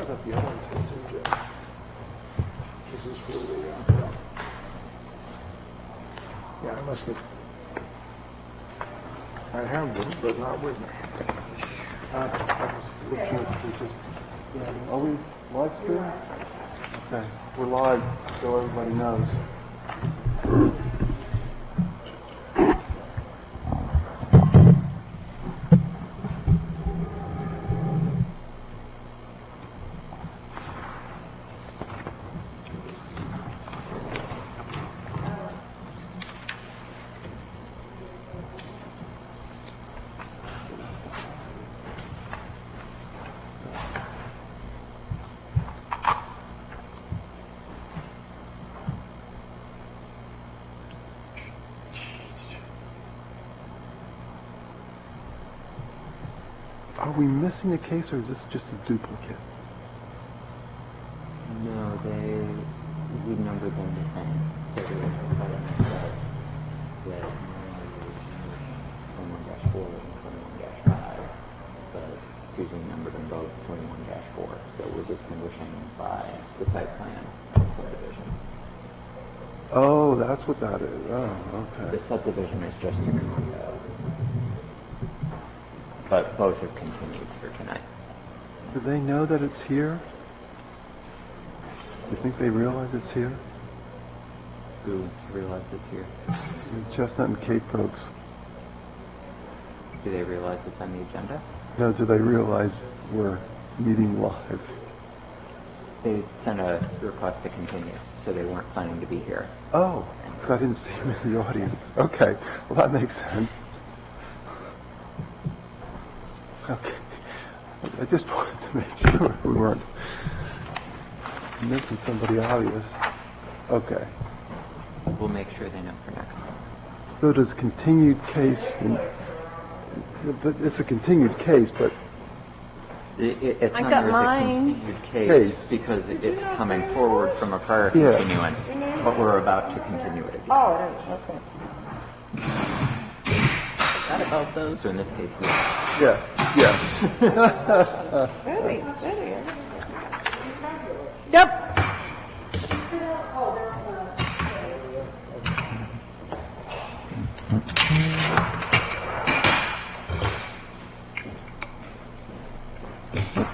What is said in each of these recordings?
I got the other ones here too, Jim. This is for the, yeah, I must have, I have them, but not with me. I was looking at just, yeah, are we live stream? Okay, we're live, so everybody knows. Are we missing a case, or is this just a duplicate? No, we numbered them the same. So they were with 21-4 and 21-5, but Susan numbered them both 21-4. So we're distinguishing by the site plan of the subdivision. Oh, that's what that is. Oh, okay. The subdivision is just a condo, but both have continued for tonight. Do they know that it's here? Do you think they realize it's here? Who realized it's here? The Chestnut and Cape folks. Do they realize it's on the agenda? No, do they realize we're meeting live? They sent a request to continue, so they weren't planning to be here. Oh, because I didn't see him in the audience. Okay, well that makes sense. Okay. I just wanted to make sure we weren't missing somebody obvious. Okay. We'll make sure they know for next time. So does continued case, but it's a continued case, but It's I not got as a mine. continued Case. case because it's coming forward from a prior Yeah. continuance, but we're about to continue it again. Oh, it is, okay. Forgot about those. So in this case, we yeah, yes. Really? Really? Yep.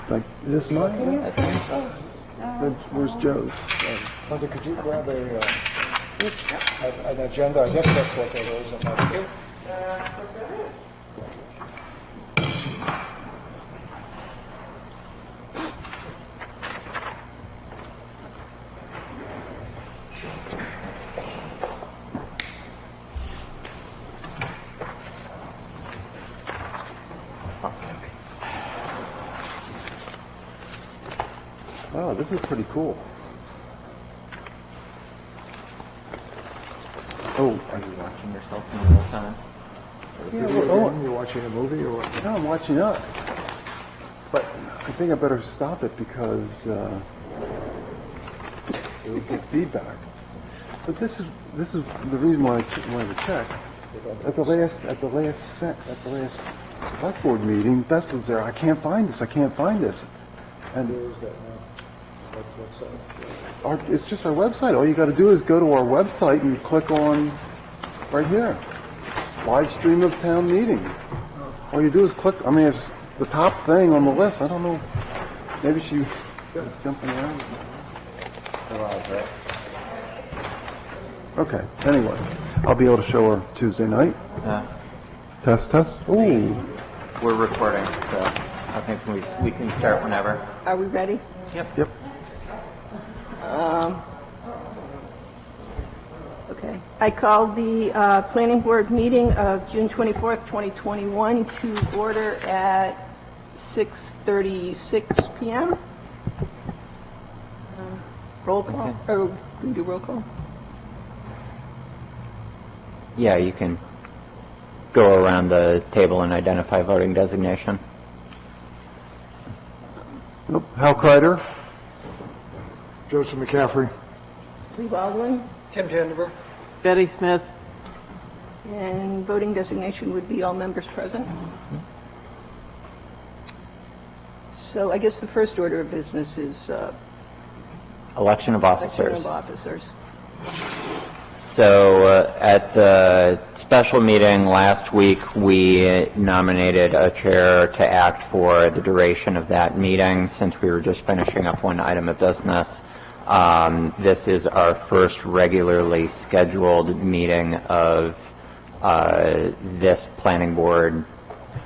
Like, is this mine? I think so. Where's Joe's? Linda, could you grab an agenda? I guess that's what that is. Oh, this is pretty cool. Oh, are you watching yourself in real time? yeah, well, You watching a movie or what? no, I'm watching us. But I think I better stop it because it would get feedback. But this is the reason why I wanted to check. At the last select board meeting, Beth was there. I can't find this. And Where is that now? What's that? it's just our website. All you got to do is go to our website and click on right here, live stream of town meeting. All you do is click. I mean, it's the top thing on the list. I don't know. Maybe she jumping around. Okay. Anyway, I'll be able to show her Tuesday night. Test. Ooh. We're recording, so I think we can start whenever. Are we ready? Yep. Okay. I called the planning board meeting of June 24th, 2021 to order at 6:36 p.m. Roll call? Or we do roll call? Yeah, you can go around the table and identify voting designation. Nope. Hal Kreider. Joseph McCaffrey. Lee Baldwin. Tim Jandenberg. Betty Smith. And voting designation would be all members present. So I guess the first order of business is Election of election officers. of officers. So at the special meeting last week, we nominated a chair to act for the duration of that meeting, since we were just finishing up one item of business. This is our first regularly scheduled meeting of this planning board,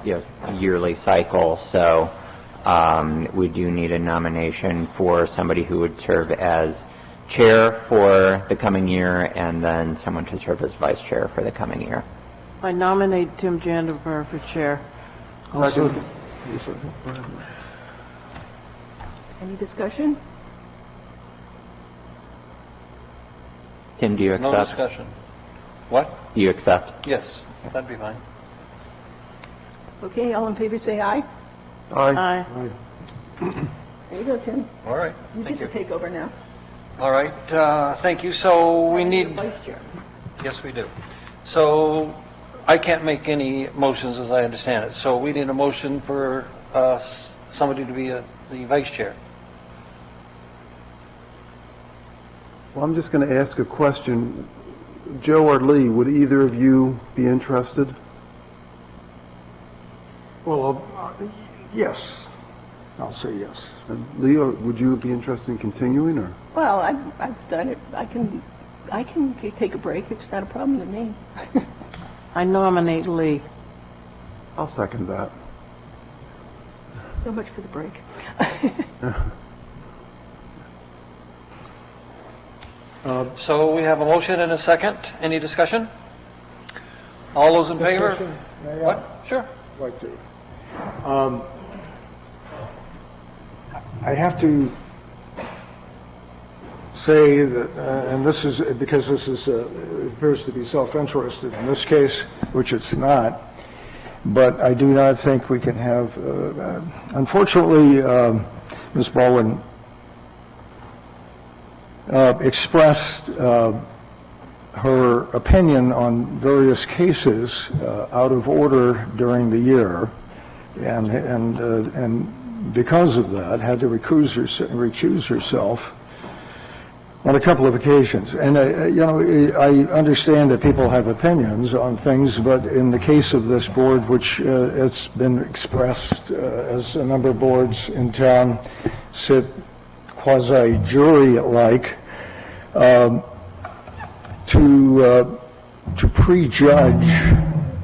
yearly cycle. So we do need a nomination for somebody who would serve as chair for the coming year, and then someone to serve as vice chair for the coming year. I nominate Tim Jandifer for chair. Second. Any discussion? Tim, do you No accept? discussion. What? Do you accept? Yes, that'd be fine. Okay, all in favor, say aye. Aye. Aye. There you go, Tim. All right, You thank get to you. take over now. All right, thank you. So we You're need, Vice chair. yes, we do. So I can't make any motions as I understand it. So we need a motion for somebody to be the vice chair. Well, I'm just going to ask a question. Joe or Lee, would either of you be interested? Well, yes. I'll say yes. And Lee, or would you be interested in continuing, or? Well, I've done it. I can take a break. It's not a problem to me. I nominate Lee. I'll second that. So much for the break. So we have a motion and a second. Any discussion? All those in favor? Discussion? May I? What? Sure. Like to. I have to say that, and this is, because this is, appears to be self-interested in this case, which it's not, but I do not think we can have, unfortunately, Ms. Baldwin expressed her opinion on various cases out of order during the year, and because of that, had to recuse herself on a couple of occasions. And, I understand that people have opinions on things, but in the case of this board, which it's been expressed as a number of boards in town sit quasi-jury-like, to prejudge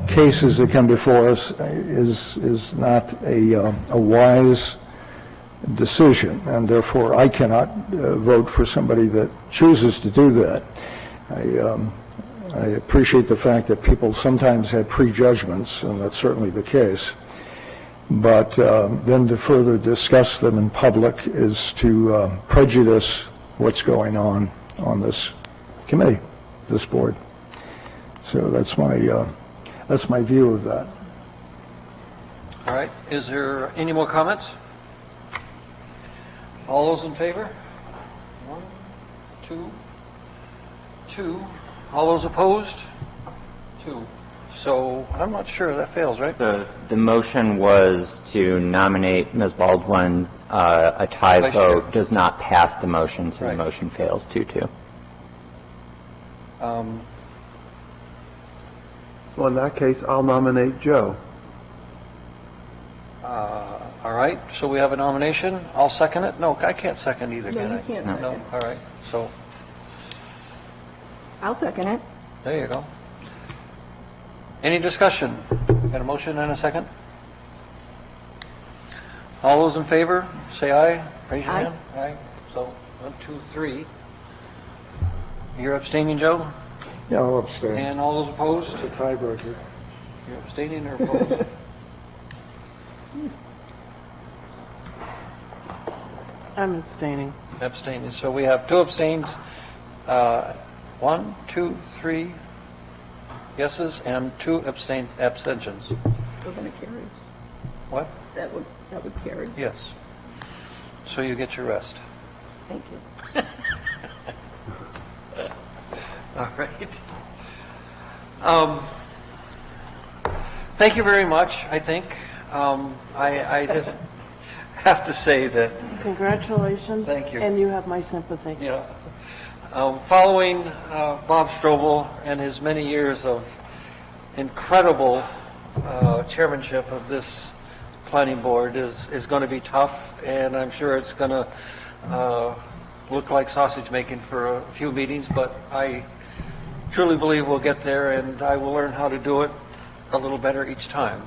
cases that come before us is not a wise decision, and therefore I cannot vote for somebody that chooses to do that. I appreciate the fact that people sometimes have prejudgments, and that's certainly the case, but then to further discuss them in public is to prejudice what's going on this committee, this board. So that's my view of that. All right. Is there any more comments? All those in favor? 1, 2, 2. All those opposed? 2. So I'm not sure. That fails, right? The motion was to nominate Ms. Baldwin. A tie Vice chair. vote does not pass the motion, so the Right. motion fails 2-2. Well, in that case, I'll nominate Joe. All right. So we have a nomination. I'll second it. No, I can't second either, No, can I? you can't No. second. All right. So I'll second it. there you go. Any discussion? Got a motion and a second? All those in favor, say aye. Raise your Aye. hand. Aye. So 1, 2, 3. You're abstaining, Joe? Yeah, I'll abstain. And all those opposed? It's a tiebreaker. You're abstaining or opposed? I'm abstaining. Abstaining. So we have 2 abstains, 1, 2, 3 yeses, and 2 abstentions. So then it carries. What? That would carry. Yes. So you get your rest. Thank you. All right. Thank you very much, I think. I just have to say that, Congratulations. Thank you. And you have my sympathy. following Bob Strobel and his many years of incredible chairmanship of this planning board is going to be tough, and I'm sure it's going to look like sausage making for a few meetings, but I truly believe we'll get there, and I will learn how to do it a little better each time.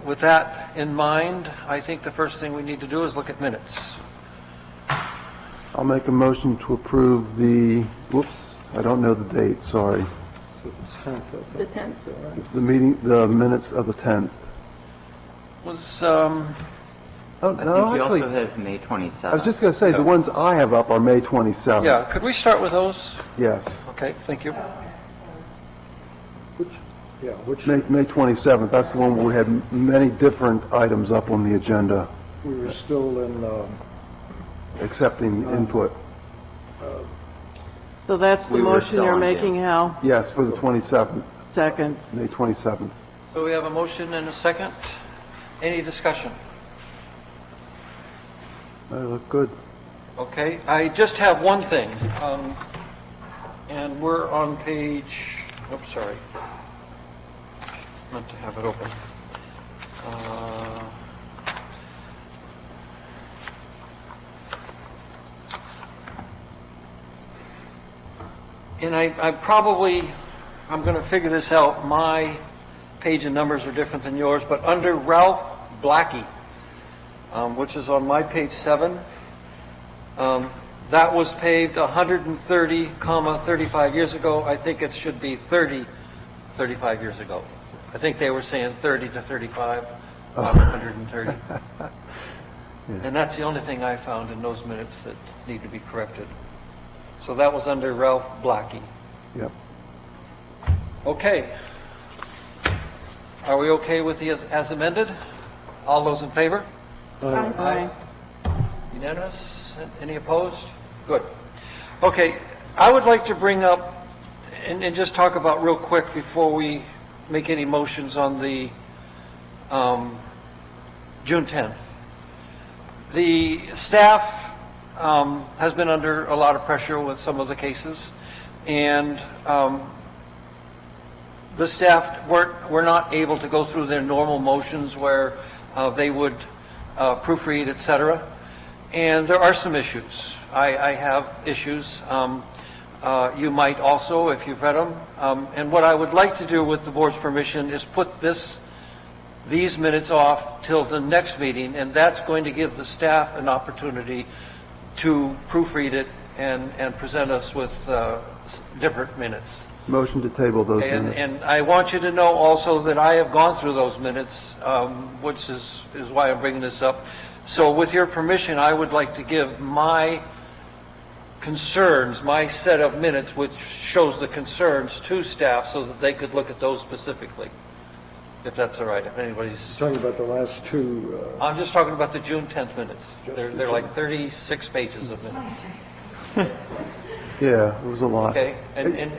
With that in mind, I think the first thing we need to do is look at minutes. I'll make a motion to approve the, whoops, I don't know the date, sorry. The 10th. The meeting, the minutes of the 10th. Was, Oh, I no, think you also actually, have May 27th. I was just going to say, the ones I have up are May 27th. yeah, could we start with those? Yes, Okay, thank you. May 27th, that's the one where we had many different items up on the agenda, We were still in, accepting input. So that's the We were motion still you're on, making, Hal? Yes, for the 27th, Second. May 27th. So we have a motion and a second. Any discussion? They look good. Okay, I just have one thing, and we're on page, oops, sorry. Meant to have it open. And I'm going to figure this out. My page and numbers are different than yours, but under Ralph Blackie, which is on my page 7, that was paved 130, 35 years ago. I think it should be 35 years ago. I think they were saying 30 to 35, not 130. And that's the only thing I found in those minutes that need to be corrected. So that was under Ralph Blackie. Yep. Okay. Are we okay with the as amended? All those in favor? Aye. Unanimous? Any opposed? Good. Okay, I would like to bring up and just talk about real quick before we make any motions on the June 10th. The staff has been under a lot of pressure with some of the cases, and the staff were not able to go through their normal motions where they would proofread, et cetera. And there are some issues. I have issues. You might also, if you've read them. And what I would like to do with the board's permission is put these minutes off till the next meeting, and that's going to give the staff an opportunity to proofread it and present us with different minutes. Motion to table those And, minutes. and I want you to know also that I have gone through those minutes, which is why I'm bringing this up. So with your permission, I would like to give my concerns, my set of minutes, which shows the concerns to staff so that they could look at those specifically, if that's all right, if anybody's... talking about the last two, I'm just talking about the June 10th minutes. They're like 36 pages of minutes. Yeah, it was a lot. Okay,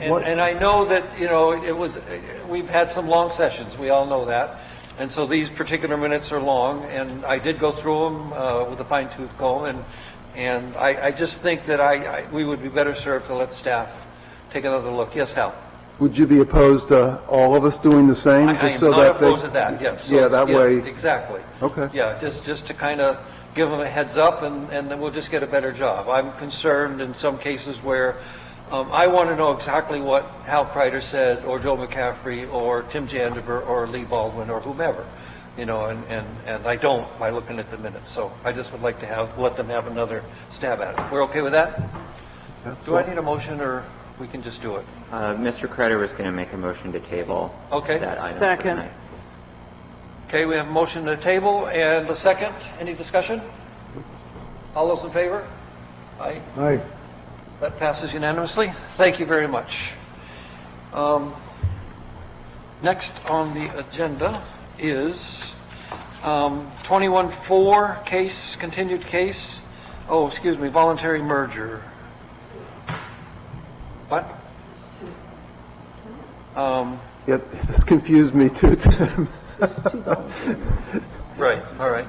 What- and I know that, we've had some long sessions, we all know that, and so these particular minutes are long, and I did go through them with a fine-tooth comb, and I just think that we would be better served to let staff take another look. Yes, Hal? Would you be opposed to all of us doing the same? I just am so not that they- opposed to that, yes. So Yeah, that yes, way, exactly. Okay. Yeah, just to kind of give them a heads up, and then we'll just get a better job. I'm concerned in some cases where I want to know exactly what Hal Kreider said, or Joe McCaffrey, or Tim Jandever, or Lee Baldwin, or whomever, and I don't by looking at the minutes. So I just would like to let them have another stab at it. We're okay with that? Yeah, Do I need a motion, or we can just do it? Mr. Kreider was going to make a motion to table Okay. that item. for Second. tonight. Okay, we have a motion to the table and a second. Any discussion? All those in favor? Aye. aye. That passes unanimously. Thank you very much. Next on the agenda is 21-4 case, continued case. Oh, excuse me, voluntary merger. What? Yeah, this confused me too, Tim. Right, all right.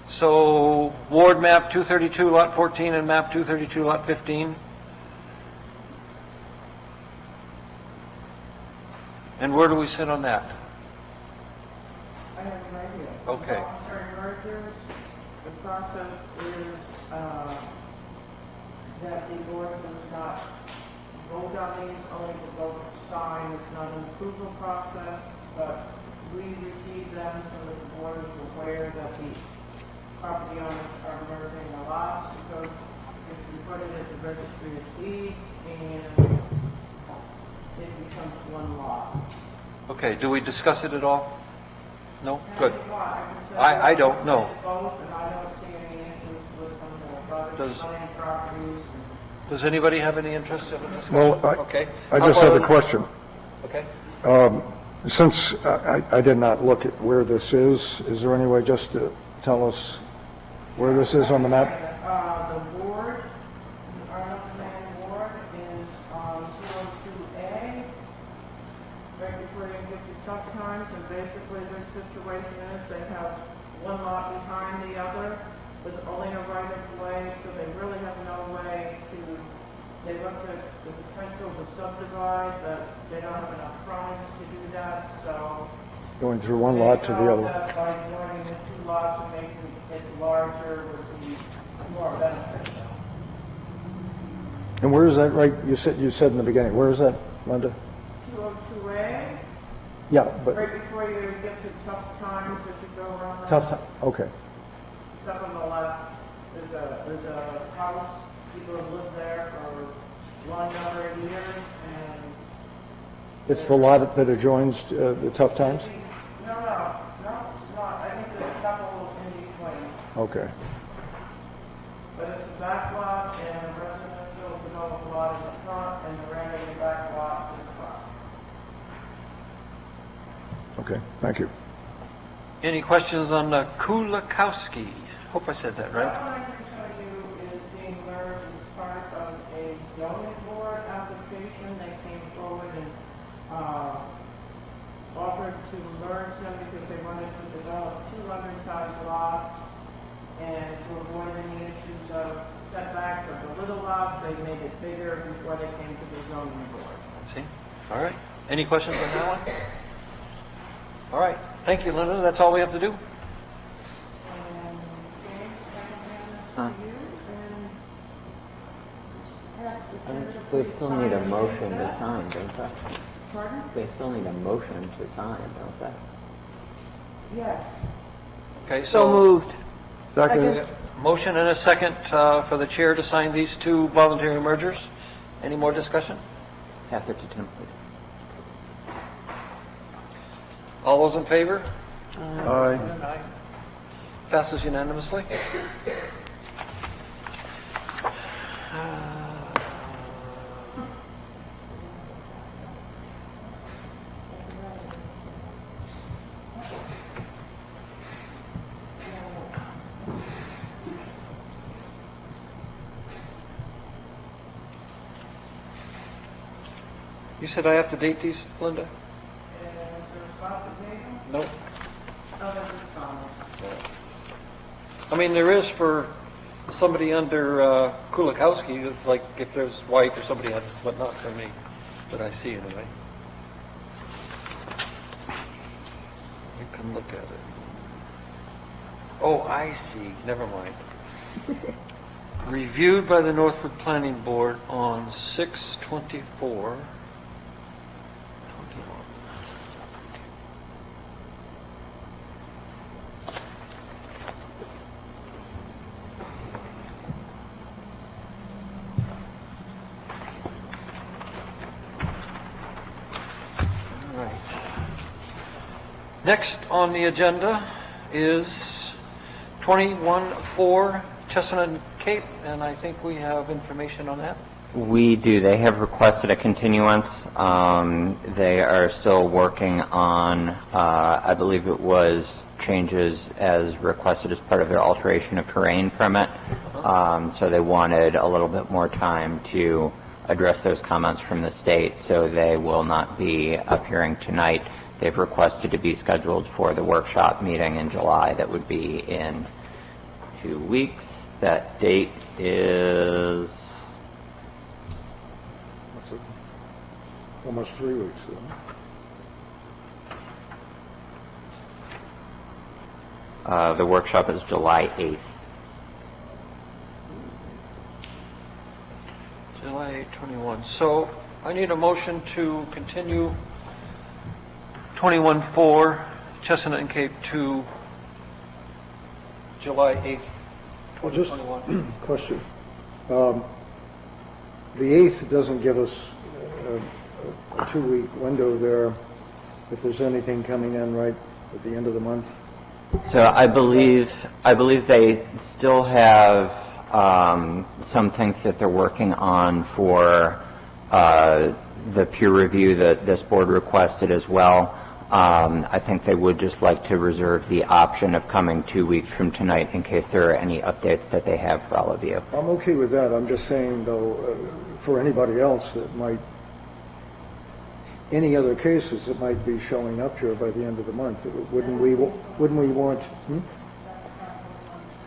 So Ward Map 232, Lot 14, and Map 232, Lot 15. And where do we sit on that? I have an idea. Okay. Voluntary mergers, the process is that the board does not vote on these, only to vote to sign. It's not an approval process, but we receive them so that the board is aware that the property owners are merging the lots, because if you put it at the registry of deeds and it becomes one lot. Okay, do we discuss it at all? No? Good. Why? I don't know. Both, and I don't see any issues with them. Does- Land properties. Does anybody have any interest in a discussion? Well, Okay. I How just have a about- question. Okay. Since I did not look at where this is there any way just to tell us where this is on the map? The ward, the Arnold Command Ward is on 02A, right before you get to tough times, and basically their situation is they have one lot behind the other with only a right of way, so they really have no way to, they looked at the potential to subdivide, but they don't have enough frontage to do that, so. Going through one lot to the other? They felt that by joining the two lots and making it larger would be more beneficial. And where is that, right, you said in the beginning, where is that, Linda? 202A, Yeah, but right before you get to tough times as you go around. tough time, okay. Up on the left, there's a house, people have lived there for one number of years, and. It's the lot that adjoins the tough times? No, I think there's a couple in between. Okay. But it's a back lot and a residential developed lot in the front, and the random back lot in the front. Okay, thank you. Any questions on the Kulikowski? Hope I said that right. What I can tell you is being merged as part of a zoning board application. They came forward and offered to merge them because they wanted to develop two undersized lots, and to avoid any issues of setbacks of the little lots, they made it bigger before they came to the zoning board. See? All right. Any questions on that one? All right. Thank you, Linda. That's all we have to do. And James, I can hand this to you, and pass the They still need a motion to sign, don't they? Pardon? They still need a motion to sign, don't they? Yes. Okay, So moved. Second? motion and a second for the chair to sign these two voluntary mergers. Any more discussion? Pass it to Tim, please. All those in favor? Aye. Aye. Passes unanimously. You said I have to date these, Linda? And is there a spot to date them? Nope. Oh, there's a sign. I mean, there is for somebody under Kulikowski, it's like if there's wife or somebody else, but not for me, that I see anyway. You can look at it. Oh, I see, never mind. Reviewed by the Northwood Planning Board on 6/24/21. All right. Next on the agenda is 21-4 Chestnut Cape, and I think we have information on that. We do. They have requested a continuance. They are still working on, I believe it was changes as requested as part of their alteration of terrain permit. So they wanted a little bit more time to address those comments from the state, so they will not be appearing tonight. They've requested to be scheduled for the workshop meeting in July. That would be in 2 weeks. That date is, That's almost 3 weeks, isn't it? the workshop is July 8th. July 21. So I need a motion to continue 21-4 Chestnut and Cape to July 8th, Well, just 2021. question. The 8th doesn't give us a 2-week window there if there's anything coming in right at the end of the month. So I believe they still have some things that they're working on for the peer review that this board requested as well. I think they would just like to reserve the option of coming 2 weeks from tonight in case there are any updates that they have for all of you. I'm okay with that. I'm just saying, though, for anybody else that might, any other cases that might be showing up here by the end of the month, wouldn't we want?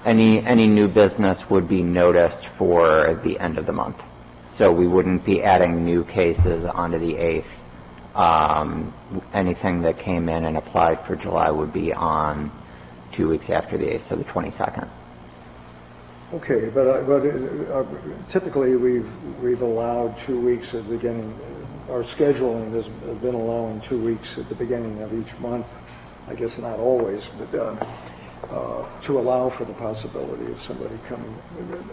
Any new business would be noticed for the end of the month. So we wouldn't be adding new cases onto the 8th. Anything that came in and applied for July would be on 2 weeks after the 8th, so the 22nd. Okay, but typically we've allowed 2 weeks at the beginning. Our scheduling has been allowing 2 weeks at the beginning of each month. I guess not always, but to allow for the possibility of somebody coming,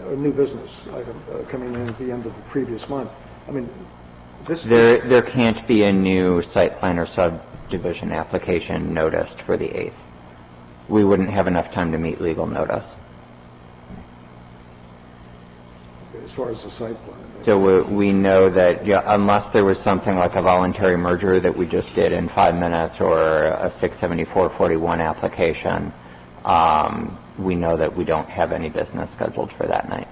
a new business item coming in at the end of the previous month. I mean, this There can't be a new site plan or subdivision application noticed for the 8th. We wouldn't have enough time to meet legal notice. as far as the site plan. So we know that unless there was something like a voluntary merger that we just did in 5 minutes or a 674-41 application, we know that we don't have any business scheduled for that night.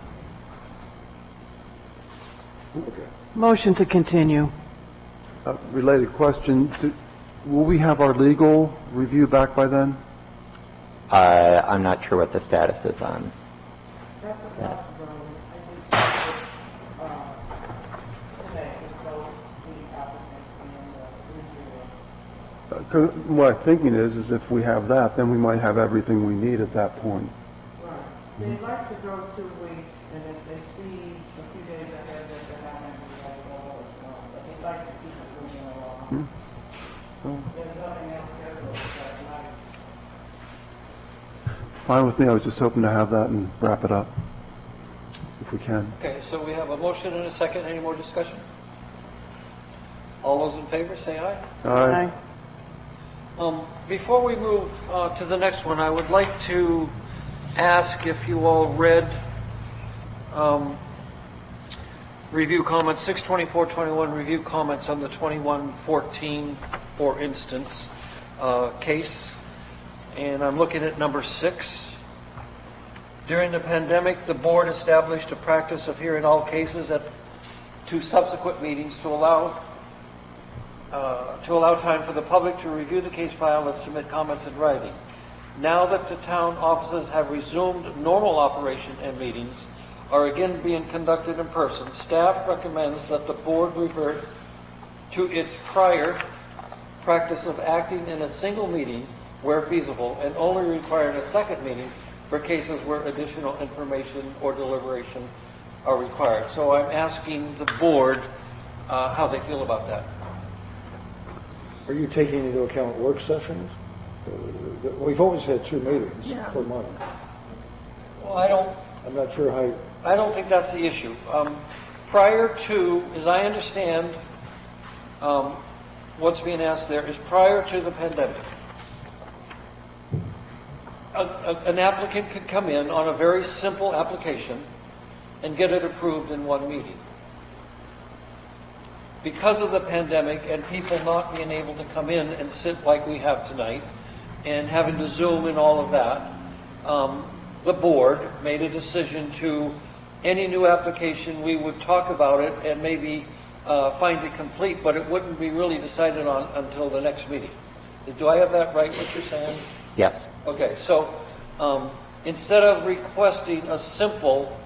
Okay. Motion to continue. Related question, will we have our legal review back by then? I'm not sure what the status is on. That's a possibility. I think today, both the applicant and the reviewer. What I'm thinking is if we have that, then we might have everything we need at that point. Right. They'd like to go 2 weeks, and if they see a few days ahead that they're not going to be able to go, but they'd like to keep it moving along. There's nothing else scheduled that night. Fine with me, I was just hoping to have that and wrap it up, if we can. Okay, so we have a motion and a second. Any more discussion? All those in favor, say aye. Aye. Before we move to the next one, I would like to ask if you all read review comments, 62421 review comments on the 2114, for instance, case. And I'm looking at number 6. During the pandemic, the board established a practice of hearing all cases at 2 subsequent meetings to allow time for the public to review the case file and submit comments in writing. Now that the town offices have resumed normal operation and meetings are again being conducted in person, staff recommends that the board revert to its prior practice of acting in a single meeting where feasible and only requiring a second meeting for cases where additional information or deliberation are required. So I'm asking the board how they feel about that. Are you taking into account work sessions? We've always had 2 meetings Yeah. per month. Well, I'm not sure how, I don't think that's the issue. Prior to, as I understand, what's being asked there is prior to the pandemic. An applicant could come in on a very simple application and get it approved in one meeting. Because of the pandemic and people not being able to come in and sit like we have tonight and having to Zoom and all of that, the board made a decision to, any new application, we would talk about it and maybe find it complete, but it wouldn't be really decided on until the next meeting. Do I have that right, what you're saying? Yes. Okay, so instead of requesting a simple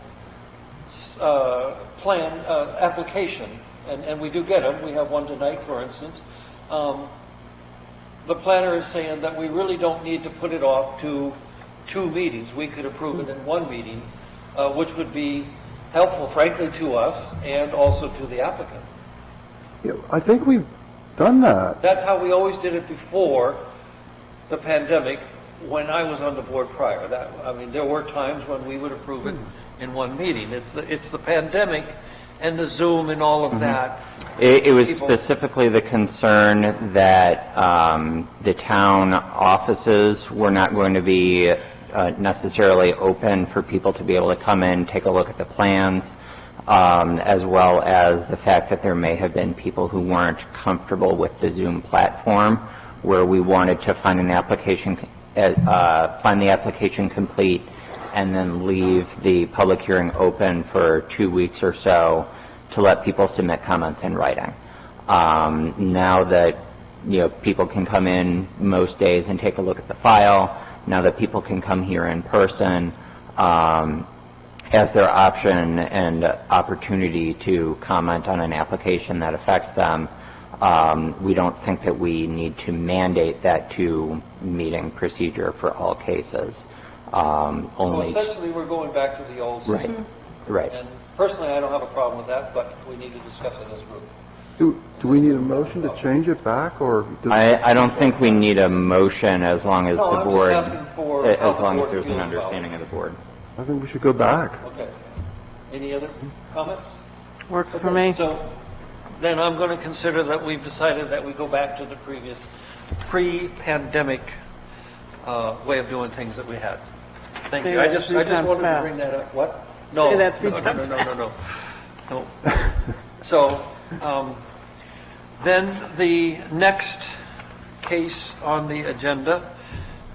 plan, application, and we do get them, we have one tonight, for instance, the planner is saying that we really don't need to put it off to 2 meetings. We could approve it in 1 meeting, which would be helpful, frankly, to us and also to the applicant. Yeah, I think we've done that. That's how we always did it before the pandemic, when I was on the board prior. I mean, there were times when we would approve it in 1 meeting. It's the pandemic and the Zoom and all of that. It was People- specifically the concern that the town offices were not going to be necessarily open for people to be able to come in, take a look at the plans, as well as the fact that there may have been people who weren't comfortable with the Zoom platform, where we wanted to find an application, find the application complete, and then leave the public hearing open for 2 weeks or so to let people submit comments in writing. Now that, people can come in most days and take a look at the file, now that people can come here in person, as their option and opportunity to comment on an application that affects them, we don't think that we need to mandate that 2-meeting procedure for all cases. Well, Only, essentially, we're going back to the old system. right. And personally, I don't have a problem with that, but we need to discuss it as a group. Do we need a motion to change it back, or? does- I don't think we need a motion as long as No, the I'm just board, asking for how as the long as board there's an feels about it. understanding of the board. I think we should go back. Okay. Any other comments? Works for Okay, me. So then I'm going to consider that we've decided that we go back to the previous pre-pandemic way of doing things that we had. Thank Say you. I that just 3 times wanted to fast. bring that up. What? No. Say that 3 no, times no, no, no, no, no. No. So then the next case on the agenda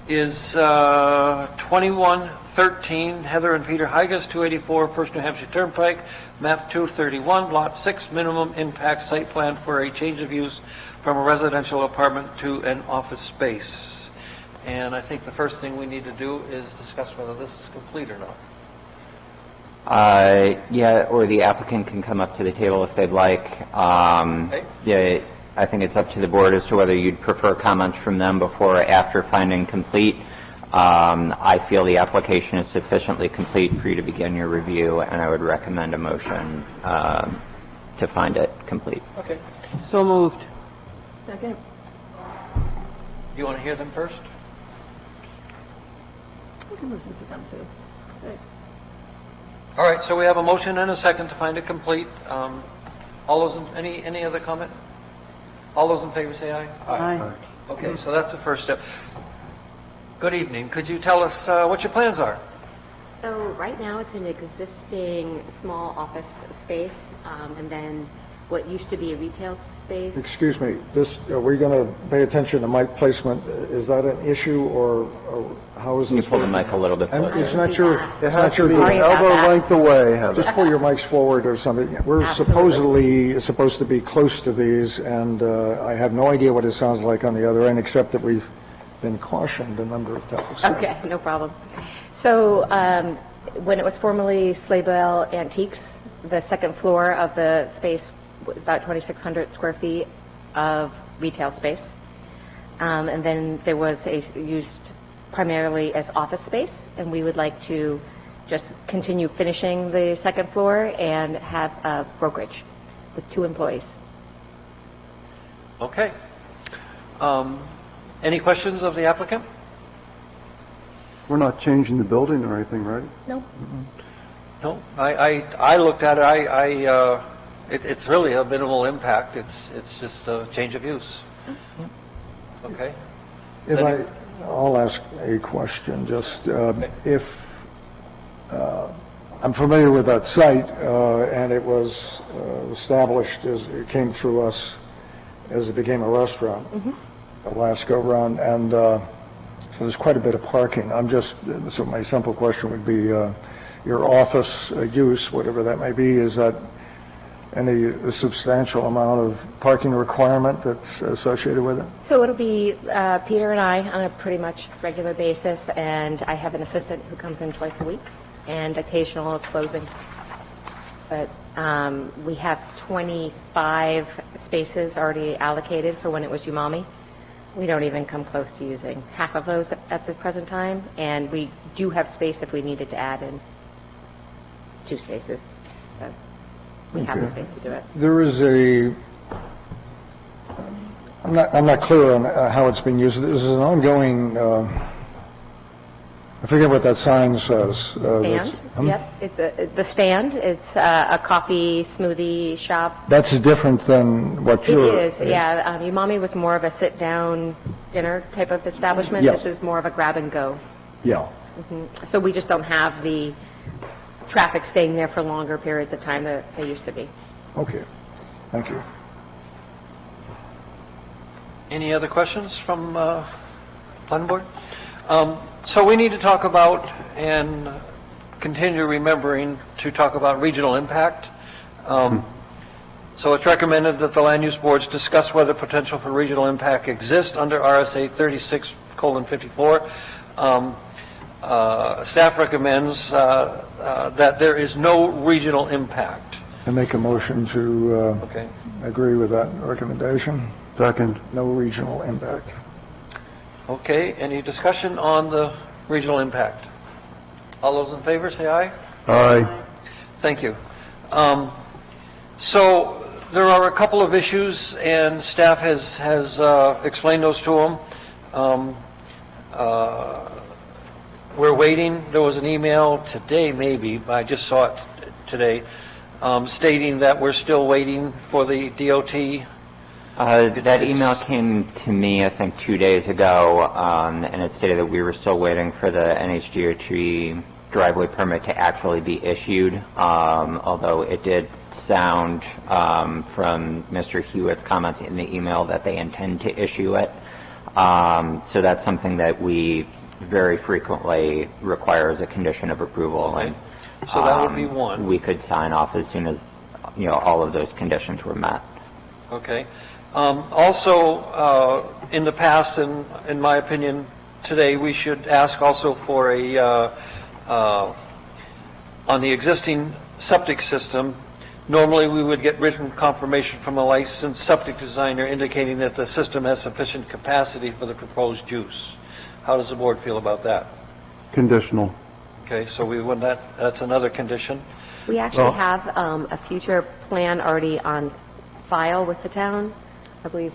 is 2113 Heather and Peter Higas, 284 First New Hampshire Turnpike, map 231, lot 6, minimum impact site plan for a change of use from a residential apartment to an office space. And I think the first thing we need to do is discuss whether this is complete or not. Yeah, or the applicant can come up to the table if they'd like. Yeah, I think it's up to the board as to whether you'd prefer comments from them before or after finding complete. I feel the application is sufficiently complete for you to begin your review, and I would recommend a motion to find it complete. Okay. So moved. Second? You want to hear them first? We can listen to them, too. Okay. All right, so we have a motion and a second to find it complete. All those, any other comment? All those in favor say aye. Aye. Okay, so that's the first step. Good evening. Could you tell us what your plans are? So right now, it's an existing small office space, and then what used to be a retail space. Excuse me, are we going to pay attention to mic placement? Is that an issue, or how is Can you this? pull the working? mic a little bit And closer? it's not your, It it's has not to your be doing. Sorry about elbow that. length away, Heather. Just pull your mics forward or something. We're Absolutely. supposed to be close to these, and I have no idea what it sounds like on the other end, except that we've been cautioned a number of times. Okay, no problem. So when it was formerly Slaybell Antiques, the second floor of the space was about 2,600 square feet of retail space. And then there was used primarily as office space, and we would like to just continue finishing the second floor and have a brokerage with 2 employees. Okay. Any questions of the applicant? We're not changing the building or anything, right? No. No, I looked at it, it's really a minimal impact, it's just a change of use. Okay? I'll ask a question, just if, I'm familiar with that site, and it was established as, it came through us as it became a restaurant, the last go-round, and so there's quite a bit of parking. So my simple question would be, your office use, whatever that may be, is that any substantial amount of parking requirement that's associated with it? So it'll be Peter and I on a pretty much regular basis, and I have an assistant who comes in twice a week, and occasional closings. But we have 25 spaces already allocated for when it was Umami. We don't even come close to using half of those at the present time, and we do have space if we needed to add in 2 spaces. But we have the space to do it. There is I'm not clear on how it's being used. This is an ongoing, I forget what that sign says. Stand, yep, it's the stand, it's a coffee smoothie shop. That's different than what It you're... is, yeah. Umami was more of a sit-down dinner type of establishment. Yes. This is more of a grab-and-go. Yeah. So we just don't have the traffic staying there for longer periods of time that they used to be. Okay. Thank you. Any other questions from planning board? So we need to talk about and continue remembering to talk about regional impact. So it's recommended that the land use boards discuss whether potential for regional impact exists under RSA 36:54. Staff recommends that there is no regional impact. I make a motion to Okay. agree with that recommendation. Second. No regional impact. Okay, any discussion on the regional impact? All those in favor, say aye. Aye. Thank you. So there are a couple of issues, and staff has explained those to them. We're waiting. There was an email today, maybe, I just saw it today, stating that we're still waiting for the DOT. That email came to me, I think, 2 days ago, and it stated that we were still waiting for the NHDOT driveway permit to actually be issued, although it did sound from Mr. Hewitt's comments in the email that they intend to issue it. So that's something that we very frequently require as a condition of approval. And, So that would be one. We could sign off as soon as, all of those conditions were met. Okay. Also, in the past, and in my opinion, today, we should ask also for on the existing septic system, normally we would get written confirmation from a licensed septic designer indicating that the system has sufficient capacity for the proposed use. How does the board feel about that? Conditional. Okay, so that's another condition. We actually have a future plan already on file with the town. I believe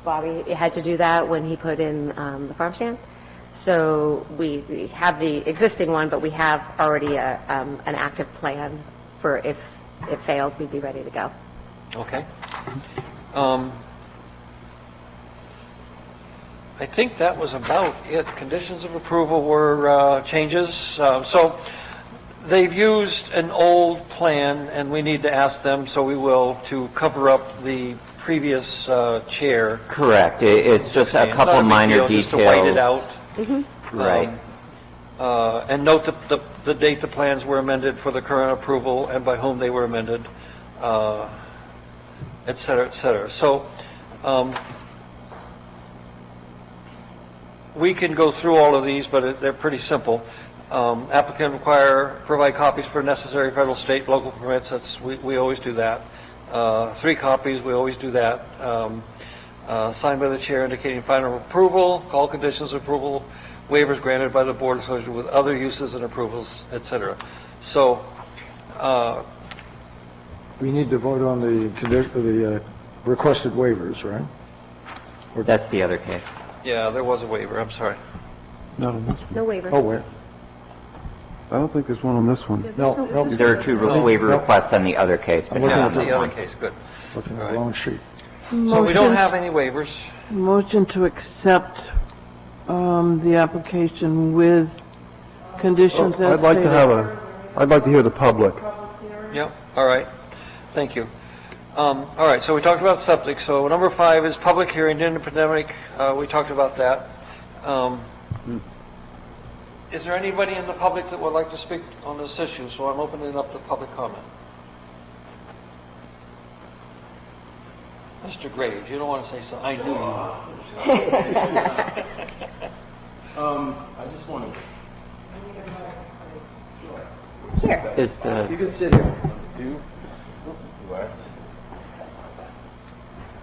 Bobby had to do that when he put in the farm stand. So we have the existing one, but we have already an active plan for if it failed, we'd be ready to go. Okay. I think that was about it. Conditions of approval were changes. So they've used an old plan, and we need to ask them, so we will, to cover up the previous chair. Correct. It's just a It's couple not a big minor deal, details. just to white it out. Right. And note the date the plans were amended for the current approval and by whom they were amended, et cetera, et cetera. So we can go through all of these, but they're pretty simple. Applicant provide copies for necessary federal, state, local permits. We always do that. 3 copies, we always do that. Signed by the chair indicating final approval, all conditions of approval, waivers granted by the board associated with other uses and approvals, et cetera. So, We need to vote on the requested waivers, right? That's the other case. yeah, there was a waiver, I'm sorry. Not on this one. No waiver. Oh, wait. I don't think there's one on this one. No, no. There are 2 waiver requests on the other case, but I'm looking not at on That's this the other one. case, good. Looking at the loan sheet. So we don't have any waivers. Motion to accept the application with conditions as stated. I'd like to hear the public. Yep, all right, thank you. All right, so we talked about septic, so number 5 is public hearing during the pandemic, we talked about that. Is there anybody in the public that would like to speak on this issue? So I'm opening up the public comment. Mr. Graves, you don't want to say so, I knew you. I just want to. Here. Is the, You can sit here. Number two. Works.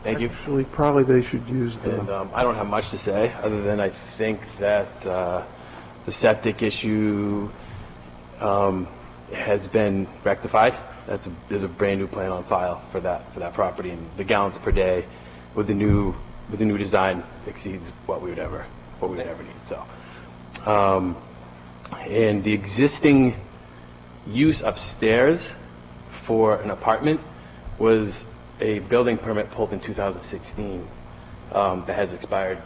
Thank you. Actually, probably they should use And the, I don't have much to say, other than I think that the septic issue has been rectified. There's a brand new plan on file for that property, and the gallons per day with the new design exceeds what we would ever need. So, and the existing use upstairs for an apartment was a building permit pulled in 2016 that has expired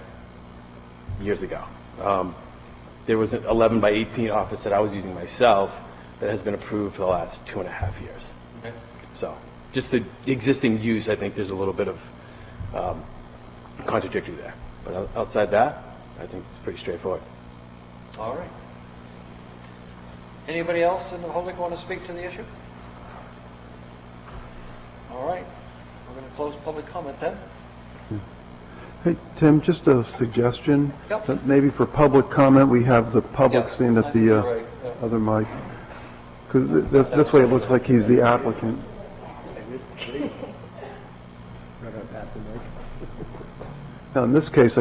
years ago. There was an 11 by 18 office that I was using myself that has been approved for the last 2.5 years. Okay. So just the existing use, I think there's a little bit of contradictory there. But outside that, I think it's pretty straightforward. All right. Anybody else in the public want to speak to the issue? All right. We're going to close public comment then. hey, Tim, just a suggestion. Yep. That maybe for public comment, we have the public Yeah, stand I at think you're the right, yeah. other mic. Because this way it looks like he's the applicant. Now, in this case,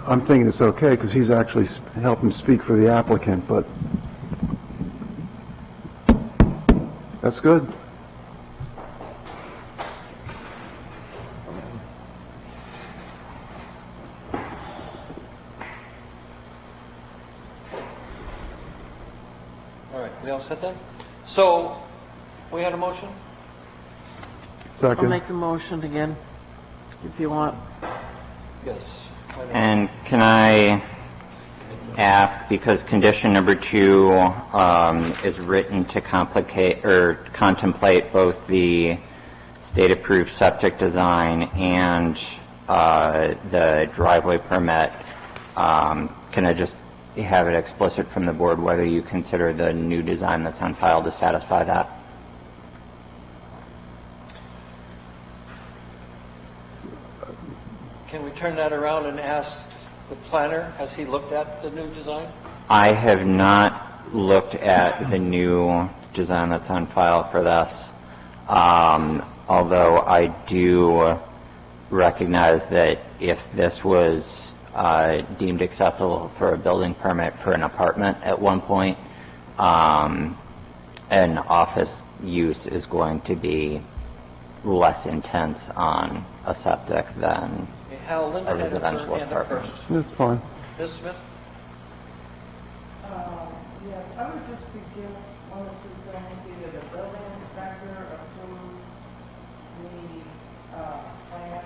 I'm thinking it's okay because he's actually helping speak for the applicant, but that's good. All right, we all set then? So, we had a motion? I'll Second. make the motion again, if you want. Yes. and can I ask, because condition number 2 is written to complicate or contemplate both the state-approved septic design and the driveway permit, can I just have it explicit from the board whether you consider the new design that's on file to satisfy that? Can we turn that around and ask the planner, has he looked at the new design? I have not looked at the new design that's on file for this, although I do recognize that if this was deemed acceptable for a building permit for an apartment at one point, an office use is going to be less intense on a septic than Okay, Hal, Linda a had her residential hand up apartment. first. That's fine. Ms. Smith? Yes, I would just suggest one or two things, either the building inspector approve the plan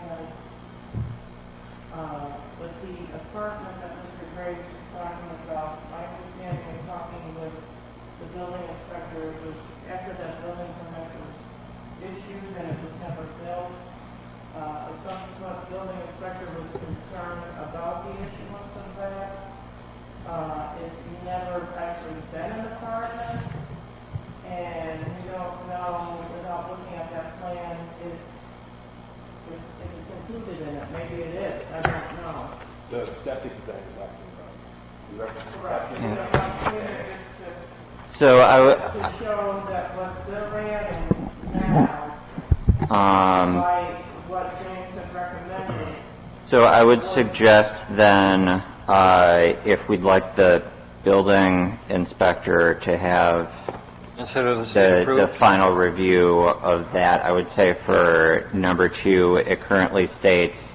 with the apartment that Mr. Graves is talking about. My understanding of talking with the building inspector was after that building permit was issued and it was never built. A subsequent building inspector was concerned about the issuance of that. It's never actually been an apartment, and we don't know, without looking at that plan, if it's included in it. Maybe it is, I don't know. The septic design is talking about. You referenced the Correct. septic. So I'm saying it is So I would, to show that what they're in now, by what James had recommended, so I would suggest then, if we'd like the building inspector to have Consider the state the approved? final review of that, I would say for number 2, it currently states,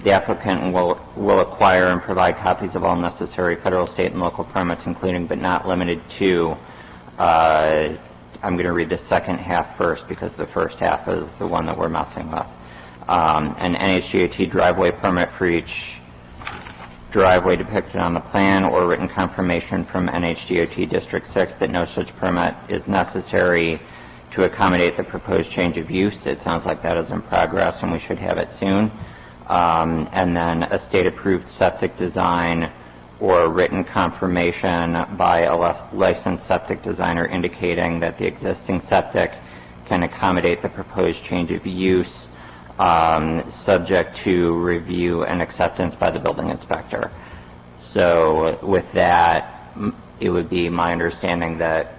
the applicant will acquire and provide copies of all necessary federal, state, and local permits, including but not limited to, I'm going to read the second half first because the first half is the one that we're messing with. An NHDOT driveway permit for each driveway depicted on the plan, or written confirmation from NHDOT District 6 that no such permit is necessary to accommodate the proposed change of use. It sounds like that is in progress and we should have it soon. And then a state-approved septic design or written confirmation by a licensed septic designer indicating that the existing septic can accommodate the proposed change of use. subject to review and acceptance by the building inspector. So with that, it would be my understanding that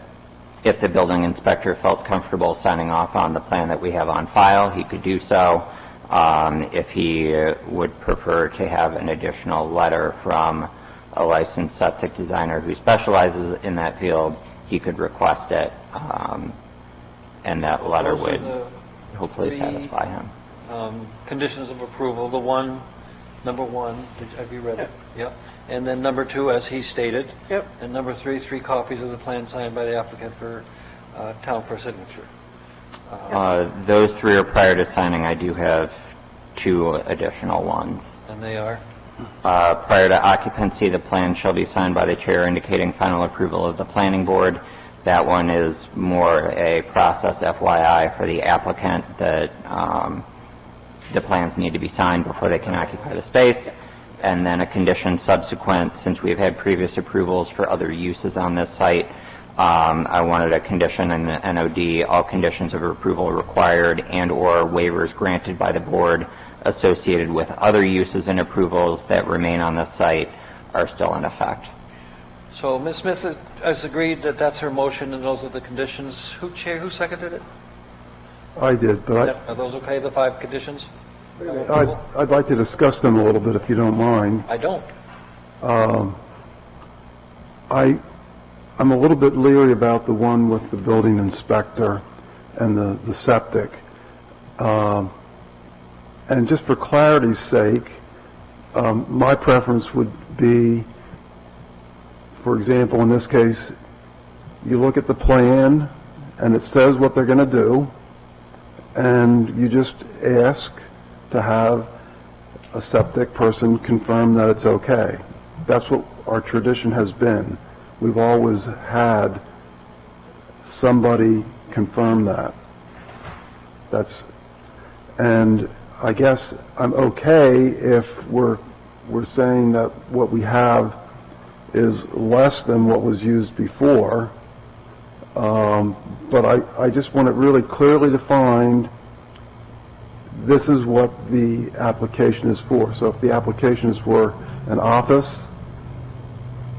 if the building inspector felt comfortable signing off on the plan that we have on file, he could do so. If he would prefer to have an additional letter from a licensed septic designer who specializes in that field, he could request it, and that letter Those are would the hopefully three, satisfy him. Conditions of approval, the one, number one, have you read it? Yep. And then number two, as he stated. Yep. And number three, 3 copies of the plan signed by the applicant for town for signature. Those 3 are prior to signing. I do have 2 additional ones. And they are? Prior to occupancy, the plan shall be signed by the chair indicating final approval of the planning board. That one is more a process FYI for the applicant that the plans need to be signed before they can occupy the space. And then a condition subsequent, since we've had previous approvals for other uses on this site, I wanted a condition in the NOD, all conditions of approval required and/or waivers granted by the board associated with other uses and approvals that remain on this site are still in effect. So Ms. Smith has agreed that that's her motion and those are the conditions. Who seconded it? I did, but Are those okay, the 5 conditions? I'd like to discuss them a little bit if you don't mind. I don't. I'm a little bit leery about the one with the building inspector and the septic. And just for clarity's sake, my preference would be, for example, in this case, you look at the plan and it says what they're going to do, and you just ask to have a septic person confirm that it's okay. That's what our tradition has been. We've always had somebody confirm that. And I guess I'm okay if we're saying that what we have is less than what was used before, but I just want it really clearly defined. This is what the application is for. So if the application is for an office,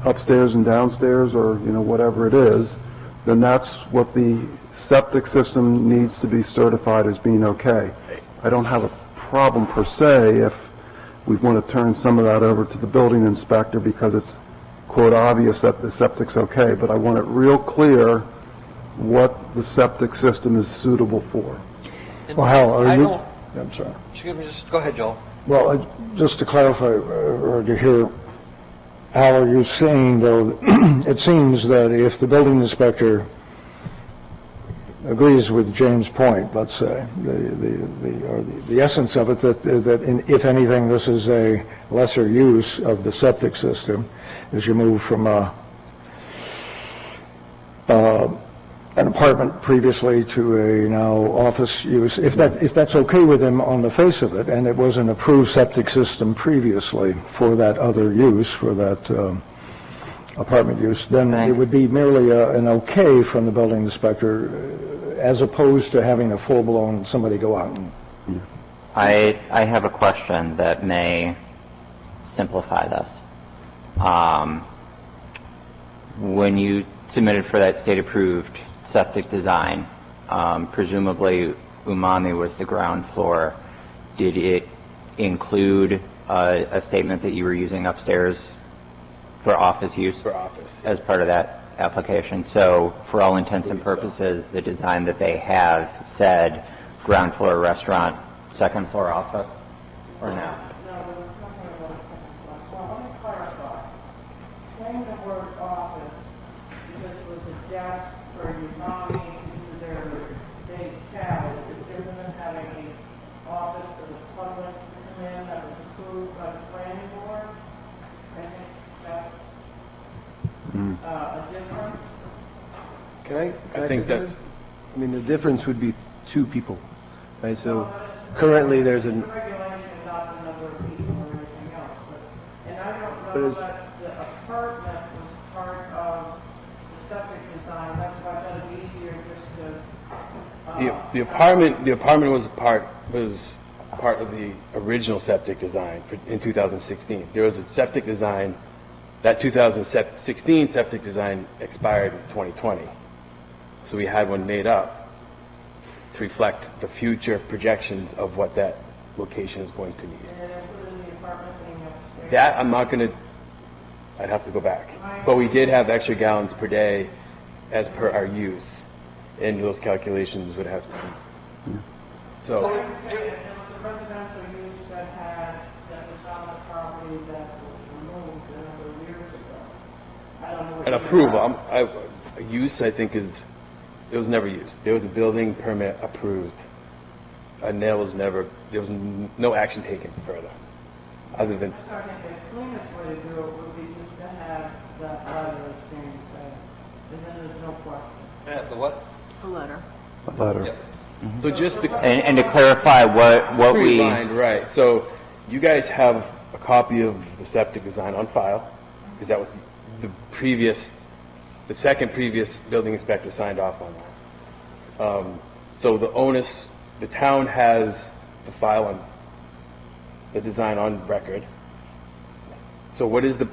upstairs and downstairs, or whatever it is, then that's what the septic system needs to be certified as being okay. I don't have a problem per se if we want to turn some of that over to the building inspector because it's quote obvious that the septic's okay, but I want it real clear what the septic system is suitable for. Well, Hal, are I you... don't, I'm sorry. excuse me, just go ahead, Joel. Well, just to clarify, or to hear, Al, are you saying, though, it seems that if the building inspector agrees with James' point, let's say, the essence of it, that if anything, this is a lesser use of the septic system, as you move from an apartment previously to a now office use, if that's okay with him on the face of it, and it was an approved septic system previously for that other use, for that apartment use, then it would be merely an okay from the building inspector, as opposed to having a full-blown somebody go out and... I have a question that may simplify this. When you submitted for that state-approved septic design, presumably Umami was the ground floor. Did it include a statement that you were using upstairs for office use? For office. As part of that application. So for all intents and purposes, the design that they have said ground floor restaurant, second floor office, or no? No, there was nothing about a second floor. Well, let me clarify. Saying the word office, because it was a desk for your mommy to do their day's tally, is different than having an office for the public to come in that was approved by the planning board. I think that's a difference. Can I I say think something? that's, I mean, the difference would be 2 people, right? So currently there's It's an, a regulation, not the number of people or anything else, but, and I don't But know it's- that the apartment was part of the septic design, that's why I thought it'd be easier just to. the apartment was part of the original septic design in 2016. There was a septic design, that 2016 septic design expired in 2020. So we had one made up to reflect the future projections of what that location is going to need. And then put in the apartment thing upstairs. That, I'm not going to, I'd have to go back. But we did have extra gallons per day as per our use, and those calculations would have to be. So, I understand it was a residential use that was on the property that was removed a number of years ago. I don't know what an year approval, that- a use, I think, it was never used. There was a building permit approved. And there was no action taken further, other than, So I think the cleanest way to do it would be just to have that letter as being said, and then there's no question. Yeah, the what? Letter. so just to And to clarify what we, rewind, right, so you guys have a copy of the septic design on file, because that was the second previous building inspector signed off on that. So the town has the file on, the design on record. So what is the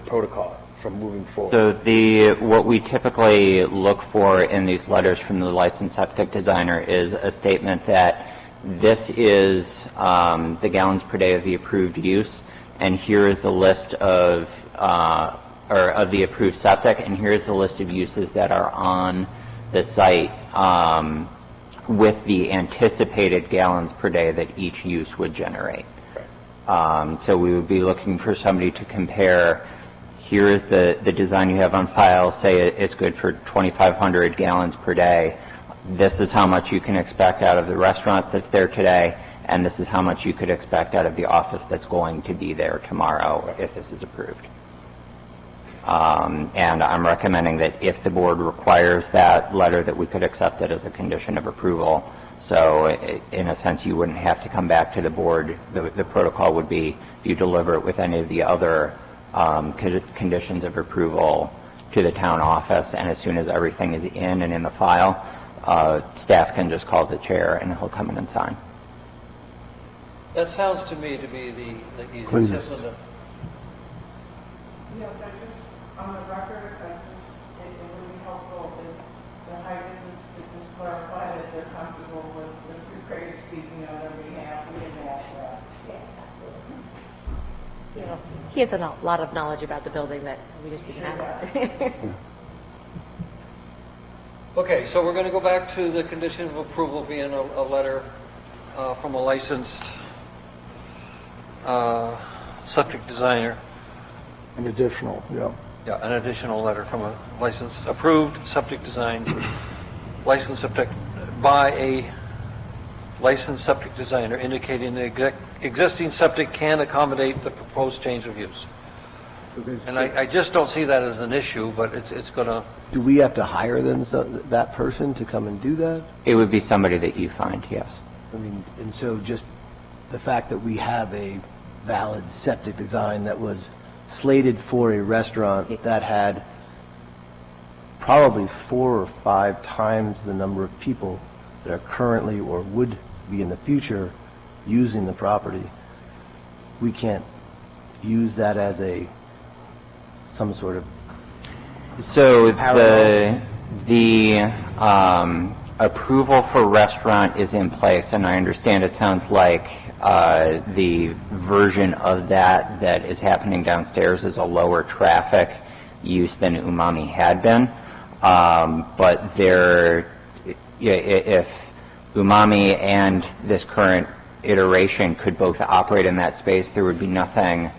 protocol from moving forward? so what we typically look for in these letters from the licensed septic designer is a statement that this is the gallons per day of the approved use, and here is the list of the approved septic, and here's the list of uses that are on the site with the anticipated gallons per day that each use would generate. So we would be looking for somebody to compare, here is the design you have on file, say it's good for 2,500 gallons per day. This is how much you can expect out of the restaurant that's there today, and this is how much you could expect out of the office that's going to be there tomorrow if this is approved. And I'm recommending that if the board requires that letter, that we could accept it as a condition of approval. So in a sense, you wouldn't have to come back to the board. The protocol would be you deliver it with any of the other conditions of approval to the town office, and as soon as everything is in and in the file, staff can just call the chair and he'll come in and sign. That sounds to me to be the Cleanest. easiest. Isn't it? Yes, I just, on the record, it would be helpful if the Hydras just clarify that they're comfortable with Mr. Craig speaking on their behalf. We didn't ask that. You know, he has a lot of knowledge about the building that we just didn't have. Okay, so we're going to go back to the condition of approval being a letter from a licensed septic designer. An additional, yeah. Yeah, an additional letter from a licensed, approved septic design, licensed septic, by a licensed septic designer indicating the existing septic can accommodate the proposed change of use. And I just don't see that as an issue, but it's going to, Do we have to hire then that person to come and do that? It would be somebody that you find, yes. I mean, and so just the fact that we have a valid septic design that was slated for a restaurant that had probably 4 or 5 times the number of people that are currently or would be in the future using the property, we can't use that as some sort of So Parallel. the approval for restaurant is in place, and I understand it sounds like the version of that is happening downstairs is a lower traffic use than Umami had been. But if Umami and this current iteration could both operate in that space, there would be nothing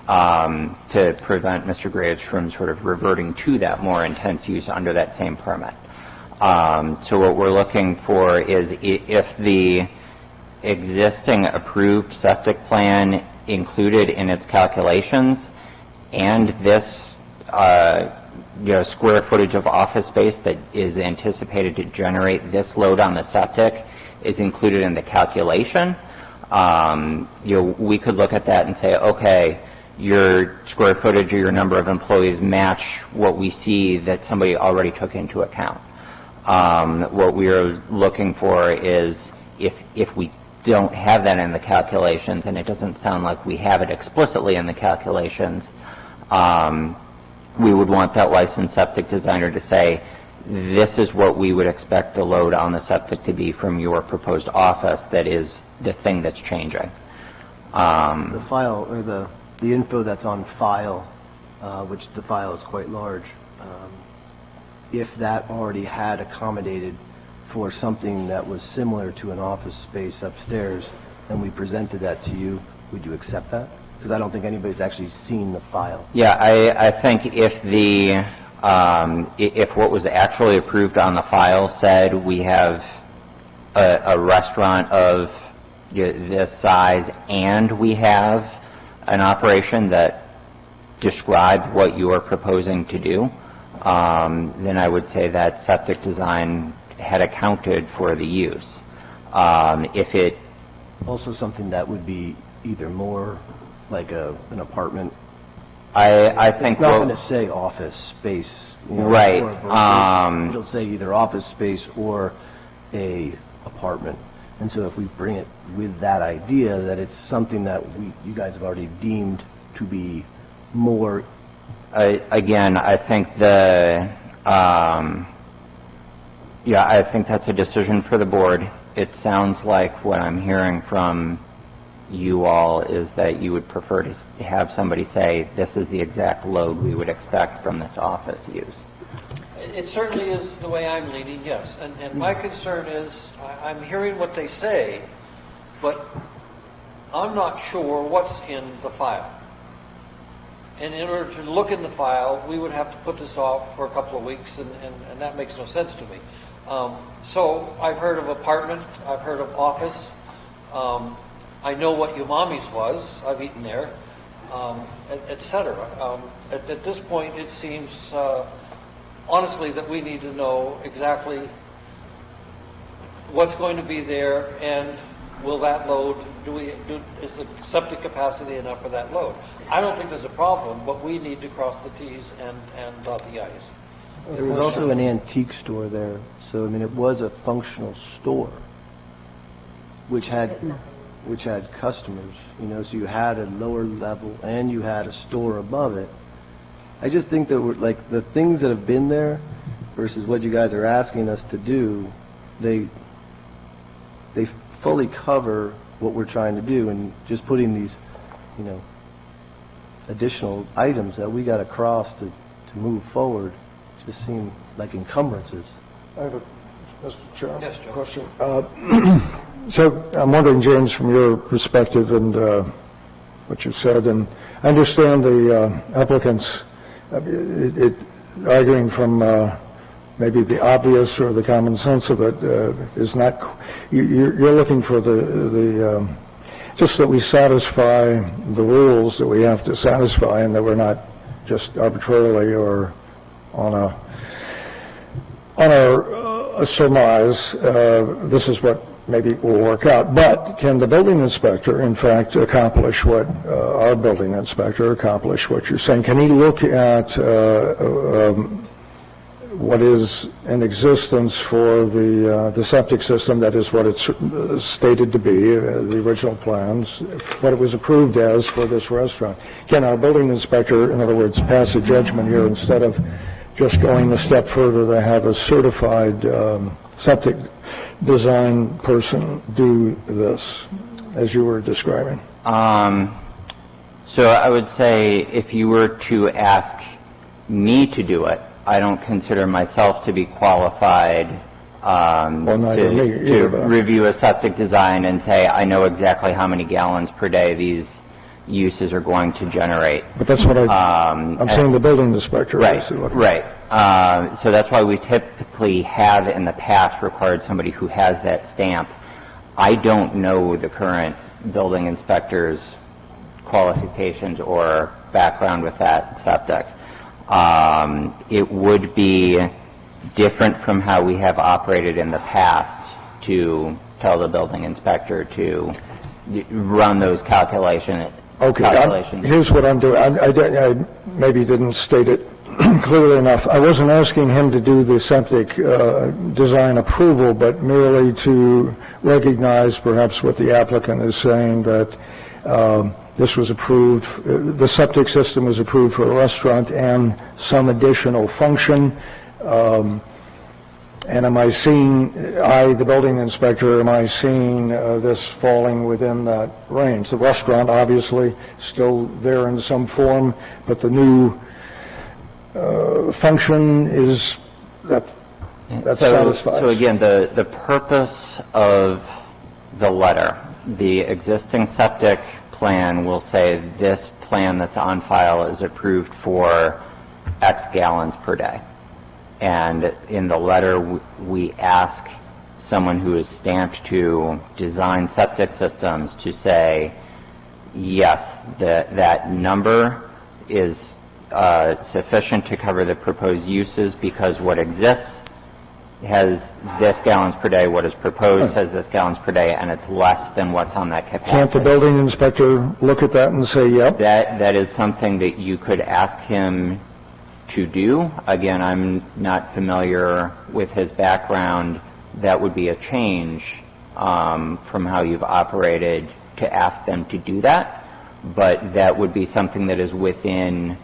to prevent Mr. Graves from sort of reverting to that more intense use under that same permit. So what we're looking for is if the existing approved septic plan included in its calculations and this square footage of office space that is anticipated to generate this load on the septic is included in the calculation, we could look at that and say, okay, your square footage or your number of employees match what we see that somebody already took into account. What we are looking for is if we don't have that in the calculations, and it doesn't sound like we have it explicitly in the calculations, we would want that licensed septic designer to say, this is what we would expect the load on the septic to be from your proposed office that is the thing that's changing. The file, or the info that's on file, which the file is quite large, if that already had accommodated for something that was similar to an office space upstairs, and we presented that to you, would you accept that? Because I don't think anybody's actually seen the file. Yeah, I think if the, if what was actually approved on the file said we have a restaurant of this size and we have an operation that described what you are proposing to do, then I would say that septic design had accounted for the use. If it... Also something that would be either more like an apartment. I think... It's not going to say office space. You know, Right. or a it'll say either office space or a apartment. And so if we bring it with that idea that it's something that you guys have already deemed to be more... Again, I think the... yeah, I think that's a decision for the board. It sounds like what I'm hearing from you all is that you would prefer to have somebody say, this is the exact load we would expect from this office use. It certainly is the way I'm leaning, yes. And my concern is, I'm hearing what they say, but I'm not sure what's in the file. And in order to look in the file, we would have to put this off for a couple of weeks, and that makes no sense to me. So I've heard of apartment, I've heard of office. I know what Umami's was, I've eaten there, et cetera. At this point, it seems, honestly, that we need to know exactly what's going to be there, and will that load, is the septic capacity enough for that load? I don't think there's a problem, but we need to cross the T's and dot the I's. There was also an antique store there, so I mean, it was a functional store, which had customers, you know, so you had a lower level and you had a store above it. I just think that we're, like, the things that have been there versus what you guys are asking us to do, they fully cover what we're trying to do, and just putting these, you know, additional items that we got to cross to move forward just seem like encumbrances. I have a, Mr. Chairman, Yes, Joe. question. So I'm wondering, James, from your perspective and what you said, and I understand the applicants arguing from maybe the obvious or the common sense of it is not, you're looking for the just that we satisfy the rules that we have to satisfy, and that we're not just arbitrarily or on a surmise, this is what maybe will work out. But can the building inspector, in fact, accomplish what our building inspector accomplished, what you're saying? Can he look at what is in existence for the septic system, that is what it's stated to be, the original plans, what it was approved as for this restaurant? Can our building inspector, in other words, pass a judgment here instead of just going a step further to have a certified septic design person do this, as you were describing? So I would say if you were to ask me to do it, I don't consider myself to be qualified to review a septic design and say, I know exactly how many gallons per day these uses are going to generate. But that's what I'm saying the building inspector. Right, right. So that's why we typically have in the past required somebody who has that stamp. I don't know the current building inspector's qualifications or background with that septic. It would be different from how we have operated in the past to tell the building inspector to run those calculations. Okay, here's what I'm doing. I maybe didn't state it clearly enough. I wasn't asking him to do the septic design approval, but merely to recognize perhaps what the applicant is saying, that this was approved, the septic system was approved for a restaurant and some additional function. And am I seeing, the building inspector, am I seeing this falling within that range? The restaurant, obviously, still there in some form, but the new function is, that satisfies. So again, the purpose of the letter, the existing septic plan will say this plan that's on file is approved for X gallons per day. And in the letter, we ask someone who is stamped to design septic systems to say, yes, that number is sufficient to cover the proposed uses because what exists has this gallons per day, what is proposed has this gallons per day, and it's less than what's on that capacity. Can't the building inspector look at that and say, yep? That is something that you could ask him to do. Again, I'm not familiar with his background. That would be a change from how you've operated to ask them to do that, but that would be something that is within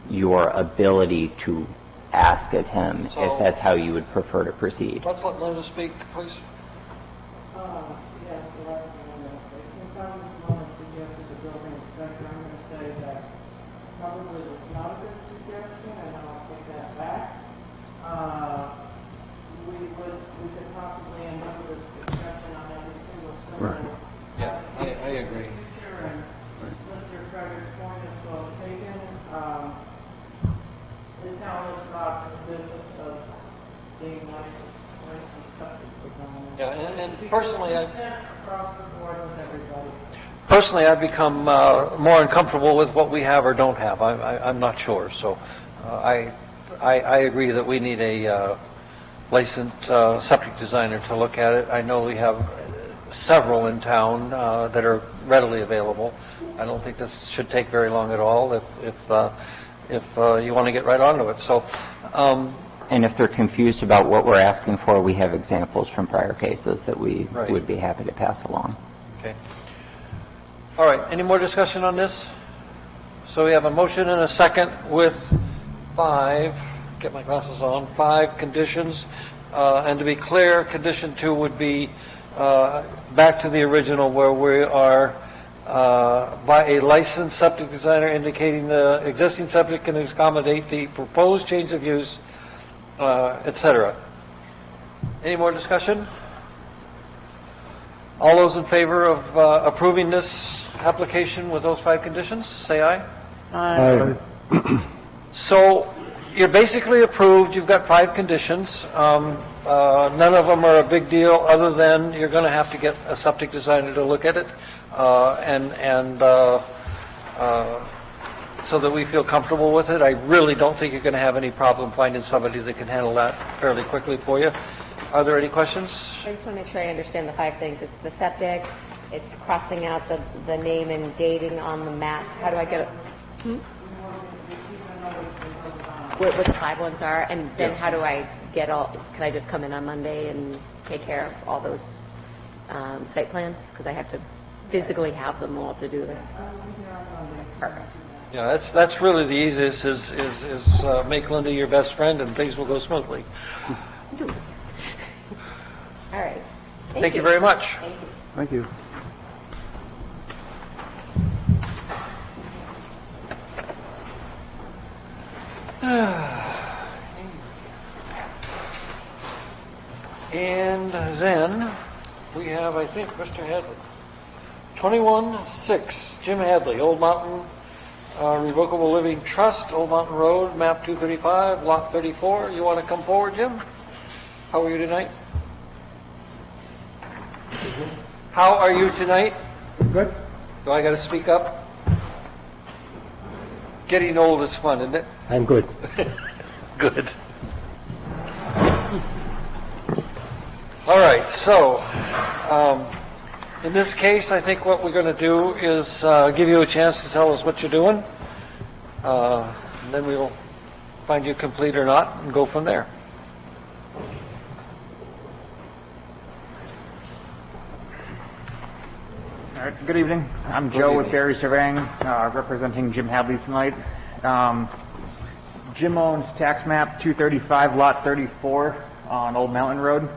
your ability to ask of him, So- if that's how you would prefer to proceed. Let's let Linda speak, please. Yes, so that's what I'm going to say. Since I was the one that suggested the building inspector, I'm going to say that probably was not a good suggestion, and I'll take that back. We could possibly end up with this discussion on every single symbol. Yeah, I agree. Future, and Mr. Frederick's point is well taken. The town is not in the business of being licensed septic design. Yeah, and personally, Across the board with everybody. Personally, I've become more uncomfortable with what we have or don't have. I'm not sure. So I agree that we need a licensed septic designer to look at it. I know we have several in town that are readily available. I don't think this should take very long at all if you want to get right onto it. So, And if they're confused about what we're asking for, we have examples from prior cases that we Right. would be happy to pass along. okay. All right, any more discussion on this? So we have a motion and a second with 5, get my glasses on, 5 conditions. And to be clear, condition 2 would be back to the original where we are by a licensed septic designer indicating the existing septic can accommodate the proposed change of use, et cetera. Any more discussion? All those in favor of approving this application with those 5 conditions, say aye. Aye. So you're basically approved, you've got 5 conditions. None of them are a big deal, other than you're going to have to get a septic designer to look at it, so that we feel comfortable with it. I really don't think you're going to have any problem finding somebody that can handle that fairly quickly for you. Are there any questions? I just want to make sure I understand the 5 things. It's the septic, it's crossing out the name and dating on the maps. How do I get it? What the 5 ones are, and then how do I get can I just come in on Monday and take care of all those site plans? Because I have to physically have them all to do that. Perfect. Yeah, that's really the easiest, is make Linda your best friend and things will go smoothly. All right. Thank you very much. Thank you. And then we have, I think, Mr. Hadley. 21-6, Jim Hadley, Old Mountain Revocable Living Trust, Old Mountain Road, map 235, lot 34. You want to come forward, Jim? How are you tonight? How are you tonight? Good. Do I got to speak up? Getting old is fun, isn't it? I'm good. Good. All right, so in this case, I think what we're going to do is give you a chance to tell us what you're doing, and then we'll find you complete or not, and go from there. All right, good evening. I'm Joe with Barry Surveying, representing Jim Hadley tonight. Jim owns tax map 235, lot 34 on Old Mountain Road,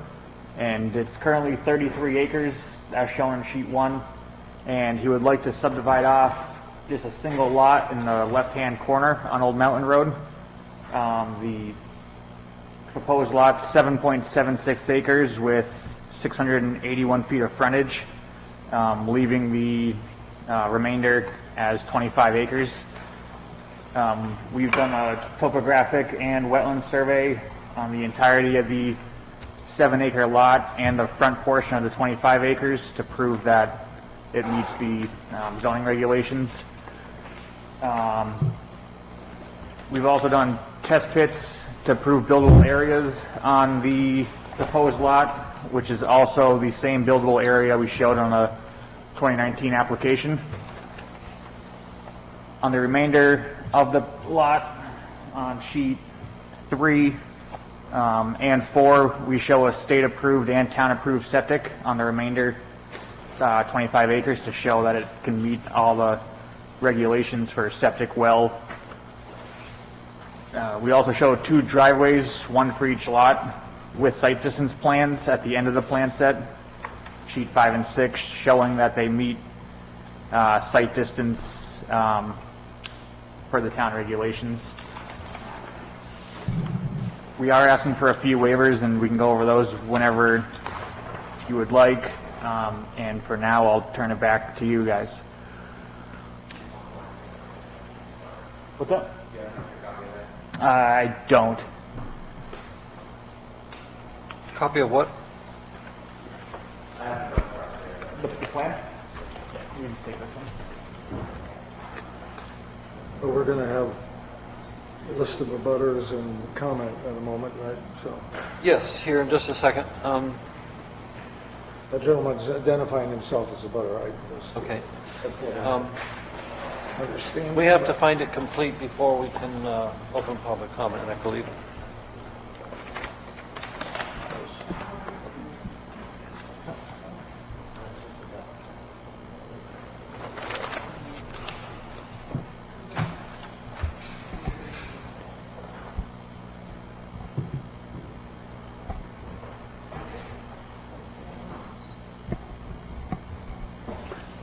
and it's currently 33 acres as shown in sheet 1, and he would like to subdivide off just a single lot in the left-hand corner on Old Mountain Road. The proposed lot's 7.76 acres with 681 feet of frontage, leaving the remainder as 25 acres. We've done a topographic and wetland survey on the entirety of the 7-acre lot and the front portion of the 25 acres to prove that it meets the zoning regulations. We've also done test pits to prove buildable areas on the proposed lot, which is also the same buildable area we showed on the 2019 application. On the remainder of the lot, on sheet 3 and 4, we show a state-approved and town-approved septic on the remainder 25 acres to show that it can meet all the regulations for septic well. We also show 2 driveways, one for each lot, with site distance plans at the end of the plan set, sheet 5 and 6, showing that they meet site distance for the town regulations. We are asking for a few waivers, and we can go over those whenever you would like. And for now, I'll turn it back to you guys. What's up? I don't. Copy of what? The plan? Yeah, you can just take this one. But we're going to have a list of abutters and comment in a moment, right? So, Yes, here in just a second. the gentleman's identifying himself as a butter, right? Okay. Understand? We have to find it complete before we can open public comment, I believe.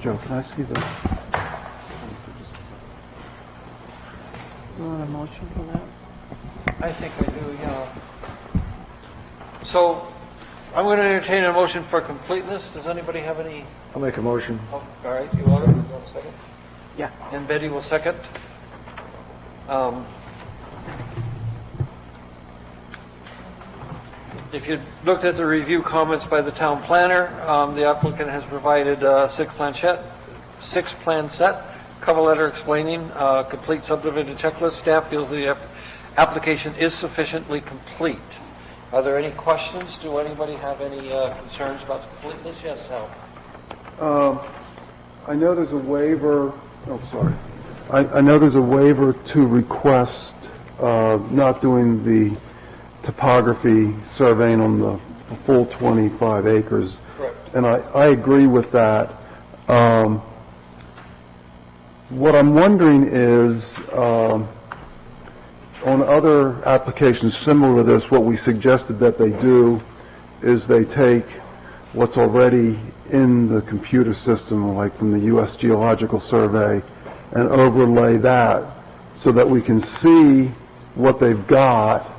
Joe, can I see the? You want a motion for that? I think I do, yeah. So I'm going to entertain a motion for completeness. Does anybody have any? I'll make a motion. Oh, all right, you want it? You want a second? Yeah. And Betty will second. If you looked at the review comments by the town planner, the applicant has provided a 6-plan set, cover letter explaining complete subdivision checklist. Staff feels the application is sufficiently complete. Are there any questions? Do anybody have any concerns about the completeness? Yes, Sal. I know there's a waiver, oh, sorry. I know there's a waiver to request not doing the topography surveying on the full 25 acres. Correct. And I agree with that. What I'm wondering is, on other applications similar to this, what we suggested that they do is they take what's already in the computer system, like from the U.S. Geological Survey, and overlay that so that we can see what they've got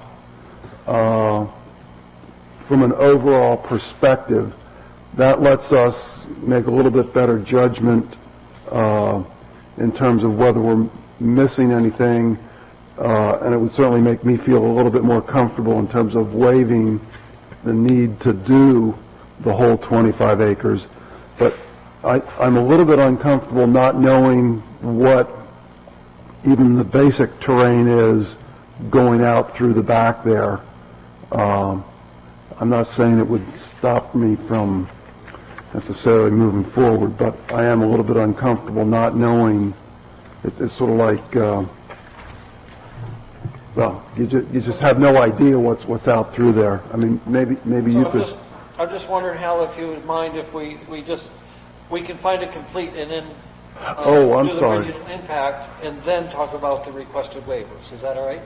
from an overall perspective. That lets us make a little bit better judgment in terms of whether we're missing anything, and it would certainly make me feel a little bit more comfortable in terms of waiving the need to do the whole 25 acres. But I'm a little bit uncomfortable not knowing what even the basic terrain is going out through the back there. I'm not saying it would stop me from necessarily moving forward, but I am a little bit uncomfortable not knowing. It's sort of like, Well, you just have no idea what's out through there. I mean, maybe you So could, I'm just wondering, Hal, if you would mind if we can find it complete and then I'm do the sorry. regional impact and then talk about the requested waivers. Is that all right?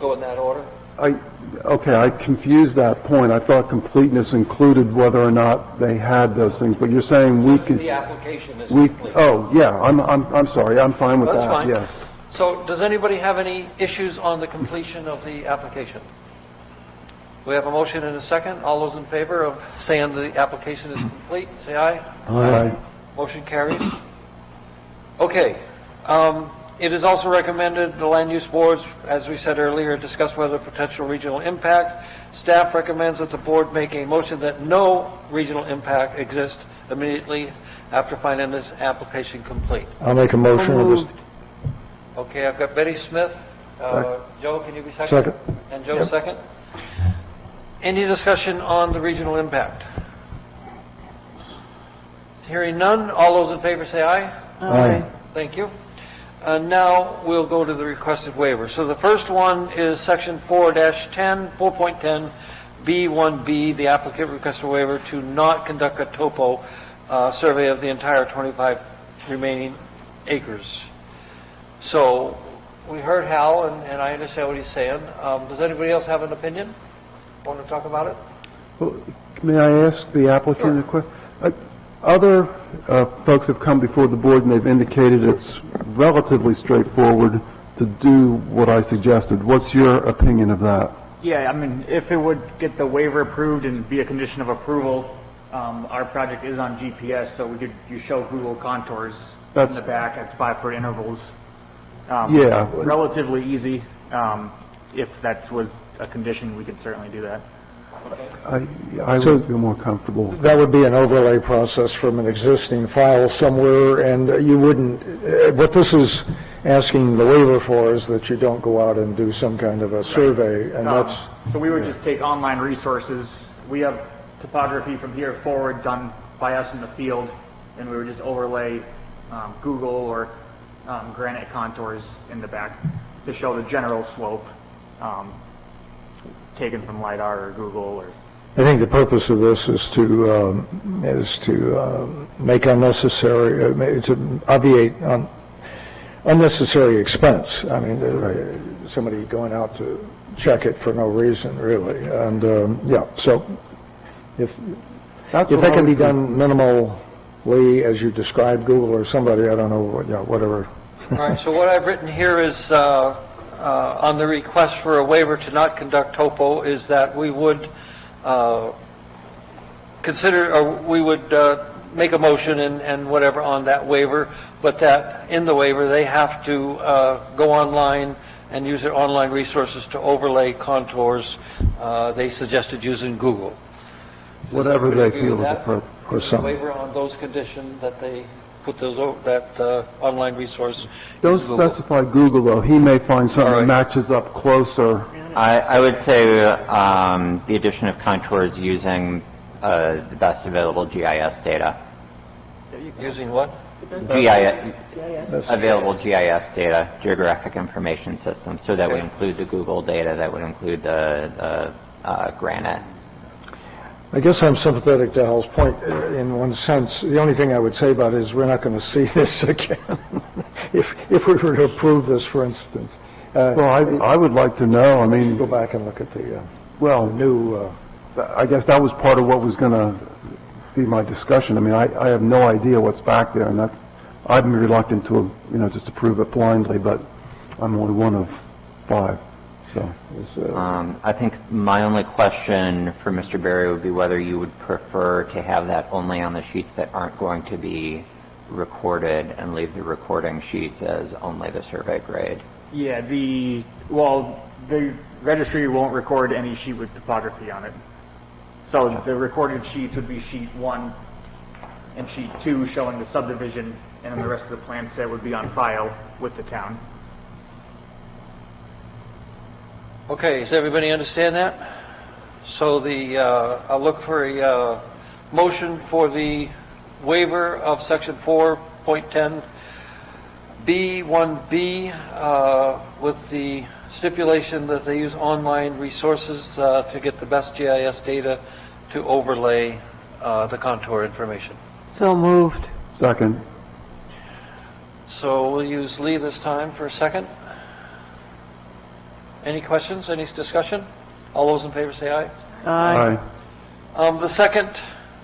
Go in that order? I confused that point. I thought completeness included whether or not they had those things, but you're saying we The can, application is complete. yeah, I'm sorry, I'm fine with That's that, fine. yes. So does anybody have any issues on the completion of the application? We have a motion and a second. All those in favor of saying the application is complete, say aye. Aye. Motion carries. Okay. It is also recommended the land use boards, as we said earlier, discuss whether potential regional impact. Staff recommends that the board make a motion that no regional impact exists immediately after finding this application complete. I'll make a motion of this. Okay, I've got Betty Smith. Joe, can you be second? Second. And Joe, second. Any discussion on the regional impact? Hearing none, all those in favor say aye. Aye. Thank you. Now we'll go to the requested waiver. So the first one is section 4-10, 4.10, B1B. The applicant requests a waiver to not conduct a topo survey of the entire 25 remaining acres. So we heard Hal, and I understand what he's saying. Does anybody else have an opinion? Want to talk about it? Well, may I ask the applicant a question? Other folks have come before the board and they've indicated it's relatively straightforward to do what I suggested. What's your opinion of that? Yeah, I mean, if it would get the waiver approved and be a condition of approval, our project is on GPS, so you show Google contours in the back at 5-foot intervals. Yeah. Relatively easy. If that was a condition, we could certainly do that. I would feel more comfortable. That would be an overlay process from an existing file somewhere, and you wouldn't, what this is asking the waiver for is that you don't go out and do some kind of a survey, and that's, So we would just take online resources. We have topography from here forward done by us in the field, and we would just overlay Google or granite contours in the back to show the general slope taken from LiDAR or Google or. I think the purpose of this is to make unnecessary, to obviate unnecessary expense. I mean, somebody going out to check it for no reason, really. And, so if that can be done minimally, as you described, Google or somebody, I don't know, whatever. All right, so what I've written here is, on the request for a waiver to not conduct topo, is that we would consider, or we would make a motion and whatever on that waiver, but that in the waiver, they have to go online and use their online resources to overlay contours. They suggested using Google. Whatever they Agree with feel is that? appropriate. Or something. Waiver on those conditions that they put those, that online resource. Don't use Google. specify Google, though. He may find something All that right. matches up closer. I would say the addition of contours using the best available GIS data. Using what? Available GIS data, geographic information system. So that would include the Google data, that would include the granite. I guess I'm sympathetic to Hal's point in one sense. The only thing I would say about it is we're not going to see this again if we were to approve this, for instance. Well, I would like to know, I mean, Go back and look at the well, new, I guess that was part of what was going to be my discussion. I mean, I have no idea what's back there, and I'm reluctant to, just approve it blindly, but I'm only one of 5, so. I think my only question for Mr. Berry would be whether you would prefer to have that only on the sheets that aren't going to be recorded and leave the recording sheets as only the survey grade. Yeah, the registry won't record any sheet with topography on it. So the recorded sheets would be sheet 1 and sheet 2 showing the subdivision, and then the rest of the plan set would be on file with the town. Okay, does everybody understand that? So I'll look for a motion for the waiver of section 4.10 B1B with the stipulation that they use online resources to get the best GIS data to overlay the contour information. So moved. Second. So we'll use Lee this time for a second. Any questions, any discussion? All those in favor say aye. Aye. The second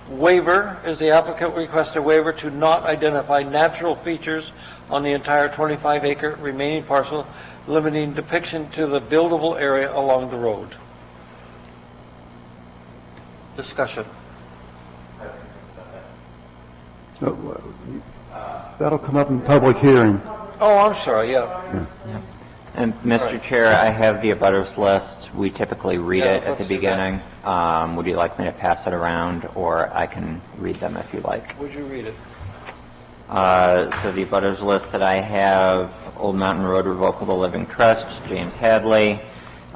waiver is the applicant requests a waiver to not identify natural features on the entire 25-acre remaining parcel, limiting depiction to the buildable area along the road. Discussion. That'll come up in public hearing. Oh, I'm sorry, yeah. And Mr. Chair, I have the abutters list. We typically read Yeah, it at the let's do that. beginning. Would you like me to pass it around, or I can read them if you like? Would you read it? So the abutters list that I have: Old Mountain Road Revocable Living Trust, James Hadley;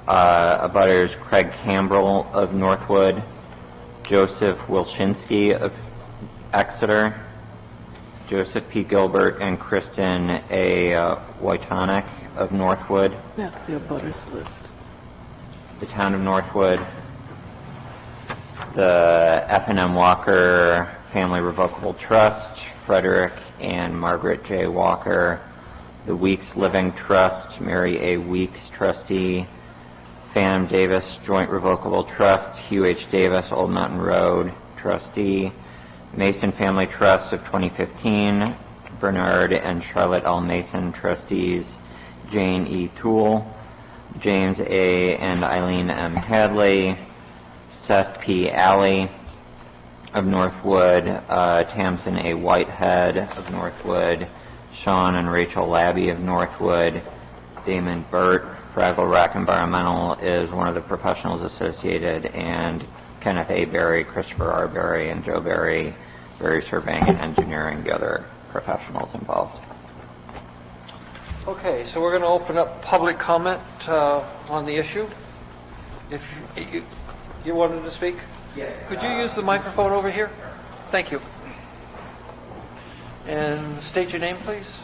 abutters Craig Campbell of Northwood, Joseph Wilczynski of Exeter, Joseph P. Gilbert and Kristen A. Wojtanek of Northwood. That's the abutters list. The town of Northwood, the F&M Walker Family Revocable Trust, Frederick and Margaret J. Walker, the Weeks Living Trust, Mary A. Weeks, trustee, Phantom Davis Joint Revocable Trust, Hugh H. Davis, Old Mountain Road, trustee, Mason Family Trust of 2015, Bernard and Charlotte L. Mason, trustees, Jane E. Toole, James A. and Eileen M. Hadley, Seth P. Alley of Northwood, Tamsin A. Whitehead of Northwood, Sean and Rachel Labby of Northwood, Damon Burt. Fraggle Rock Environmental is one of the professionals associated, and Kenneth A. Berry, Christopher R. Berry, and Joe Berry, Berry Surveying and Engineering, the other professionals involved. Okay, so we're going to open up public comment on the issue. If you wanted to speak? Yes. Could you use the microphone over here? Thank you. And state your name, please.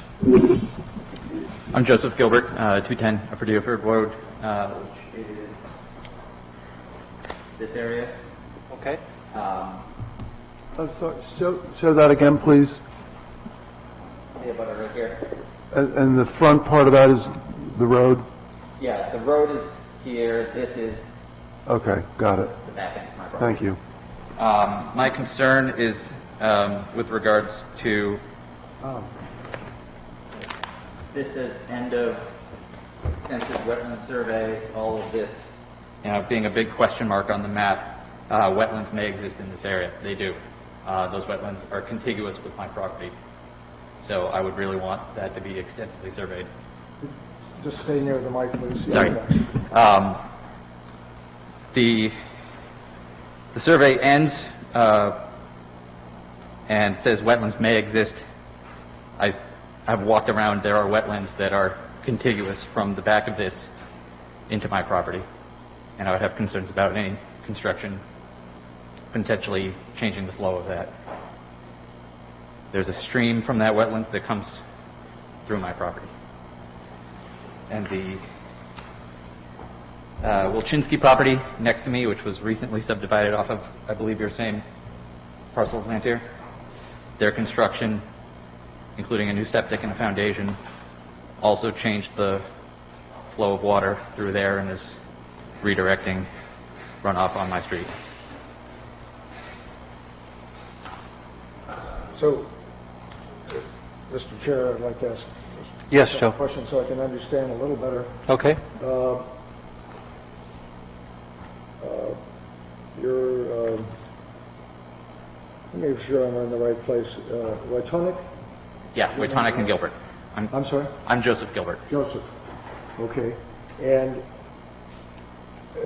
I'm Joseph Gilbert, 210 Upper Deerfield Road, which is this area. Okay. Sorry, show that again, please. See about it right here? And the front part of that is the road? Yeah, the road is here. This is Okay, got it. the back end of my property. Thank you. My concern is with regards to This is end of extensive wetland survey, all of this. being a big question mark on the map. Wetlands may exist in this area. They do. Those wetlands are contiguous with my property. So I would really want that to be extensively surveyed. Just stay near the mic, please. Sorry. The survey ends and says wetlands may exist. I've walked around. There are wetlands that are contiguous from the back of this into my property, and I would have concerns about any construction potentially changing the flow of that. There's a stream from that wetlands that comes through my property. And the Wilczynski property next to me, which was recently subdivided off of, I believe, your same parcel of land here, their construction, including a new septic and a foundation, also changed the flow of water through there and is redirecting runoff on my street. So, Mr. Chair, I'd like to ask Yes, a Joe. question so I can understand a little better. Okay. Let me make sure I'm in the right place. Wojtanek? Yeah, Wojtanek and Gilbert. I'm sorry? I'm Joseph Gilbert. Joseph. Okay. And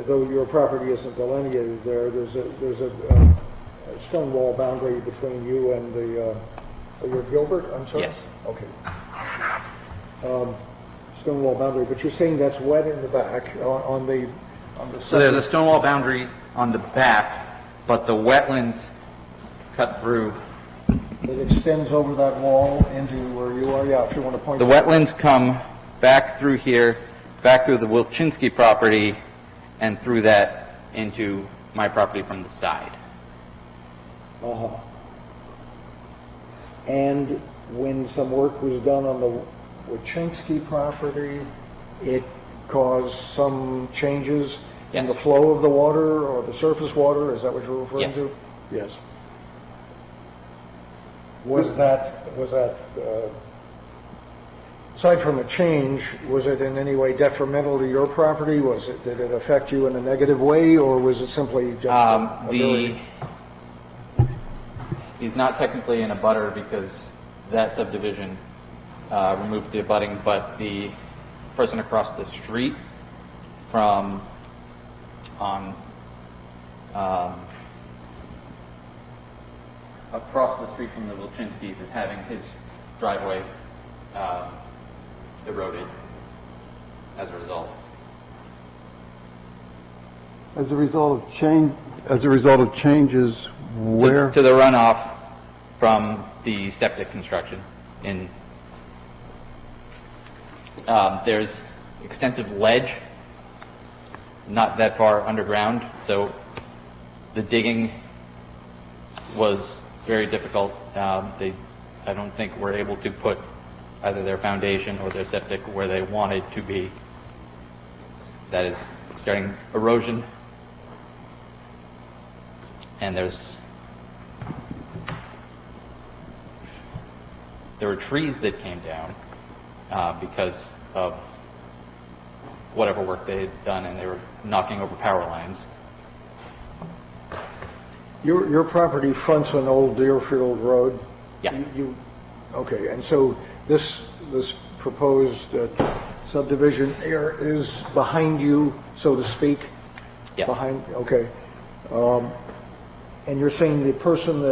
though your property isn't delineated there, there's a stone wall boundary between you and the, you're Gilbert? I'm sorry? Yes. Okay. Stone wall boundary, but you're saying that's wet in the back on the So there's a stone wall boundary on the back, but the wetlands cut through. It extends over that wall into where you are? Yeah, if you want to point. The wetlands come back through here back through the Wilczynski property and through that into my property from the side. Uh-huh. And when some work was done on the Wilczynski property, it caused some changes in Yes. the flow of the water or the surface water? Is that what you're referring Yes. to? Yes. Was that, aside from a change, was it in any way detrimental to your property? Did it affect you in a negative way, or was it simply just a very... He's not technically in a butter because that subdivision removed the abutting, but the person across the street from across the street from the Wilczynskis is having his driveway eroded as a result. As a result of changes, where? To the runoff from the septic construction. There's extensive ledge, not that far underground, so the digging was very difficult. I don't think were able to put either their foundation or their septic where they wanted to be. That is starting erosion, and there were trees that came down because of whatever work they had done, and they were knocking over power lines. Your property fronts on Old Deerfield Road? Yeah. Okay, and so this proposed subdivision here is behind you, so to speak? Yes. Behind, okay. And you're saying the person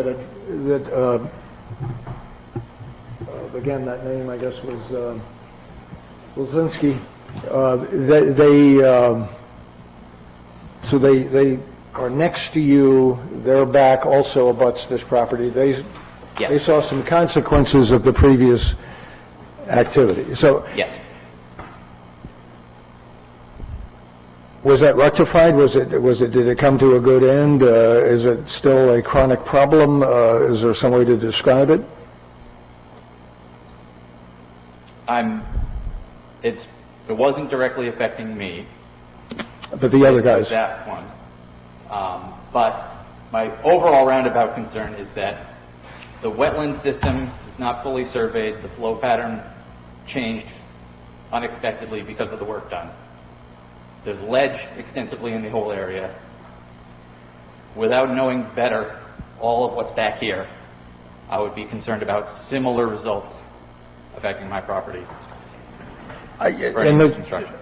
again, that name, I guess, was Wilczynski, so they are next to you, their back also abuts this property. They saw some consequences of the previous activity. So Yes. was that rectified? Did it come to a good end? Is it still a chronic problem? Is there some way to describe it? It wasn't directly affecting me. But the other guys? That one. But my overall roundabout concern is that the wetland system is not fully surveyed. The flow pattern changed unexpectedly because of the work done. There's ledge extensively in the whole area. Without knowing better all of what's back here, I would be concerned about similar results affecting my property.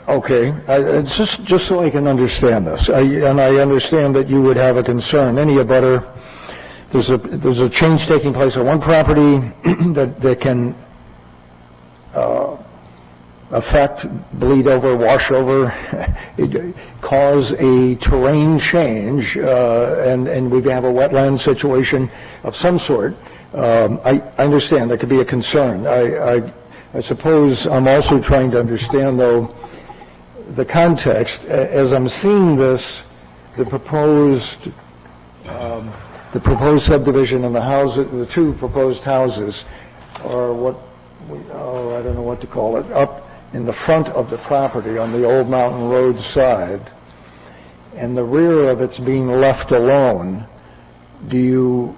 Okay, it's just so I can understand this, and I understand that you would have a concern. Any abutter, there's a change taking place on one property that can affect, bleed over, wash over, cause a terrain change, and we have a wetland situation of some sort. I understand that could be a concern. I suppose I'm also trying to understand, though, the context. As I'm seeing this, the proposed subdivision and the two proposed houses are I don't know what to call it, up in the front of the property on the Old Mountain Road side, and the rear of it's being left alone. Do you,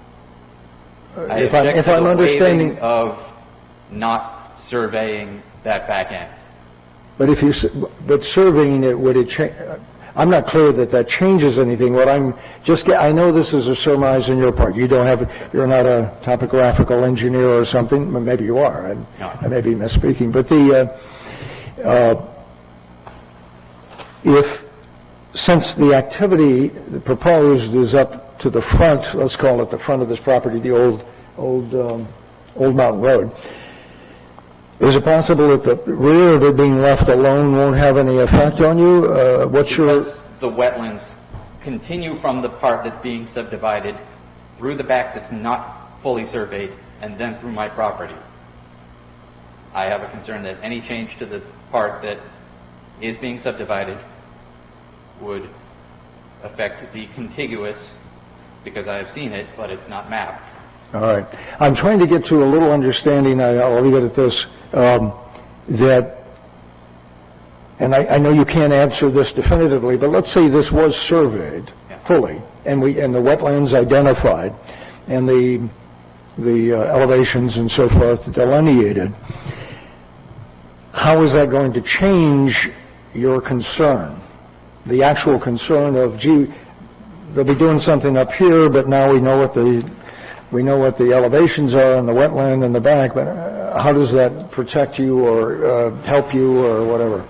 if I'm understanding, of not surveying that back end. But surveying it, would it change? I'm not clear that changes anything. What I know this is a surmise on your part. You're not a topographical engineer or something. Maybe you are. I may be misspeaking. But since the activity proposed is up to the front, let's call it the front of this property, the old Mountain Road, is it possible that the rear of it being left alone won't have any effect on you? Because the wetlands continue from the part that's being subdivided through the back that's not fully surveyed and then through my property. I have a concern that any change to the part that is being subdivided would affect the contiguous, because I have seen it, but it's not mapped. All right. I'm trying to get to a little understanding, I'll leave it at this, that, and I know you can't answer this definitively, but let's say this was surveyed fully, and the wetlands identified, and the elevations and so forth delineated. How is that going to change your concern? The actual concern of, gee, they'll be doing something up here, but now we know what the elevations are in the wetland in the back, but how does that protect you or help you or whatever?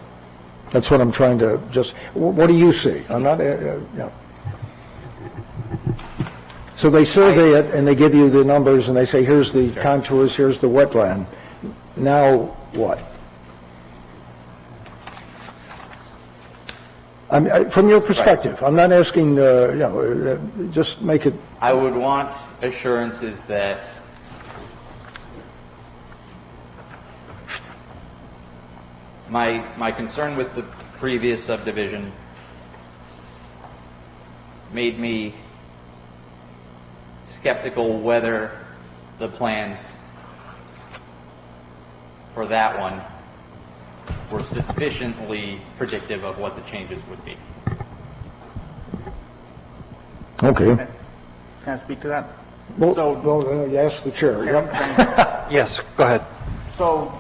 That's what I'm trying to what do you see? I'm not, yeah. So they survey it and they give you the numbers and they say, here's the contours, here's the wetland. Now what? From your perspective, I'm not asking, just make it. I would want assurances that my concern with the previous subdivision made me skeptical whether the plans for that one were sufficiently predictive of what the changes would be. Okay. Can I speak to that? Well, you ask the chair. Yep. Yes, go ahead. So,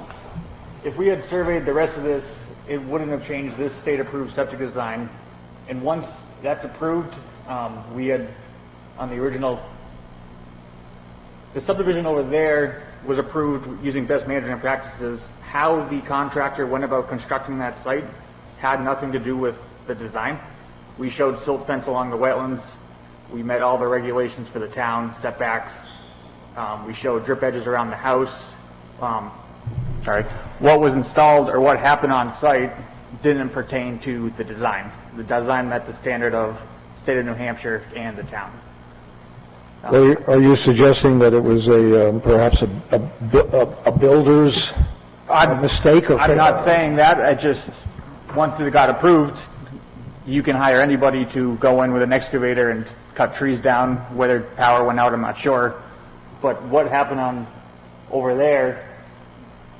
if we had surveyed the rest of this, it wouldn't have changed this state-approved septic design. And once that's approved, we had, on the original, the subdivision over there was approved using best management practices. How the contractor went about constructing that site had nothing to do with the design. We showed silt fence along the wetlands. We met all the regulations for the town, setbacks. We showed drip edges around the house. What was installed or what happened on site didn't pertain to the design. The design met the standard of state of New Hampshire and the town. Are you suggesting that it was perhaps a builder's mistake? I'm not saying that. I just, once it got approved, you can hire anybody to go in with an excavator and cut trees down. Whether power went out, I'm not sure. But what happened over there,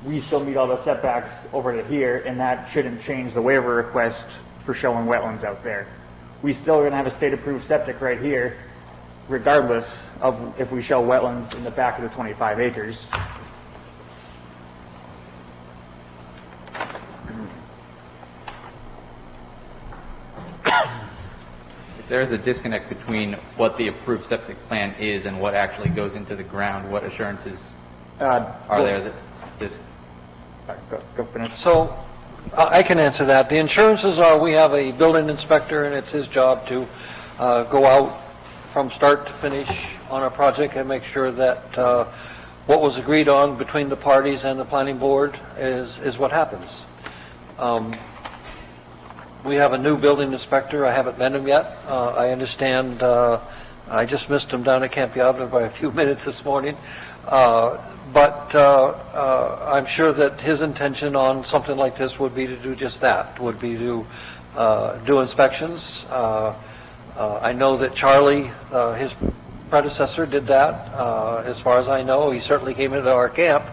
we still meet all the setbacks over to here, and that shouldn't change the waiver request for showing wetlands out there. We still are going to have a state-approved septic right here, regardless of if we show wetlands in the back of the 25 acres. If there is a disconnect between what the approved septic plan is and what actually goes into the ground, what assurances are there that this? Go finish. So I can answer that. The insurances are, we have a building inspector, and it's his job to go out from start to finish on a project and make sure that what was agreed on between the parties and the planning board is what happens. We have a new building inspector. I haven't met him yet. I understand, I just missed him down at Camp Yavna by a few minutes this morning. But I'm sure that his intention on something like this would be to do just that, would be to do inspections. I know that Charlie, his predecessor, did that. As far as I know, he certainly came into our camp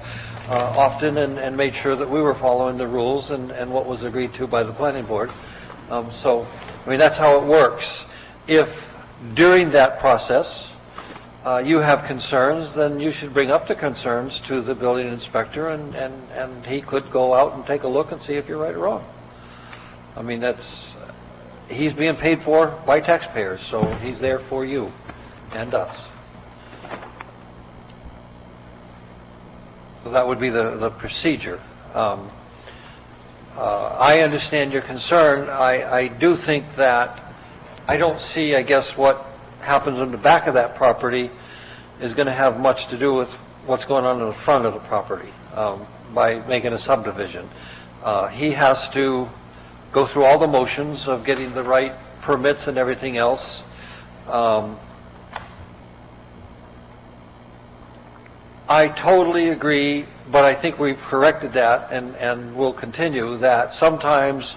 often and made sure that we were following the rules and what was agreed to by the planning board. So, I mean, that's how it works. If during that process you have concerns, then you should bring up the concerns to the building inspector, and he could go out and take a look and see if you're right or wrong. I mean, he's being paid for by taxpayers, so he's there for you and us. So that would be the procedure. I understand your concern. I do think that I don't see, I guess, what happens in the back of that property is going to have much to do with what's going on in the front of the property by making a subdivision. He has to go through all the motions of getting the right permits and everything else. I totally agree, but I think we've corrected that and will continue that sometimes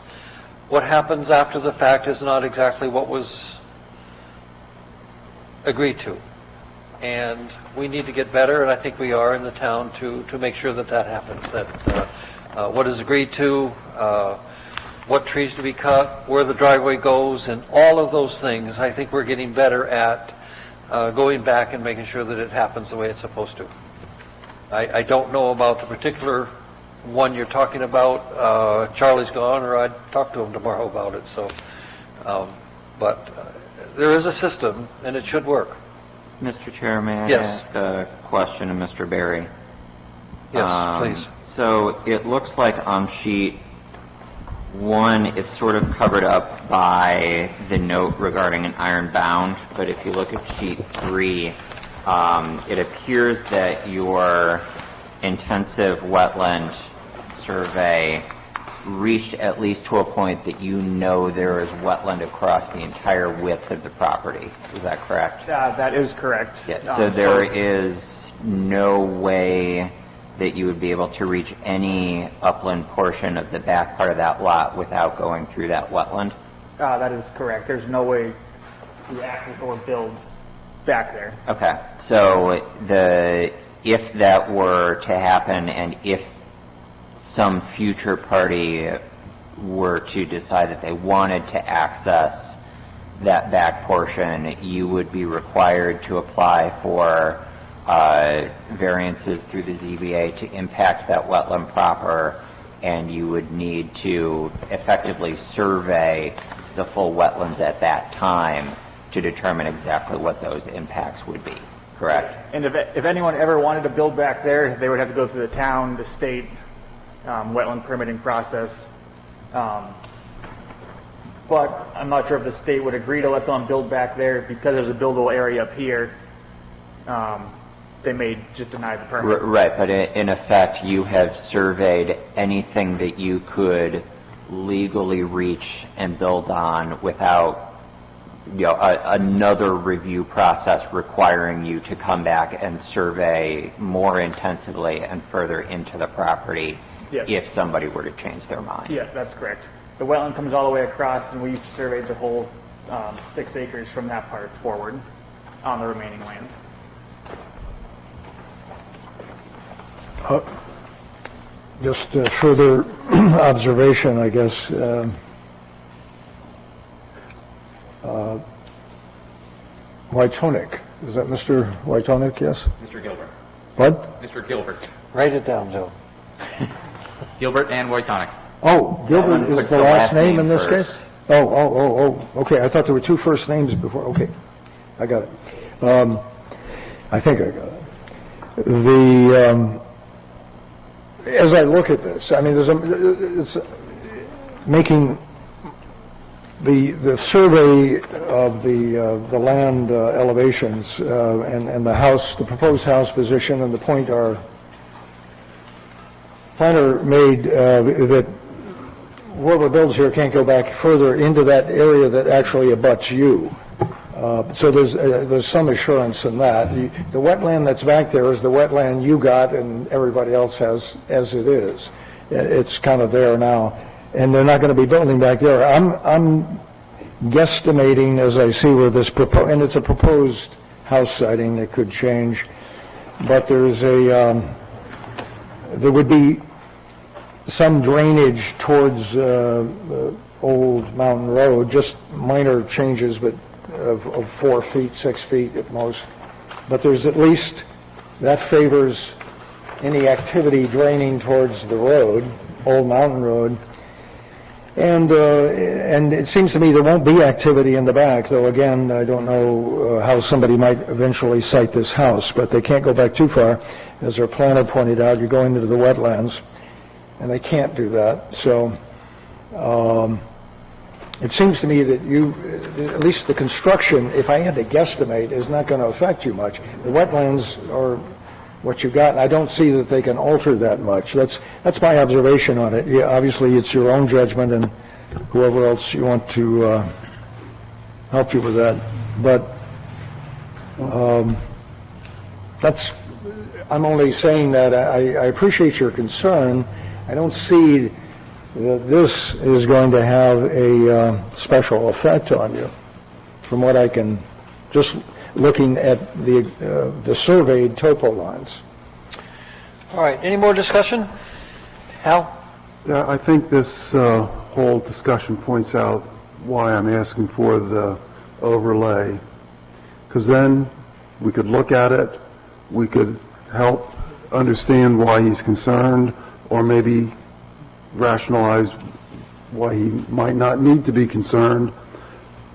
what happens after the fact is not exactly what was agreed to. And we need to get better, and I think we are in the town to make sure that that happens, that what is agreed to, what trees to be cut, where the driveway goes, and all of those things. I think we're getting better at going back and making sure that it happens the way it's supposed to. I don't know about the particular one you're talking about. Charlie's gone, or I'd talk to him tomorrow about it. So, but there is a system, and it should work. Mr. Chair, may I Yes. ask a question of Mr. Barry? Yes, please. So it looks like on sheet 1, it's sort of covered up by the note regarding an iron bound, but if you look at sheet 3, it appears that your intensive wetland survey reached at least to a point that you know there is wetland across the entire width of the property. Is that correct? That is correct. Yeah, so there is no way that you would be able to reach any upland portion of the back part of that lot without going through that wetland? That is correct. There's no way to access or build back there. Okay, so if that were to happen, and if some future party were to decide that they wanted to access that back portion, you would be required to apply for variances through the ZBA to impact that wetland proper, and you would need to effectively survey the full wetlands at that time to determine exactly what those impacts would be, correct? And if anyone ever wanted to build back there, they would have to go through the town, the state, wetland permitting process. But I'm not sure if the state would agree to let someone build back there because there's a buildable area up here. They may just deny the permit. Right, but in effect, you have surveyed anything that you could legally reach and build on without, another review process requiring you to come back and survey more intensively and further into the property. Yes. If somebody were to change their mind. Yeah, that's correct. The wetland comes all the way across, and we surveyed the whole 6 acres from that part forward on the remaining land. Just further observation, I guess. Wytonic, is that Mr. Wytonic, yes? Mr. Gilbert. What? Mr. Gilbert. Write it down, Joe. Gilbert and Wytonic. Oh, Gilbert Puts is the last name in this first. case? Oh, okay, I thought there were two first names before, okay, I got it. I think I got it. As I look at this, I mean, it's making the survey of the land elevations and the house, the proposed house position, and the point our planner made that whoever builds here can't go back further into that area that actually abuts you. So there's some assurance in that. The wetland that's back there is the wetland you got and everybody else has as it is. It's kind of there now, and they're not going to be building back there. I'm guesstimating as I see where this and it's a proposed house siting that could change, but there's there would be some drainage towards Old Mountain Road, just minor changes, but of 4 feet, 6 feet at most. But there's at least, that favors any activity draining towards the road, Old Mountain Road. And it seems to me there won't be activity in the back, though again, I don't know how somebody might eventually site this house, but they can't go back too far. As our planner pointed out, you're going into the wetlands, and they can't do that. So it seems to me that at least the construction, if I had to guesstimate, is not going to affect you much. The wetlands are what you got, and I don't see that they can alter that much. That's my observation on it. Yeah, obviously, it's your own judgment, and whoever else you want to help you with that. But I'm only saying that I appreciate your concern. I don't see that this is going to have a special effect on you, from what I can, just looking at the surveyed topo lines. All right, any more discussion? Hal? Yeah, I think this whole discussion points out why I'm asking for the overlay, because then we could look at it, we could help understand why he's concerned, or maybe rationalize why he might not need to be concerned.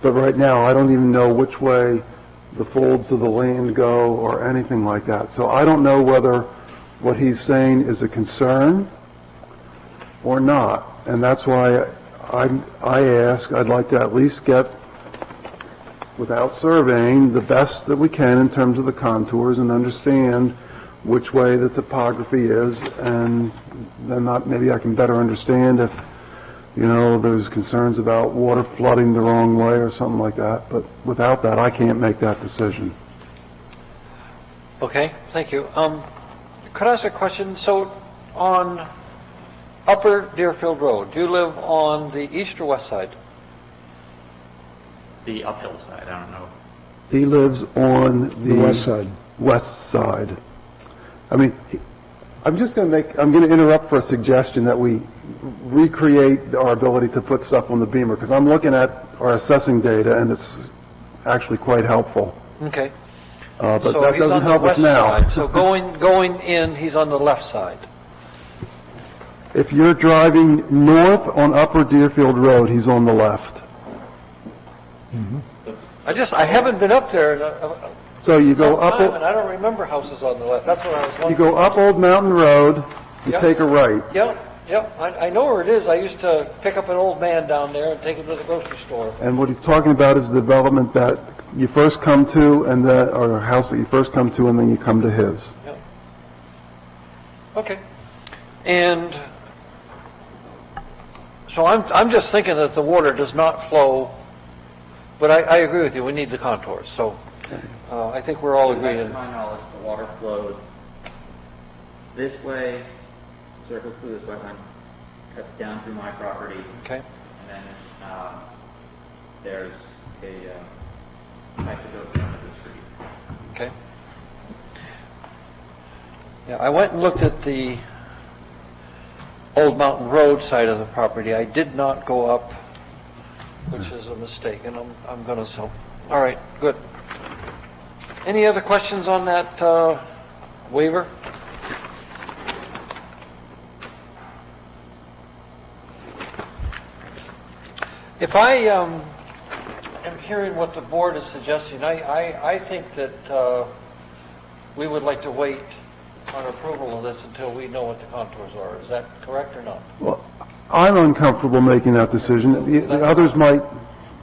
But right now, I don't even know which way the folds of the land go or anything like that. So I don't know whether what he's saying is a concern or not. And that's why I ask, I'd like to at least get, without surveying, the best that we can in terms of the contours and understand which way the topography is, and then maybe I can better understand if, there's concerns about water flooding the wrong way or something like that. But without that, I can't make that decision. Okay, thank you. Could I ask a question? So on Upper Deerfield Road, do you live on the east or west side? The uphill side, I don't know. He lives on The west side. West side. I mean, I'm going to interrupt for a suggestion that we recreate our ability to put stuff on the beamer, because I'm looking at our assessing data, and it's actually quite helpful. Okay. But So that he's doesn't on the help us west now. side. So going in, he's on the left side. If you're driving north on Upper Deerfield Road, he's on the left. I haven't been up there in So you go some up, time, and I don't remember houses on the left. That's what I was you wondering. go up Old Mountain Road, you Yep. take a right. Yep, I know where it is. I used to pick up an old man down there and take him to the grocery store. And what he's talking about is the development that you first come to, or a house that you first come to, and then you come to his. Yep. Okay. And so I'm just thinking that the water does not flow, but I agree with you, we need the contours. So I think we're all To the best agreed. of my knowledge, the water flows this way, circles through this wetland, cuts down through my property, Okay. and then there's a pipe that goes down to the street. Okay. Yeah, I went and looked at the Old Mountain Road side of the property. I did not go up, which is a mistake, and I'm going to, so, all right, good. Any other questions on that waiver? If I am hearing what the board is suggesting, I think that we would like to wait on approval of this until we know what the contours are. Is that correct or not? Well, I'm uncomfortable making that decision. The others might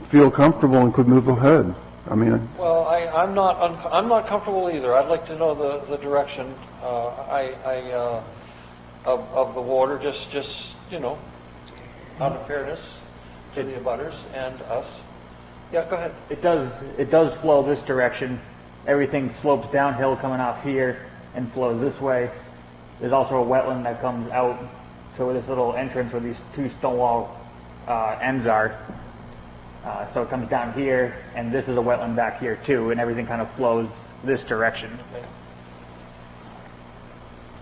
feel comfortable and could move ahead. I mean, Well, I'm not comfortable either. I'd like to know the direction of the water, just out of fairness to the abutters and us. Yeah, go ahead. It does flow this direction. Everything slopes downhill coming off here and flows this way. There's also a wetland that comes out to this little entrance where these two stone wall ends are. So it comes down here, and this is a wetland back here too, and everything kind of flows this direction,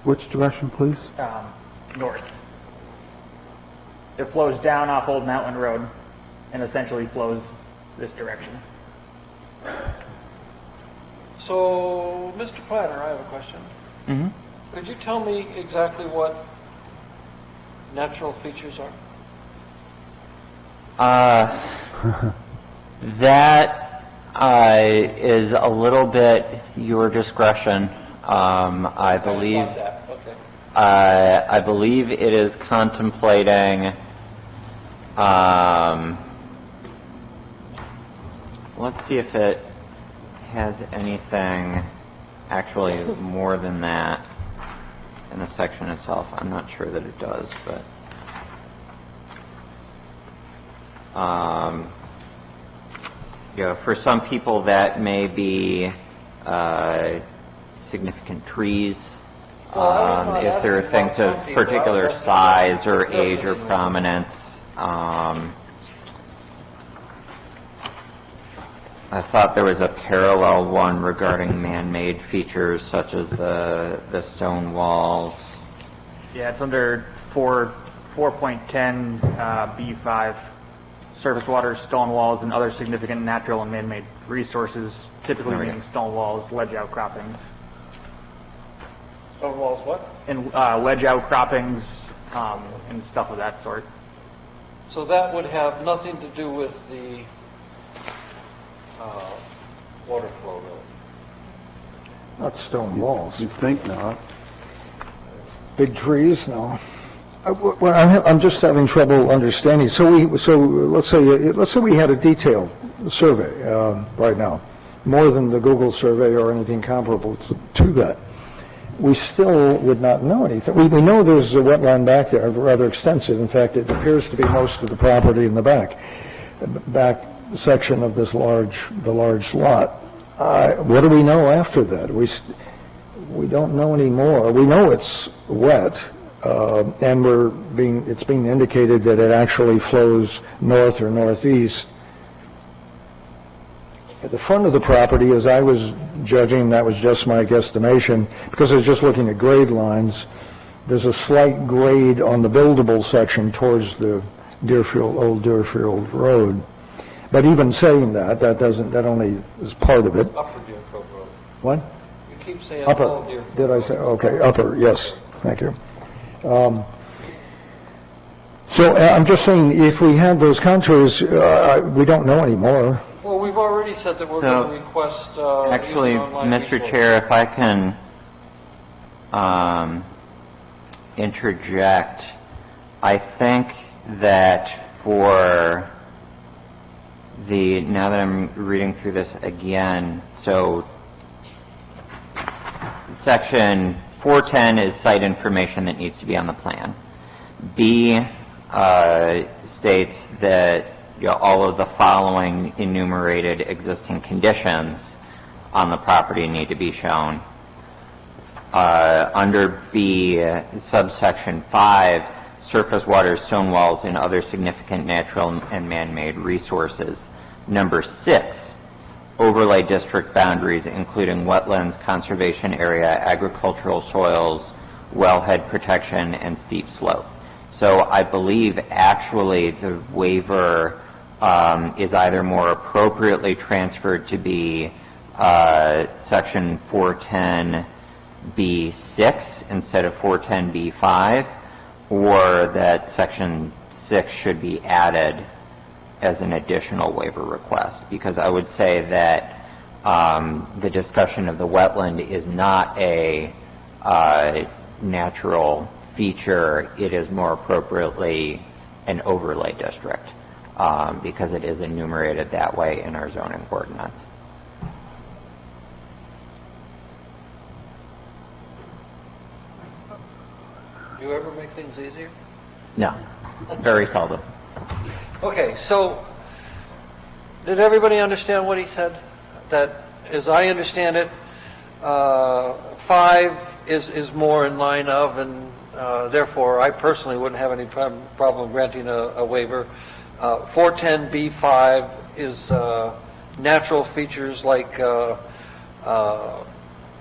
which direction, please? north. It flows down off Old Mountain Road and essentially flows this direction. So, Mr. Planner, I have a question. Mm-hmm. Could you tell me exactly what natural features are? That is a little bit your discretion. I believe. About that. Okay. I believe it is contemplating. Let's see if it has anything actually more than that in the section itself. I'm not sure that it does, but. For some people that may be significant trees Well, I was not if there are asking about things of some people. I particular was asking size or about age or everything. prominence. I thought there was a parallel one regarding man-made features such as the stone walls. Yeah, it's under 4.10 B5, surface water, stone walls, and other significant natural and man-made resources, typically There we go. meaning stone walls, ledge outcroppings. Stone walls, what? And ledge outcroppings and stuff of that sort. So that would have nothing to do with the water flow, really. Not stone walls. You'd think not. Big trees, no. I'm just having trouble understanding. So let's say we had a detailed survey right now, more than the Google survey or anything comparable to that. We still would not know anything. We know there's a wetland back there, rather extensive. In fact, it appears to be most of the property in the back section of this the large lot. What do we know after that? We don't know anymore. We know it's wet, and it's being indicated that it actually flows north or northeast. At the front of the property, as I was judging, that was just my guesstimation, because I was just looking at grade lines, there's a slight grade on the buildable section towards the old Deerfield Road. But even saying that only is part of it. Upper Deerfield Road. What? You keep saying Upper, Old Deerfield. did I say, okay, upper, yes, thank you. So I'm just saying, if we had those contours, we don't know anymore. Well, we've already said that we're So, going to request... Actually, use an online Mr. resource. Chair, if I can interject, I think that for now that I'm reading through this again, so section 410 is site information that needs to be on the plan. B states that all of the following enumerated existing conditions on the property need to be shown. Under B, subsection 5, surface water, stone walls, and other significant natural and man-made resources. Number 6, overlay district boundaries, including wetlands, conservation area, agricultural soils, wellhead protection, and steep slope. So I believe actually the waiver is either more appropriately transferred to be section 410B6 instead of 410B5, or that section 6 should be added as an additional waiver request, because I would say that the discussion of the wetland is not a natural feature. It is more appropriately an overlay district, because it is enumerated that way in our zoning ordinance. Do you ever make things easier? No, very seldom. Okay, so did everybody understand what he said? That, as I understand it, 5 is more in line of, and therefore I personally wouldn't have any problem granting a waiver. 410B5 is natural features like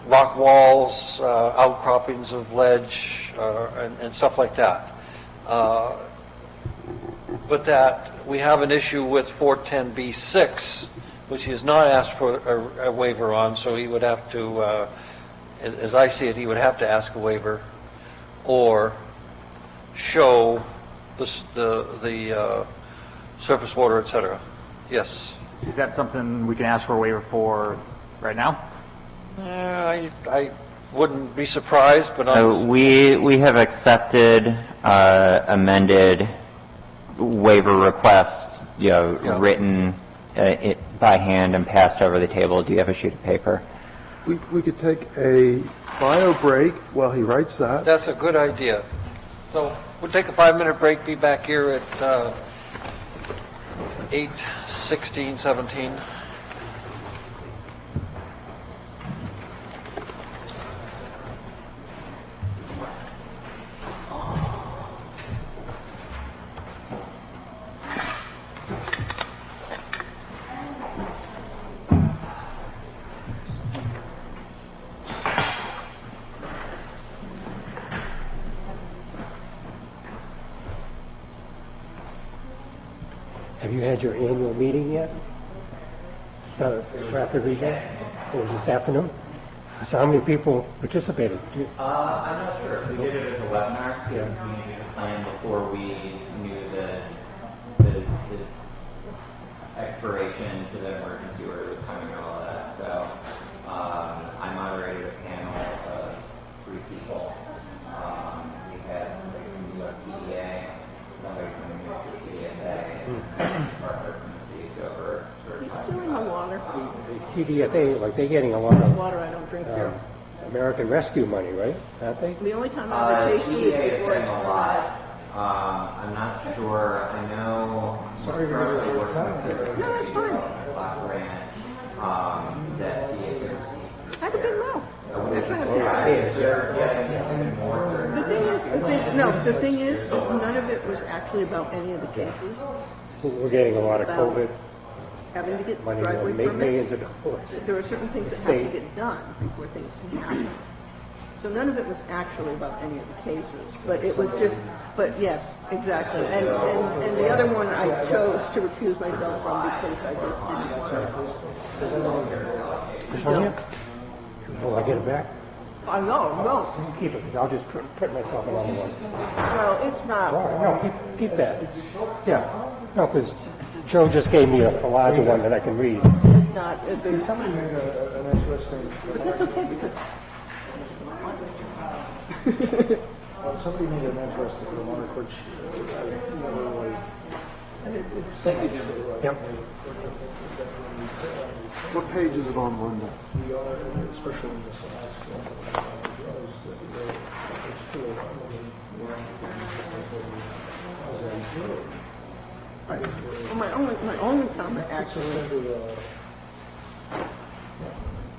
rock walls, outcroppings of ledge, and stuff like that. But that we have an issue with 410B6, which he has not asked for a waiver on, so he would have to, as I see it, he would have to ask a waiver or show the surface water, et cetera. Yes. Is that something we can ask for a waiver for right now? I wouldn't be surprised, but We have accepted amended waiver request, written by hand and passed over the table. Do you have a sheet of paper? We could take a bio break while he writes that. That's a good idea. So we'll take a 5-minute break, be back here at 8:16, 17. Have you had your annual meeting yet? Stratford Region? It was this afternoon? So how many people participated? I'm not sure. We did it as a webinar. We needed a plan before we knew the expiration to the emergency order was coming and all of that. So I moderated a panel of 3 people. We had somebody from USDA, somebody from the CDFA, and Parker from the over Doing the water. The CDFA, like they're getting a lot of Water I don't drink there. American Rescue money, right? Aren't they? The only time I ever taste food is EDA is before getting it's a lot. I'm not sure. I know we're currently working with No, that's fine. a block grant that CHRC. I had a big mouth. They're trying to They're getting more. the thing is none of it was actually about any of the cases. We're getting a lot of COVID Having to get money, driveway millions permits. of dollars. There are certain things that have to get done before things can happen. So none of it was actually about any of the cases, but it was just, but yes, exactly. And the other one I chose to recuse myself from because I just didn't. This one here? Will I get it back? I know, no. You keep it, because I'll just print myself another one. Well, it's not. No, keep that. Yeah. No, because Joe just gave me a larger one that I can read. It's not. Somebody made an interesting, But that's okay because somebody made an interesting remark, which Yep. What page is it on, Linda? especially in this last well, my only comment actually.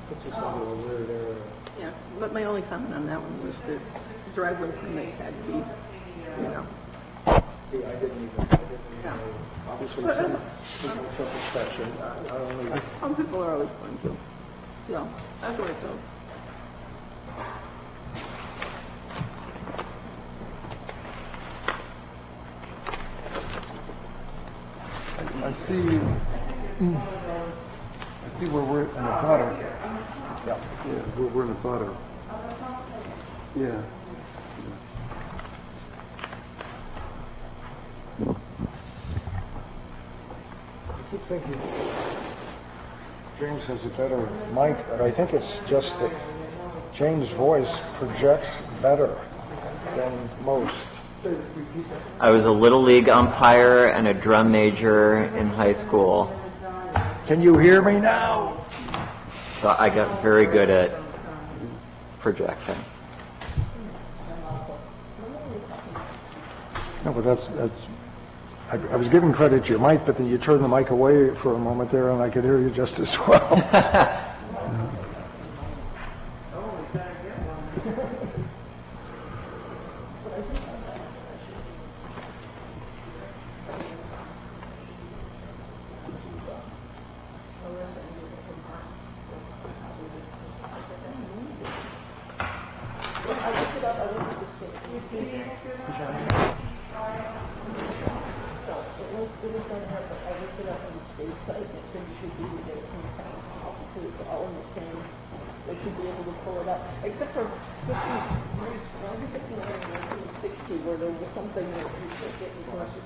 puts us into a weird area. Yeah, but my only comment on that one was that driveway permits had to be, you know. See, I didn't even Yeah. know. Obviously, some people took exception. I only Some people are always going to. Yeah, that's what it goes. I see where we're in a butter. Yeah, where we're in a butter. Yeah. I keep thinking James has a better mic, but I think it's just that James' voice projects better than most. I was a little league umpire and a drum major in high school, Can you hear me now? so I got very good at projecting. No, but that's I was giving credit to your mic, but then you turned the mic away for a moment there, and I could hear you just as well. Except for 1960, where there was something that you could get in closer.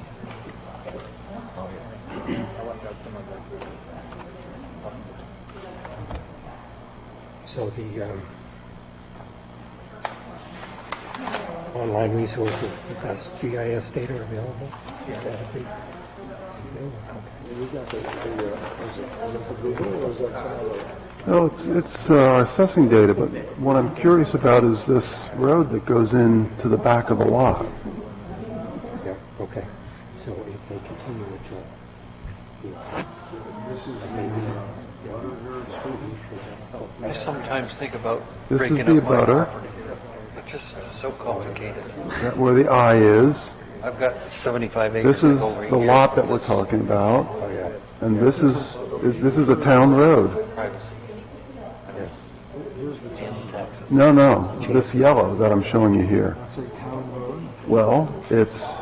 So the online resources, the best GIS data available? Is that a big thing? No, it's assessing data, but what I'm curious about is this road that goes into the back of the lot. Yeah, okay. So if they continue it to, I sometimes think about This is breaking the up my abutter. property. It's just so complicated. That where the I is. I've got 75 acres. This is over the here. lot that we're talking about. And this is a town road. Privacy. And taxes. No, this yellow that I'm showing you here. Well, it's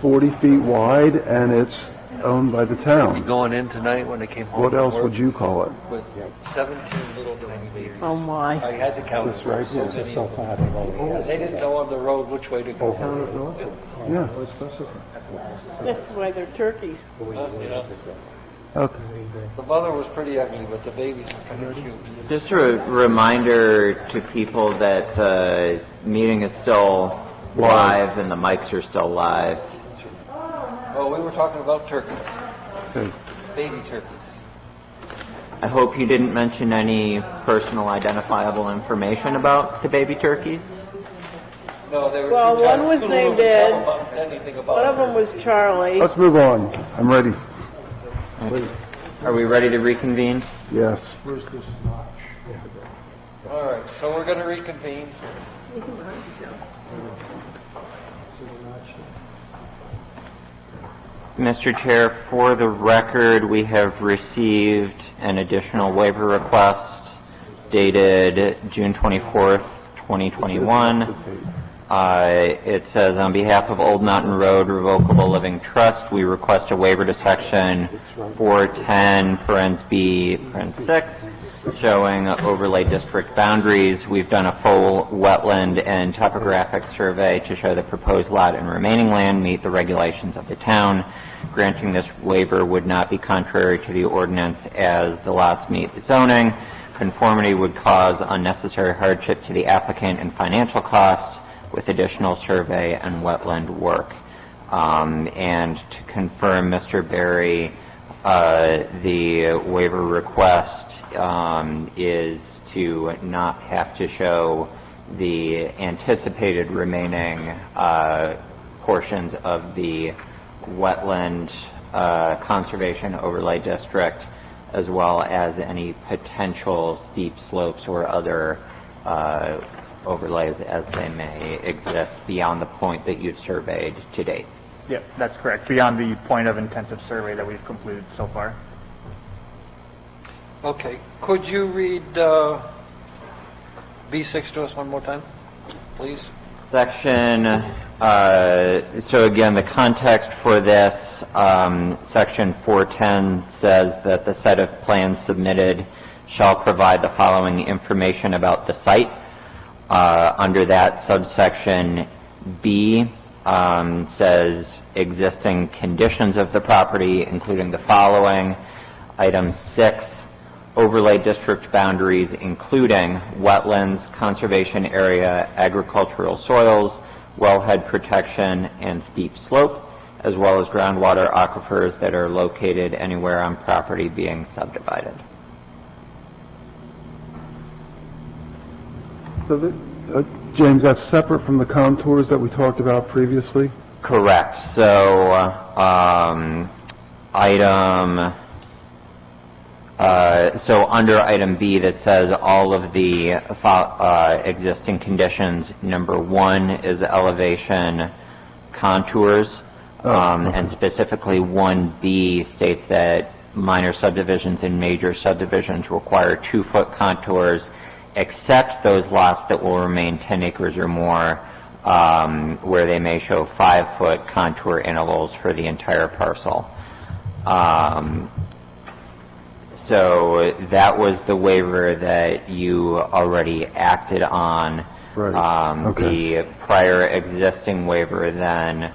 40 feet wide and it's owned by the Be town. going in tonight when I came home What from else work would you call it? with 17 little tiny babies. Oh, my. I had to count This right so here. many. They didn't know on the road which way to go. Yeah, That's why they're turkeys. Yeah. okay. The mother was pretty ugly, but the babies were kind of cute. Just a reminder to people that the meeting is still live and the mics are still live. Oh, we were talking about turkeys, Okay. baby turkeys. I hope you didn't mention any personal identifiable information about the baby turkeys. No, they were Well, too one was too little named to tell Ed. about anything about One of them was Charlie. Let's move on. I'm ready. Are we ready to reconvene? Yes. All right, so we're going to reconvene. Mr. Chair, for the record, we have received an additional waiver request dated June 24th, 2021. It says, on behalf of Old Mountain Road Revocable Living Trust, we request a waiver to section 410, parens B, parens 6, showing overlay district boundaries. We've done a full wetland and topographic survey to show the proposed lot and remaining land meet the regulations of the town. Granting this waiver would not be contrary to the ordinance as the lots meet the zoning. Conformity would cause unnecessary hardship to the applicant and financial costs with additional survey and wetland work. And to confirm, Mr. Berry, the waiver request is to not have to show the anticipated remaining portions of the wetland conservation overlay district, as well as any potential steep slopes or other overlays as they may exist beyond the point that you've surveyed to date. Yeah, that's correct, beyond the point of intensive survey that we've completed so far. Okay, could you read B6 to us one more time, please? Section, so again, the context for this, section 410 says that the set of plans submitted shall provide the following information about the site. Under that, subsection B says existing conditions of the property, including the following. Item 6, overlay district boundaries, including wetlands, conservation area, agricultural soils, wellhead protection, and steep slope, as well as groundwater aquifers that are located anywhere on property being subdivided. So, James, that's separate from the contours that we talked about previously? Correct. So, so under item B that says all of the existing conditions, number 1 is elevation contours, and specifically 1B states that minor subdivisions and major subdivisions require 2-foot contours, except those lots that will remain 10 acres or more, where they may show 5-foot contour intervals for the entire parcel. So that was the waiver that you already acted on. Right. Okay. The prior existing waiver then,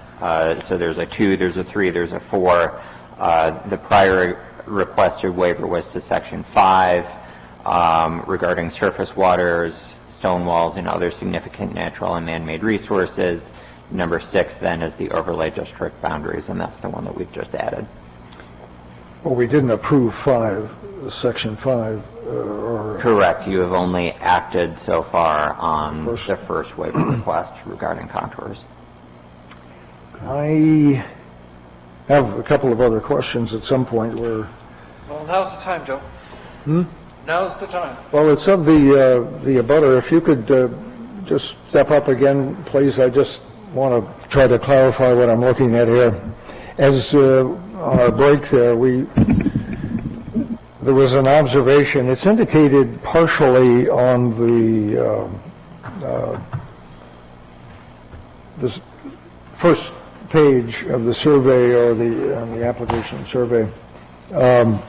so there's a 2, there's a 3, there's a 4. The prior requested waiver was to section 5 regarding surface waters, stone walls, and other significant natural and man-made resources. Number 6 then is the overlay district boundaries, and that's the one that we've just added. Well, we didn't approve 5, section 5, or... Correct. You have only acted so far on the first waiver request regarding contours. I have a couple of other questions at some point where, Well, now's the time, Joe. Now's the time. well, it's of the abutter. If you could just step up again, please. I just want to try to clarify what I'm looking at here. As on our break there, there was an observation. It's indicated partially on the this first page of the survey or the application survey. And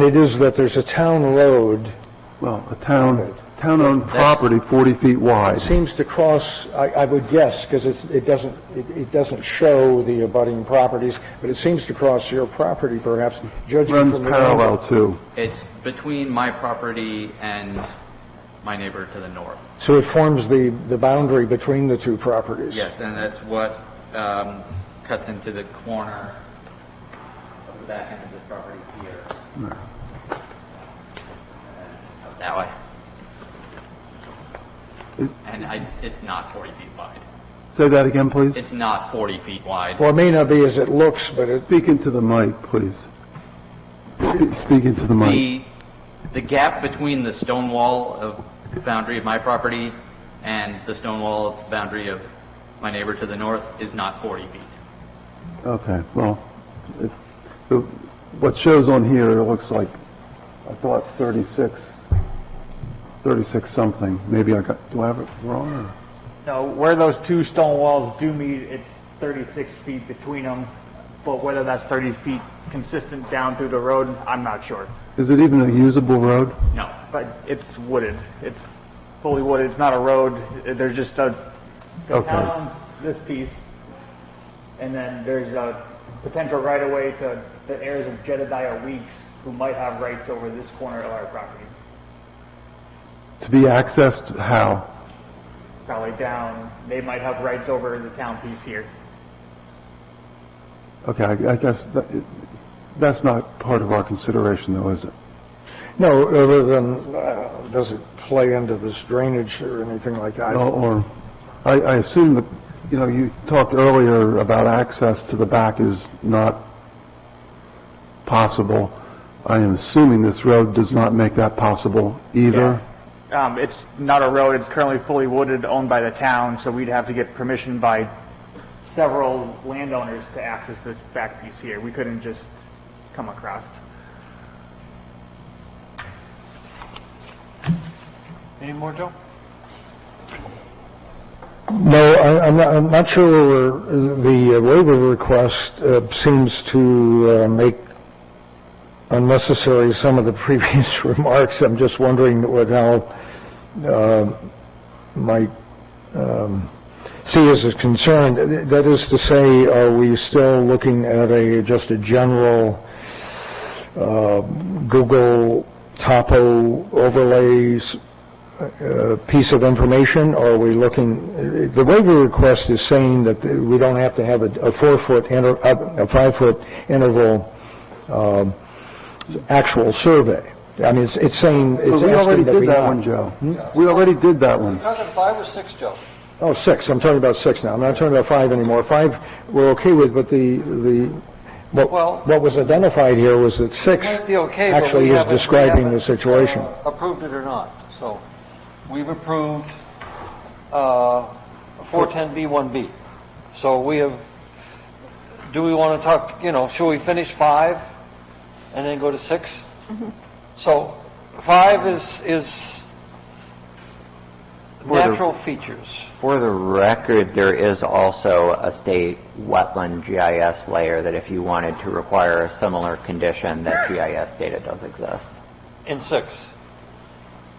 it is that there's a town road. Well, a town-owned property 40 feet It wide. seems to cross, I would guess, because it doesn't show the abutting properties, but it seems to cross your property perhaps, judging Runs from the parallel angle. too. It's between my property and my neighbor to the north. So it forms the boundary between the two properties. Yes, and that's what cuts into the corner of the back end of the property here. That way. And it's not 40 feet wide. Say that again, please. It's not 40 feet wide. Well, it may not be as it looks, but it, Speak into the mic, please. Speak into the mic. The gap between the stone wall of boundary of my property and the stone wall of the boundary of my neighbor to the north is not 40 feet. Okay, well, what shows on here, it looks like, I thought 36 something. Maybe do I have it wrong? Or? No, where those two stone walls do meet, it's 36 feet between them, but whether that's 30 feet consistent down through the road, I'm not sure. Is it even a usable road? No. But it's wooded. It's fully wooded. It's not a road. There's just the Okay. town owns this piece, and then there's a potential right-of-way to the heirs of Jedediah Weeks, who might have rights over this corner of our property. To be accessed, how? Probably down, they might have rights over the town piece here. Okay, I guess that's not part of our consideration, though, is it? no, other than, does it play into this drainage or anything like that? Or, I assume that, you talked earlier about access to the back is not possible. I am assuming this road does not make that possible either. It's not a road. It's currently fully wooded, owned by the town, so we'd have to get permission by several landowners to access this back piece here. We couldn't just come across. Any more, Joe? No, I'm not sure where the waiver request seems to make unnecessary some of the previous remarks. I'm just wondering what how might see as is concerned. That is to say, are we still looking at just a general Google topo overlays piece of information, or are we looking, the waiver request is saying that we don't have to have a 5-foot interval actual survey. I mean, it's saying, it's But we already asking that did we that not. one, Joe. We already did that one. Talking 5 or 6, Joe? Oh, 6, I'm talking about 6 now, I'm not talking about 5 anymore. 5 we're okay with, but what was identified here was that 6 Might be okay, but actually we is haven't- describing we the situation. haven't, Approved it or not, so we've approved 410B1B. So we have, do we want to talk, should we finish 5 and then go to 6? So 5 is natural features. For the record, there is also a state wetland GIS layer that if you wanted to require a similar condition, that GIS data does exist. In 6.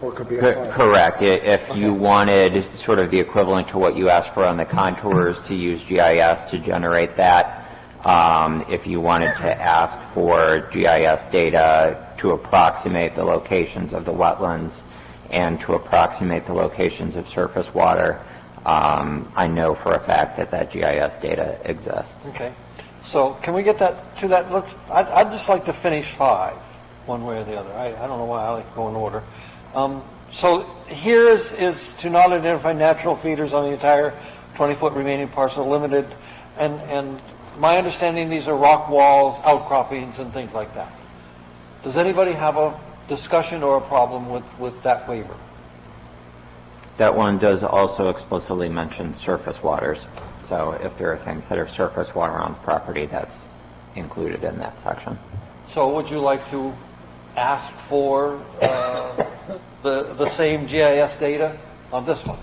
Or it could be a 5. Correct. If you wanted sort of the equivalent to what you asked for on the contours, to use GIS to generate that, if you wanted to ask for GIS data to approximate the locations of the wetlands and to approximate the locations of surface water, I know for a fact that GIS data exists. Okay. So can we get that to that? I'd just like to finish 5, one way or the other. I don't know why I like to go in order. So here is to not identify natural feeders on the entire 20-foot remaining parcel limited, and my understanding these are rock walls, outcroppings, and things like that. Does anybody have a discussion or a problem with that waiver? That one does also explicitly mention surface waters. So if there are things that are surface water on the property, that's included in that section. So would you like to ask for the same GIS data on this one?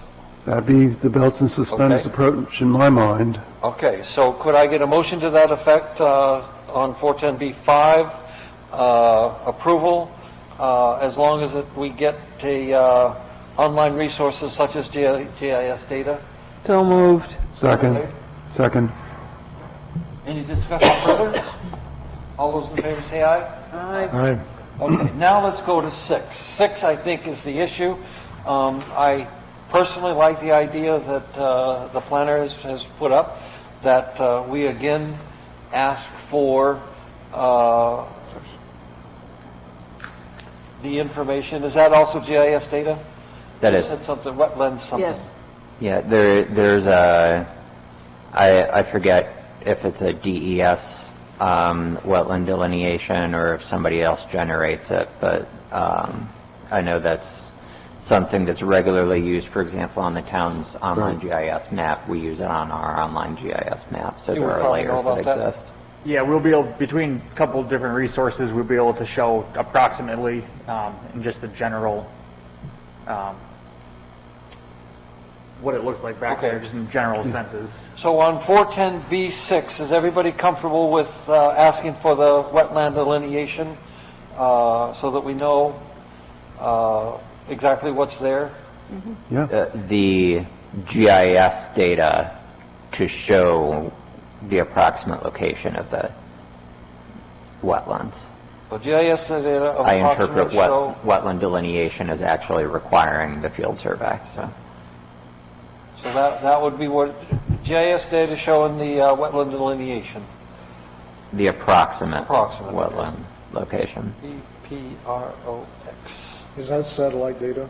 That'd be the belts and suspenders Okay. approach in my mind. Okay, so could I get a motion to that effect on 410B5 approval, as long as we get the online resources such as GIS data? So moved. Second. Second. Any discussion further? All those in favor say aye. Aye. All right. Okay, now let's go to 6. 6, I think, is the issue. I personally like the idea that the planner has put up, that we again ask for the information. Is that also GIS data? That You is. said something, wetlands something. Yes. Yeah, there's a, I forget if it's a DES wetland delineation or if somebody else generates it, but I know that's something that's regularly used, for example, on the town's online GIS map. We use it on our online GIS map, so You there would are probably know layers that about that. exist. Yeah, we'll be able, between a couple of different resources, we'll be able to show approximately, in just the general, what it looks like back Okay. there, just in general senses. So on 410B6, is everybody comfortable with asking for the wetland delineation so that we know exactly what's there? Yeah. The GIS data to show the approximate location of the wetlands. Well, GIS data of I interpret approximate show, wetland delineation as actually requiring the field survey, so. so that would be what, GIS data showing the wetland delineation, The approximate Approximate, okay. wetland location. EPROX. Is that satellite data?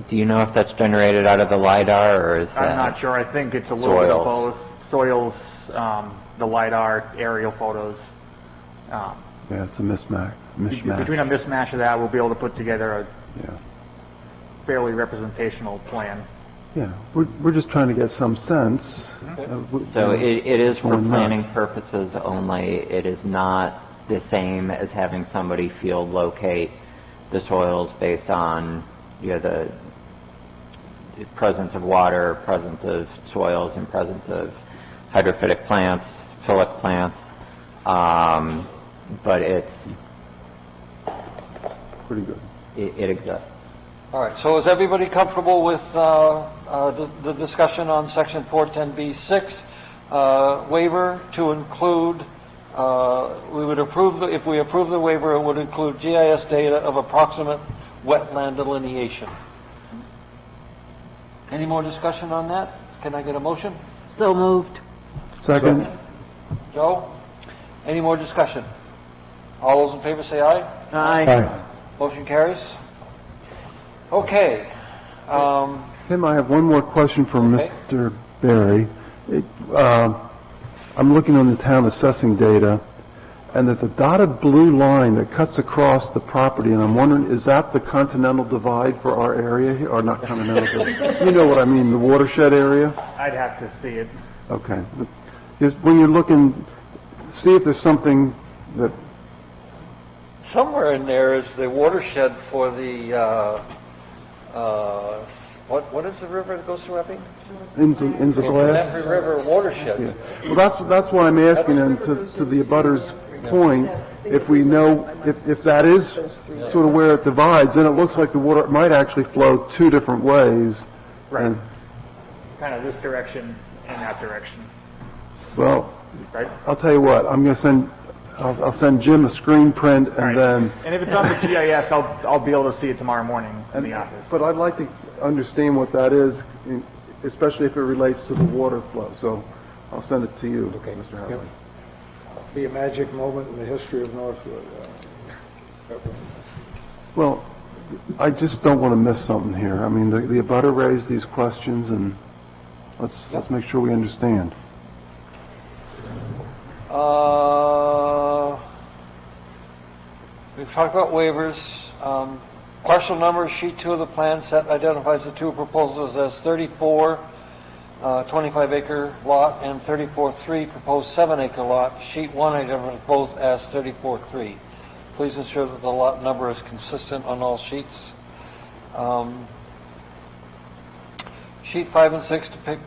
Do you know if that's generated out of the LiDAR or is that? I'm not sure, I think it's a little bit of Soils. both. Soils, the LiDAR, aerial photos. Yeah, it's a mishmash. Between a mismatch of that, we'll be able to put together a Yeah. fairly representational plan. Yeah, we're just trying to get some sense. So it is for Going nuts. planning purposes only. It is not the same as having somebody field locate the soils based on, the presence of water, presence of soils, and presence of hydrophytic plants, phyllic plants. But it's, Pretty good. it exists. All right, so is everybody comfortable with the discussion on section 410B6 waiver to include, we would approve, if we approve the waiver, it would include GIS data of approximate wetland delineation. Any more discussion on that? Can I get a motion? So moved. Second. Joe? Any more discussion? All those in favor say aye. Aye. Motion carries. Okay. Tim, I have one more question for Okay. Mr. Barry. I'm looking on the town assessing data, and there's a dotted blue line that cuts across the property, and I'm wondering, is that the continental divide for our area here, or not continental divide? You know what I mean, the watershed area? I'd have to see it. Okay. Just when you're looking, see if there's something that, Somewhere in there is the watershed for the, what is the river that goes through Epping? Inza Glass? Every river watersheds. Well, that's why I'm asking, and to the abutter's point, if we know, if that is sort of where it divides, then it looks like the water might actually flow two different ways. Right. And, Kind of this direction and that direction, well, right? I'll tell you what, I'm going to send, I'll send Jim a screen print, All and right. then, And if it's on the GIS, I'll be able to see it tomorrow morning in the office. but I'd like to understand what that is, especially if it relates to the water flow, so I'll send it to you, Mr. Howley. Be a magic moment in the history of Northwood. Well, I just don't want to miss something here. I mean, the abutter raised these questions, and let's make sure we understand. We've talked about waivers. Partial number, sheet 2 of the plan set identifies the two proposals as 34 25-acre lot and 34-3 proposed 7-acre lot. Sheet 1 identifies both as 34-3. Please ensure that the lot number is consistent on all sheets. Sheet 5 and 6 depict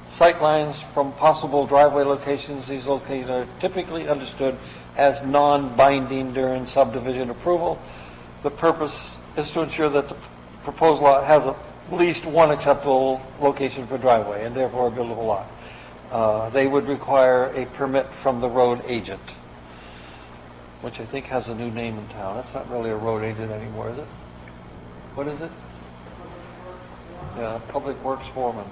sight lines from possible driveway locations. These locations are typically understood as non-binding during subdivision approval. The purpose is to ensure that the proposed lot has at least one acceptable location for driveway and therefore a buildable lot. They would require a permit from the road agent, which I think has a new name in town. That's not really a road agent anymore, is it? What is it? Yeah, Public Works Foreman.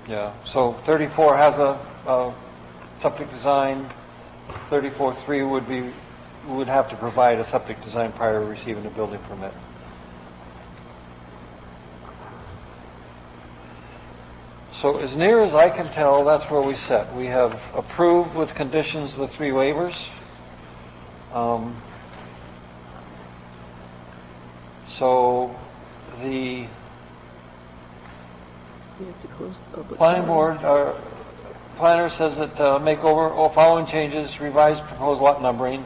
Yeah, so 34 has a septic design. 34.3 would have to provide a septic design prior to receiving a building permit. So as near as I can tell, that's where we sit. We have approved with conditions the 3 waivers. So the We have to close the public planning hearing. board, planner says that make over all following changes: revised proposed lot numbering,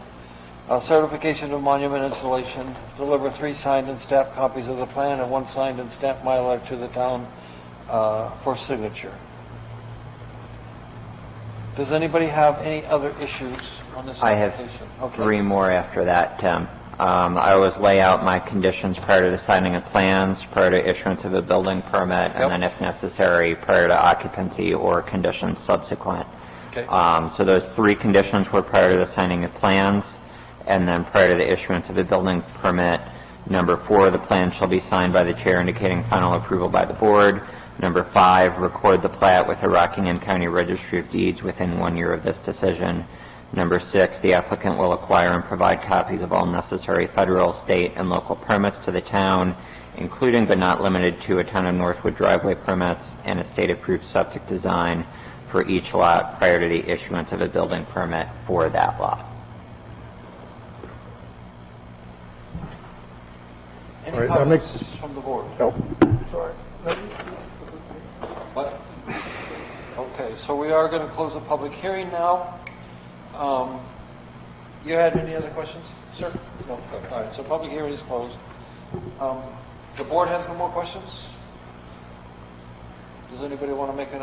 certification of monument installation, deliver 3 signed and stamped copies of the plan and 1 signed and stamped Mylar to the town for signature. Does anybody have any other issues on this I have application? Okay. 3 more after that, Tim. I always lay out my conditions prior to the signing of plans, prior to issuance of a building permit, and Yep. then if necessary, prior to occupancy or conditions subsequent. Okay. So those 3 conditions were prior to the signing of plans, and then prior to the issuance of a building permit. Number 4, the plan shall be signed by the chair indicating final approval by the board. Number 5, record the plat with the Rockingham County Registry of Deeds within 1 year of this decision. Number 6, the applicant will acquire and provide copies of all necessary federal, state, and local permits to the town, including but not limited to a town of Northwood driveway permits and a state-approved septic design for each lot prior to the issuance of a building permit for that lot. Any All right, I'll make- comments from the board? No. What? Okay, so we are going to close the public hearing now. You had any other questions, sir? No, good. All right, so public hearing is closed. The board has no more questions? Does anybody want to make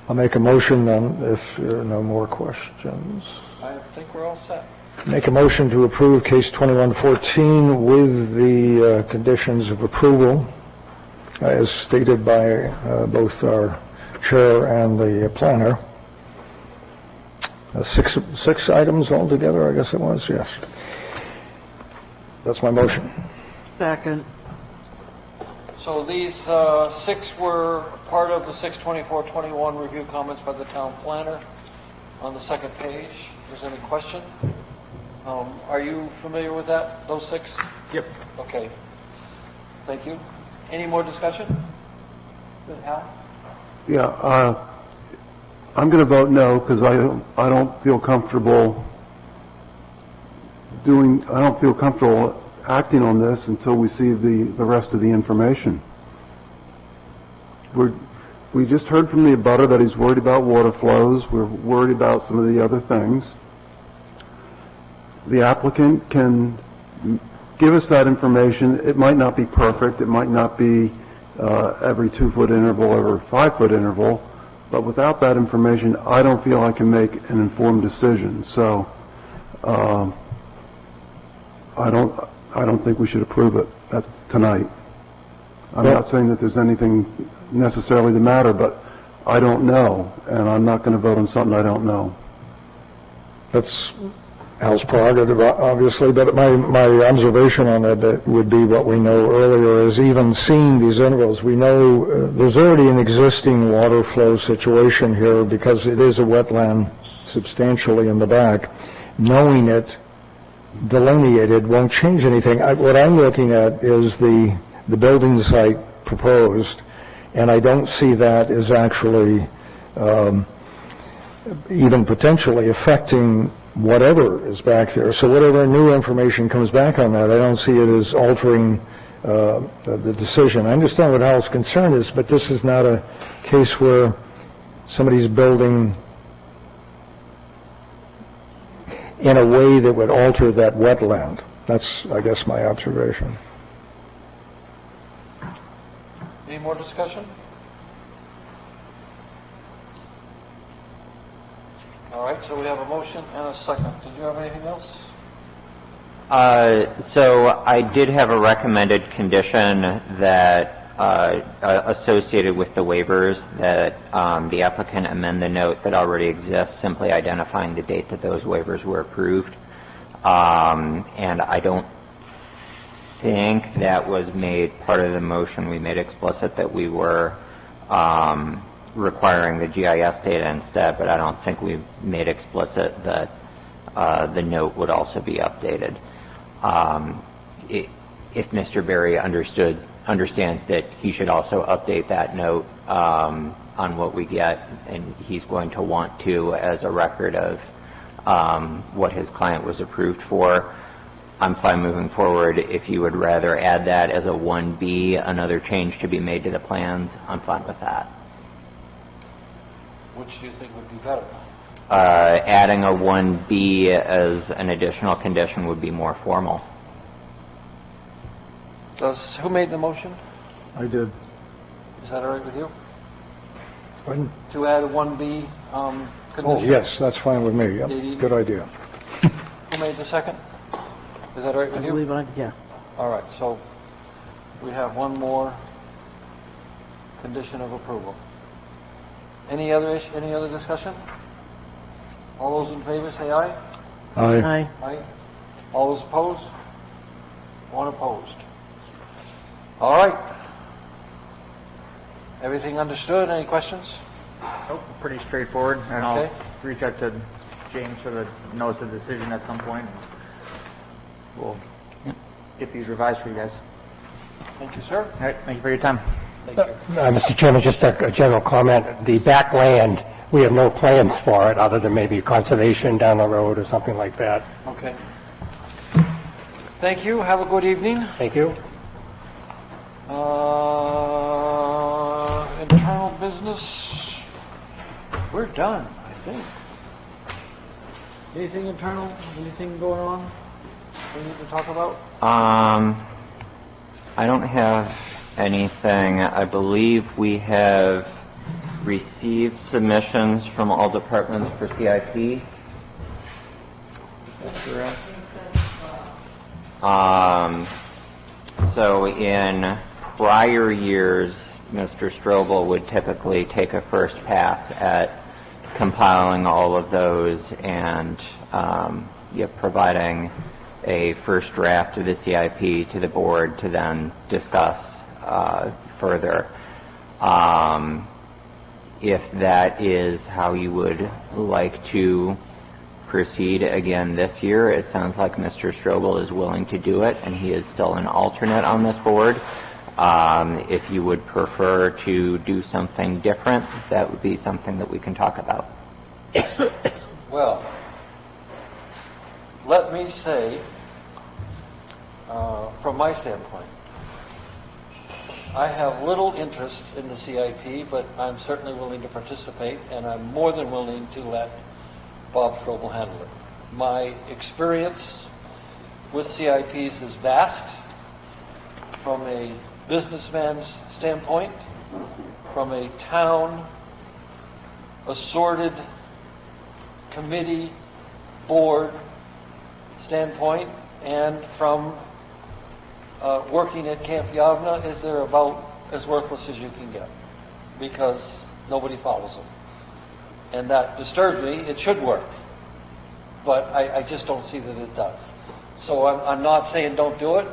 I'll make a motion then, if there are no more questions. I think we're all set. Make a motion to approve case 2114 with the conditions of approval as stated by both our chair and the planner. 6 items altogether, I guess it was, yes. That's my motion. Second. So these 6 were part of the 62421 review comments by the town planner on the second page. If there's any question? Are you familiar with that, those 6? Yep. Okay. Thank you. Any more discussion? Good, Hal? Yeah, I'm going to vote no because I don't feel comfortable acting on this until we see the rest of the information. We just heard from the abutter that he's worried about water flows. We're worried about some of the other things. The applicant can give us that information. It might not be perfect. It might not be every 2-foot interval, every 5-foot interval. But without that information, I don't feel I can make an informed decision. So I don't think we should approve it tonight. I'm not saying that there's anything necessarily the matter, but I don't know, and I'm not going to vote on something I don't know. That's Al's prerogative, obviously, but my observation on that would be what we know earlier is even seeing these intervals, we know there's already an existing water flow situation here because it is a wetland substantially in the back. Knowing it delineated won't change anything. What I'm looking at is the building site proposed, and I don't see that as actually even potentially affecting whatever is back there. So whatever new information comes back on that, I don't see it as altering the decision. I understand what Hal's concern is, but this is not a case where somebody's building in a way that would alter that wetland. That's, I guess, my observation. Any more discussion? All right, so we have a motion and a second. Did you have anything else? So I did have a recommended condition that associated with the waivers, that the applicant amend the note that already exists, simply identifying the date that those waivers were approved. And I don't think that was made part of the motion. We made explicit that we were requiring the GIS data instead, but I don't think we made explicit that the note would also be updated. If Mr. Berry understands that he should also update that note on what we get, and he's going to want to as a record of what his client was approved for, I'm fine moving forward. If you would rather add that as a 1B, another change to be made to the plans, I'm fine with that. Which do you think would be better? Adding a 1B as an additional condition would be more formal. Who made the motion? I did. Is that all right with you? Pardon? To add a 1B Oh, condition? yes, that's fine with me. Yep. Good idea. Who made the second? Is that all right with you? Yeah. All right, so we have one more condition of approval. Any other discussion? All those in favor say aye. Aye. Aye. All those opposed? One opposed. All right. Everything understood? Any questions? Nope, pretty straightforward, and Okay. I'll reach out to James for the notice of decision at some point. We'll get these revised for you guys. Thank you, sir. All right, thank you for your time. Thank you. Mr. Chairman, just a general comment. The back land, we have no plans for it, other than maybe conservation down the road or something like that. Okay. Thank you. Have a good evening. Thank you. Internal business. We're done, I think. Anything internal? Anything going on we need to talk about? I don't have anything. I believe we have received submissions from all departments for CIP. That's correct. So in prior years, Mr. Strobel would typically take a first pass at compiling all of those and providing a first draft of the CIP to the board to then discuss further. If that is how you would like to proceed again this year, it sounds like Mr. Strobel is willing to do it, and he is still an alternate on this board. If you would prefer to do something different, that would be something that we can talk about. Well, let me say, from my standpoint, I have little interest in the CIP, but I'm certainly willing to participate, and I'm more than willing to let Bob Strobel handle it. My experience with CIPs is vast, from a businessman's standpoint, from a town, assorted committee, board standpoint, and from working at Camp Yavna, is they're about as worthless as you can get, because nobody follows them. And that disturbs me. It should work, but I just don't see that it does. So I'm not saying don't do it.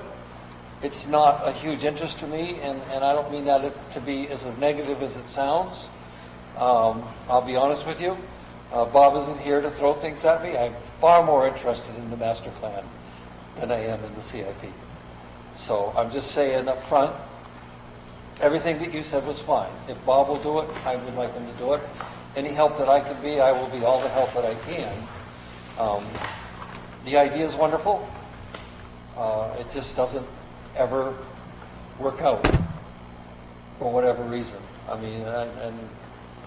It's not a huge interest to me, and I don't mean that to be as negative as it sounds. I'll be honest with you. Bob isn't here to throw things at me. I'm far more interested in the master plan than I am in the CIP. So I'm just saying up front, everything that you said was fine. If Bob will do it, I would like him to do it. Any help that I can be, I will be all the help that I can. The idea is wonderful. It just doesn't ever work out for whatever reason. I mean, and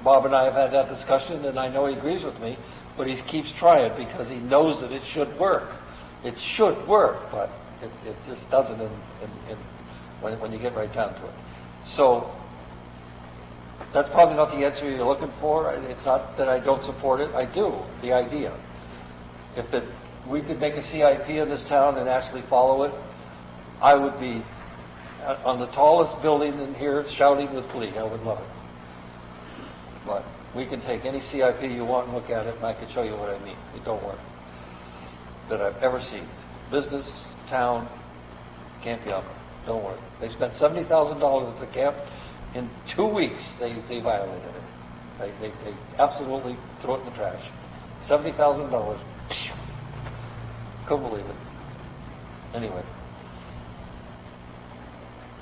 Bob and I have had that discussion, and I know he agrees with me, but he keeps trying because he knows that it should work. It should work, but it just doesn't when you get right down to it. So that's probably not the answer you're looking for. It's not that I don't support it. I do, the idea. If we could make a CIP in this town and actually follow it, I would be on the tallest building in here shouting with glee. I would love it. But we can take any CIP you want and look at it, and I can show you what I mean. It don't work. That I've ever seen. Business, town, can't be up. Don't work. They spent $70,000 at the camp. In 2 weeks, they violated it. They absolutely threw it in the trash. $70,000. Couldn't believe it. Anyway.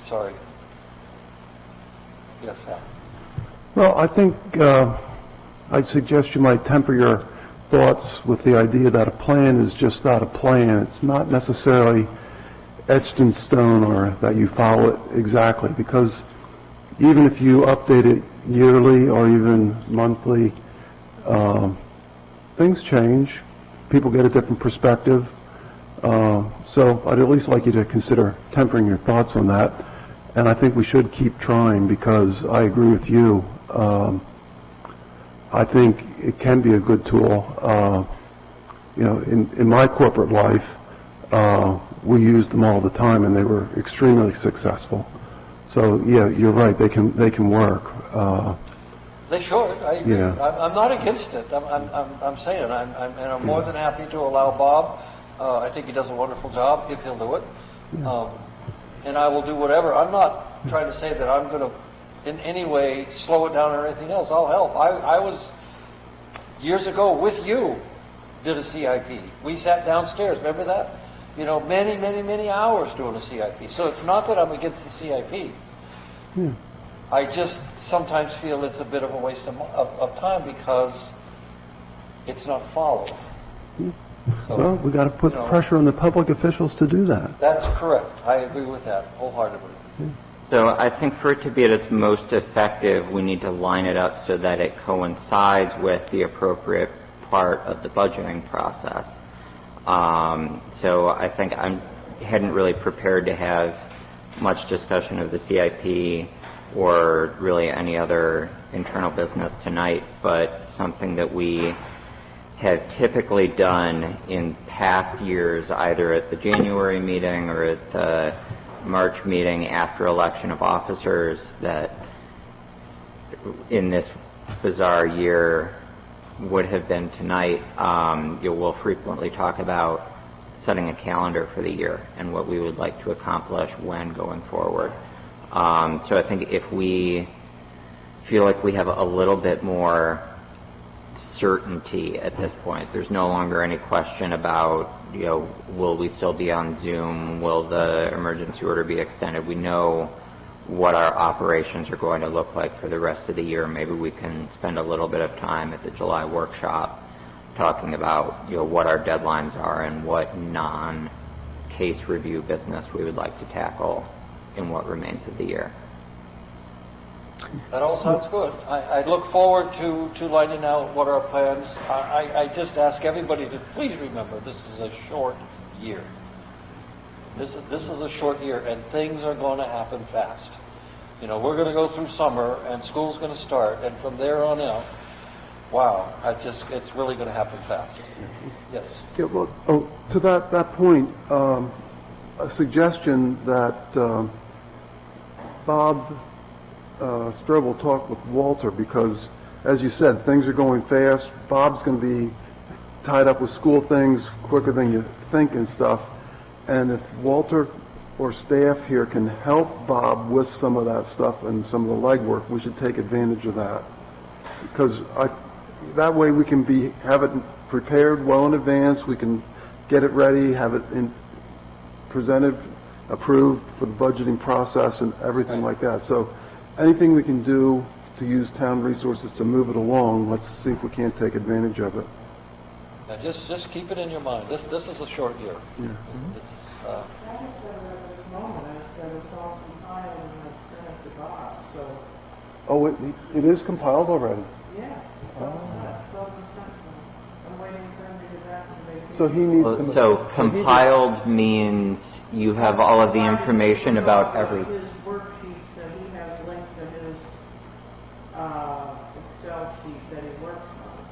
Sorry. Yes, Sam. Well, I think I'd suggest you might temper your thoughts with the idea that a plan is just that, a plan. It's not necessarily etched in stone or that you follow it exactly, because even if you update it yearly or even monthly, things change. People get a different perspective. So I'd at least like you to consider tempering your thoughts on that. And I think we should keep trying, because I agree with you. I think it can be a good tool. In my corporate life, we used them all the time, and they were extremely successful. So yeah, you're right. They can work. They should. I agree. Yeah. I'm not against it. I'm saying I'm more than happy to allow Bob. I think he does a wonderful job if he'll do it. And I will do whatever. I'm not trying to say that I'm going to in any way slow it down or anything else. I'll help. I was years ago with you, did a CIP. We sat downstairs. Remember that? Many hours doing a CIP. So it's not that I'm against the CIP. I just sometimes feel it's a bit of a waste of time because it's not followed. So, Well, we got to put pressure on the public officials to do that. That's correct. I agree with that wholeheartedly. So I think for it to be at its most effective, we need to line it up so that it coincides with the appropriate part of the budgeting process. So I think I hadn't really prepared to have much discussion of the CIP or really any other internal business tonight, but something that we have typically done in past years, either at the January meeting or at the March meeting after election of officers, that in this bizarre year would have been tonight. We'll frequently talk about setting a calendar for the year and what we would like to accomplish when going forward. So I think if we feel like we have a little bit more certainty at this point, there's no longer any question about, will we still be on Zoom? Will the emergency order be extended? We know what our operations are going to look like for the rest of the year. Maybe we can spend a little bit of time at the July workshop talking about, what our deadlines are and what non-case review business we would like to tackle in what remains of the year. That all sounds good. I look forward to lining out what our plans. I just ask everybody to please remember this is a short year. This is a short year, and things are going to happen fast. We're going to go through summer, and school's going to start, and from there on out, wow, it's really going to happen fast. Yes. Yeah, well, to that point, a suggestion that Bob Strobel talk with Walter, because, as you said, things are going fast. Bob's going to be tied up with school things quicker than you think and stuff. And if Walter or staff here can help Bob with some of that stuff and some of the legwork, we should take advantage of that. Because that way we can have it prepared well in advance. We can get it ready, have it presented, approved for the budgeting process and everything like that. So anything we can do to use town resources to move it along, let's see if we can't take advantage of it. Now just keep it in your mind. This is a short year. Yeah. It's That is at this moment, instead of talking time Oh, it is compiled already? Yeah. I'm waiting for him to get back to me. So he needs to... So compiled means you have all of the information about every... His worksheets that he has linked to his Excel sheet that he works on.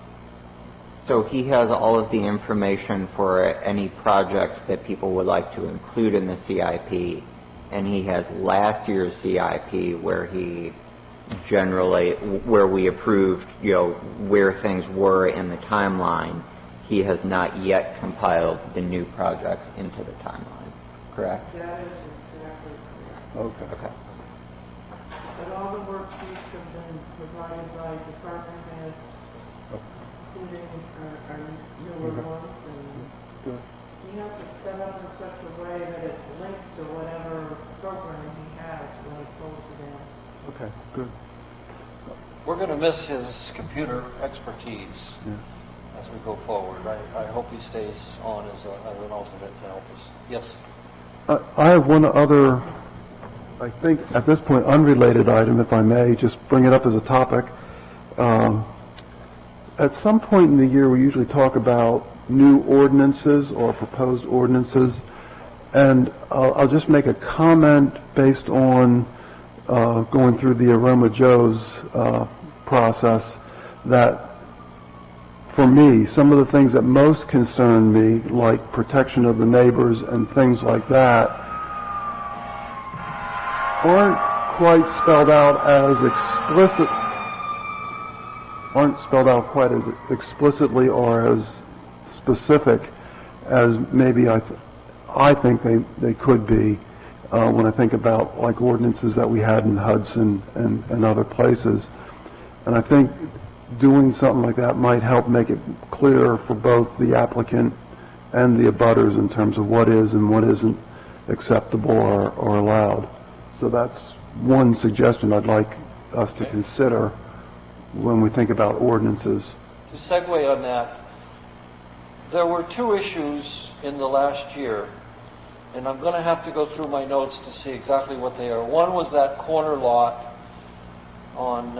So he has all of the information for any project that people would like to include in the CIP, and he has last year's CIP where he generally, where we approved, where things were in the timeline. He has not yet compiled the new projects into the timeline, correct? That is exactly correct. Okay. Okay. But all the worksheets have been provided by department heads, including our newer ones, and Good. he has it set up in such a way that it's linked to whatever programming he has when he pulls it in. Okay, good. We're going to miss his computer expertise Yeah. as we go forward. I hope he stays on as an alternate to help us. Yes? I have one other, I think, at this point, unrelated item, if I may, just bring it up as a topic. At some point in the year, we usually talk about new ordinances or proposed ordinances, and I'll just make a comment based on going through the Aroma Joe's process, that for me, some of the things that most concern me, like protection of the neighbors and things like that, aren't quite spelled out quite as explicitly or as specific as maybe I think they could be when I think about like ordinances that we had in Hudson and other places. And I think doing something like that might help make it clearer for both the applicant and the abutters in terms of what is and what isn't acceptable or allowed. So that's one suggestion I'd like us to consider when we think about ordinances. To segue on that, there were two issues in the last year, and I'm going to have to go through my notes to see exactly what they are. One was that corner lot on,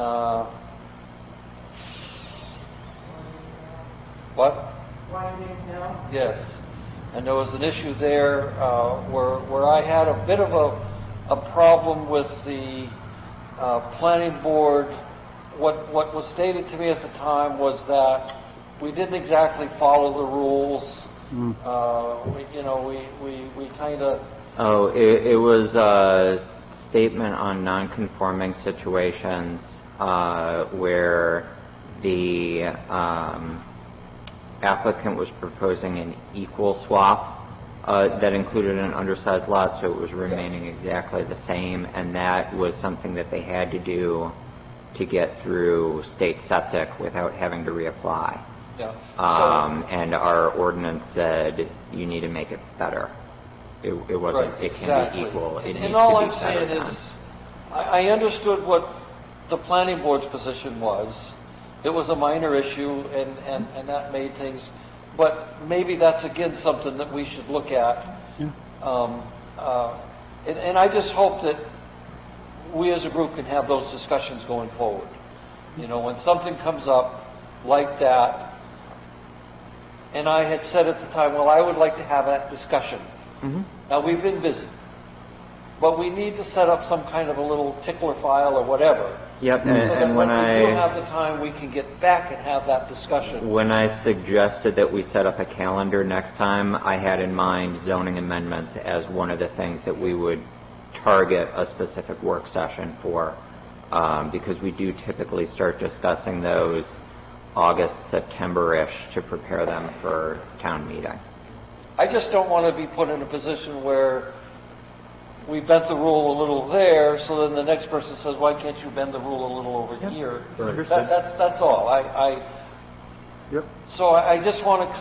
what? Winding Hill. Yes. And there was an issue there where I had a bit of a problem with the planning board. What was stated to me at the time was that we didn't exactly follow the rules. We kind of... Oh, it was a statement on non-conforming situations where the applicant was proposing an equal swap that included an undersized lot, so it was remaining exactly the same, and that was something that they had to do to get through state septic without having to reapply. Yeah. And our ordinance said you need to make it better. It wasn't, Right, it exactly. can be equal, it needs And to all be I'm saying better done. is, I understood what the planning board's position was. It was a minor issue, and that made things, but maybe that's again something that we should look at. And I just hope that we as a group can have those discussions going forward. When something comes up like that, and I had said at the time, well, I would like to have that discussion. Now, we've been busy, but we need to set up some kind of a little tickler file or whatever. Yep, So that and when when we do have the time, we can get back and have that discussion. When I suggested that we set up a calendar next time, I had in mind zoning amendments as one of the things that we would target a specific work session for, because we do typically start discussing those August, September-ish to prepare them for town meeting. I just don't want to be put in a position where we bent the rule a little there, so then the next person says, why can't you bend the rule a little over here? That's all. Yep. So I just want to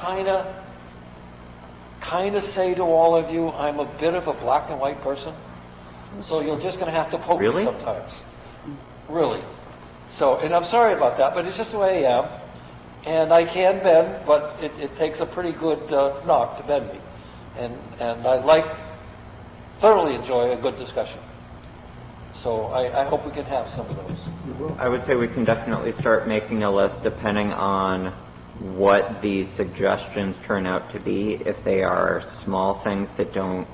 kind of say to all of you, I'm a bit of a black and white person, so you're just going to have to poke Really? me sometimes. Really. So, and I'm sorry about that, but it's just the way I am. And I can bend, but it takes a pretty good knock to bend me. And I thoroughly enjoy a good discussion. So I hope we can have some of those. I would say we can definitely start making a list depending on what these suggestions turn out to be. If they are small things that don't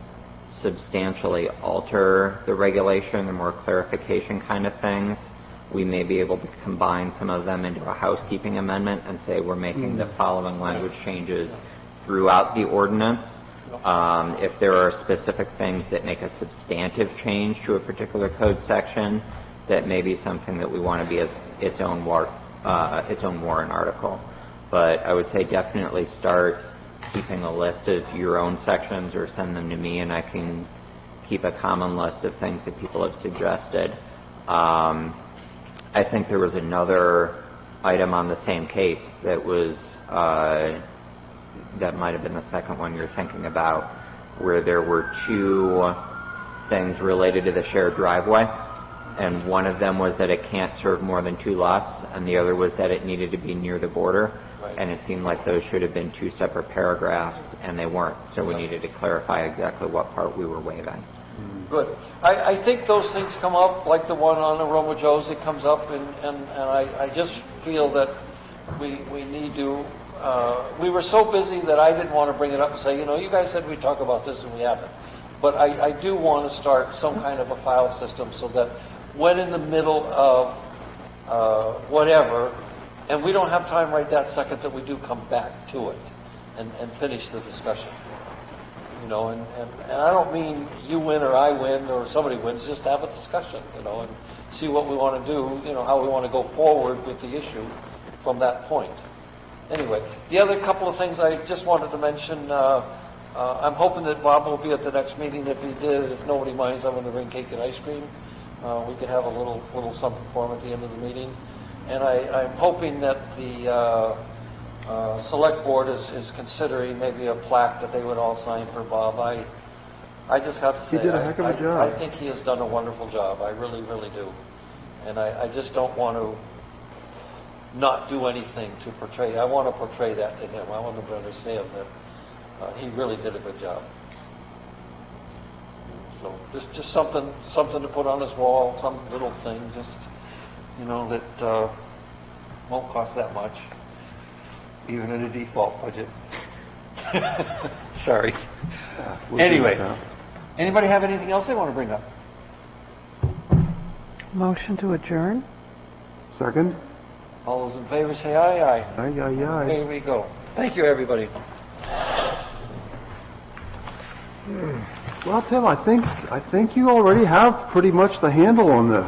substantially alter the regulation, the more clarification kind of things, we may be able to combine some of them into a housekeeping amendment and say we're making the following language changes throughout the ordinance. If there are specific things that make a substantive change to a particular code section, that may be something that we want to be its own warrant article. But I would say definitely start keeping a list of your own sections or send them to me, and I can keep a common list of things that people have suggested. I think there was another item on the same case that was that might have been the second one you're thinking about, where there were two things related to the shared driveway, and one of them was that it can't serve more than 2 lots, and the other was that it needed to be near the border. And it seemed like those should have been 2 separate paragraphs, and they weren't. So we needed to clarify exactly what part we were waiving. Good. I think those things come up, like the one on Aroma Joe's, it comes up, and I just feel that we need to, we were so busy that I didn't want to bring it up and say, you guys said we'd talk about this and we haven't. But I do want to start some kind of a file system so that when in the middle of whatever, and we don't have time right that second, that we do come back to it and finish the discussion. And I don't mean you win or I win or somebody wins, just have a discussion, and see what we want to do, how we want to go forward with the issue from that point. Anyway, the other couple of things I just wanted to mention, I'm hoping that Bob will be at the next meeting. If he did, if nobody minds, I'm going to bring cake and ice cream. We could have a little something for him at the end of the meeting. And I'm hoping that the select board is considering maybe a plaque that they would all sign for Bob. I just have to say, He did a heck of a job. I think he has done a wonderful job. I really, really do. And I just don't want to not do anything to portray. I want to portray that to him. I want him to understand that he really did a good job. So just something to put on his wall, some little thing, just that won't cost that much, even in a default budget. Sorry. Anyway, anybody have anything else they want to bring up? Motion to adjourn? Second? All those in favor say aye, aye. Aye, aye, aye. Here we go. Thank you, everybody. Well, Tim, I think you already have pretty much the handle on this.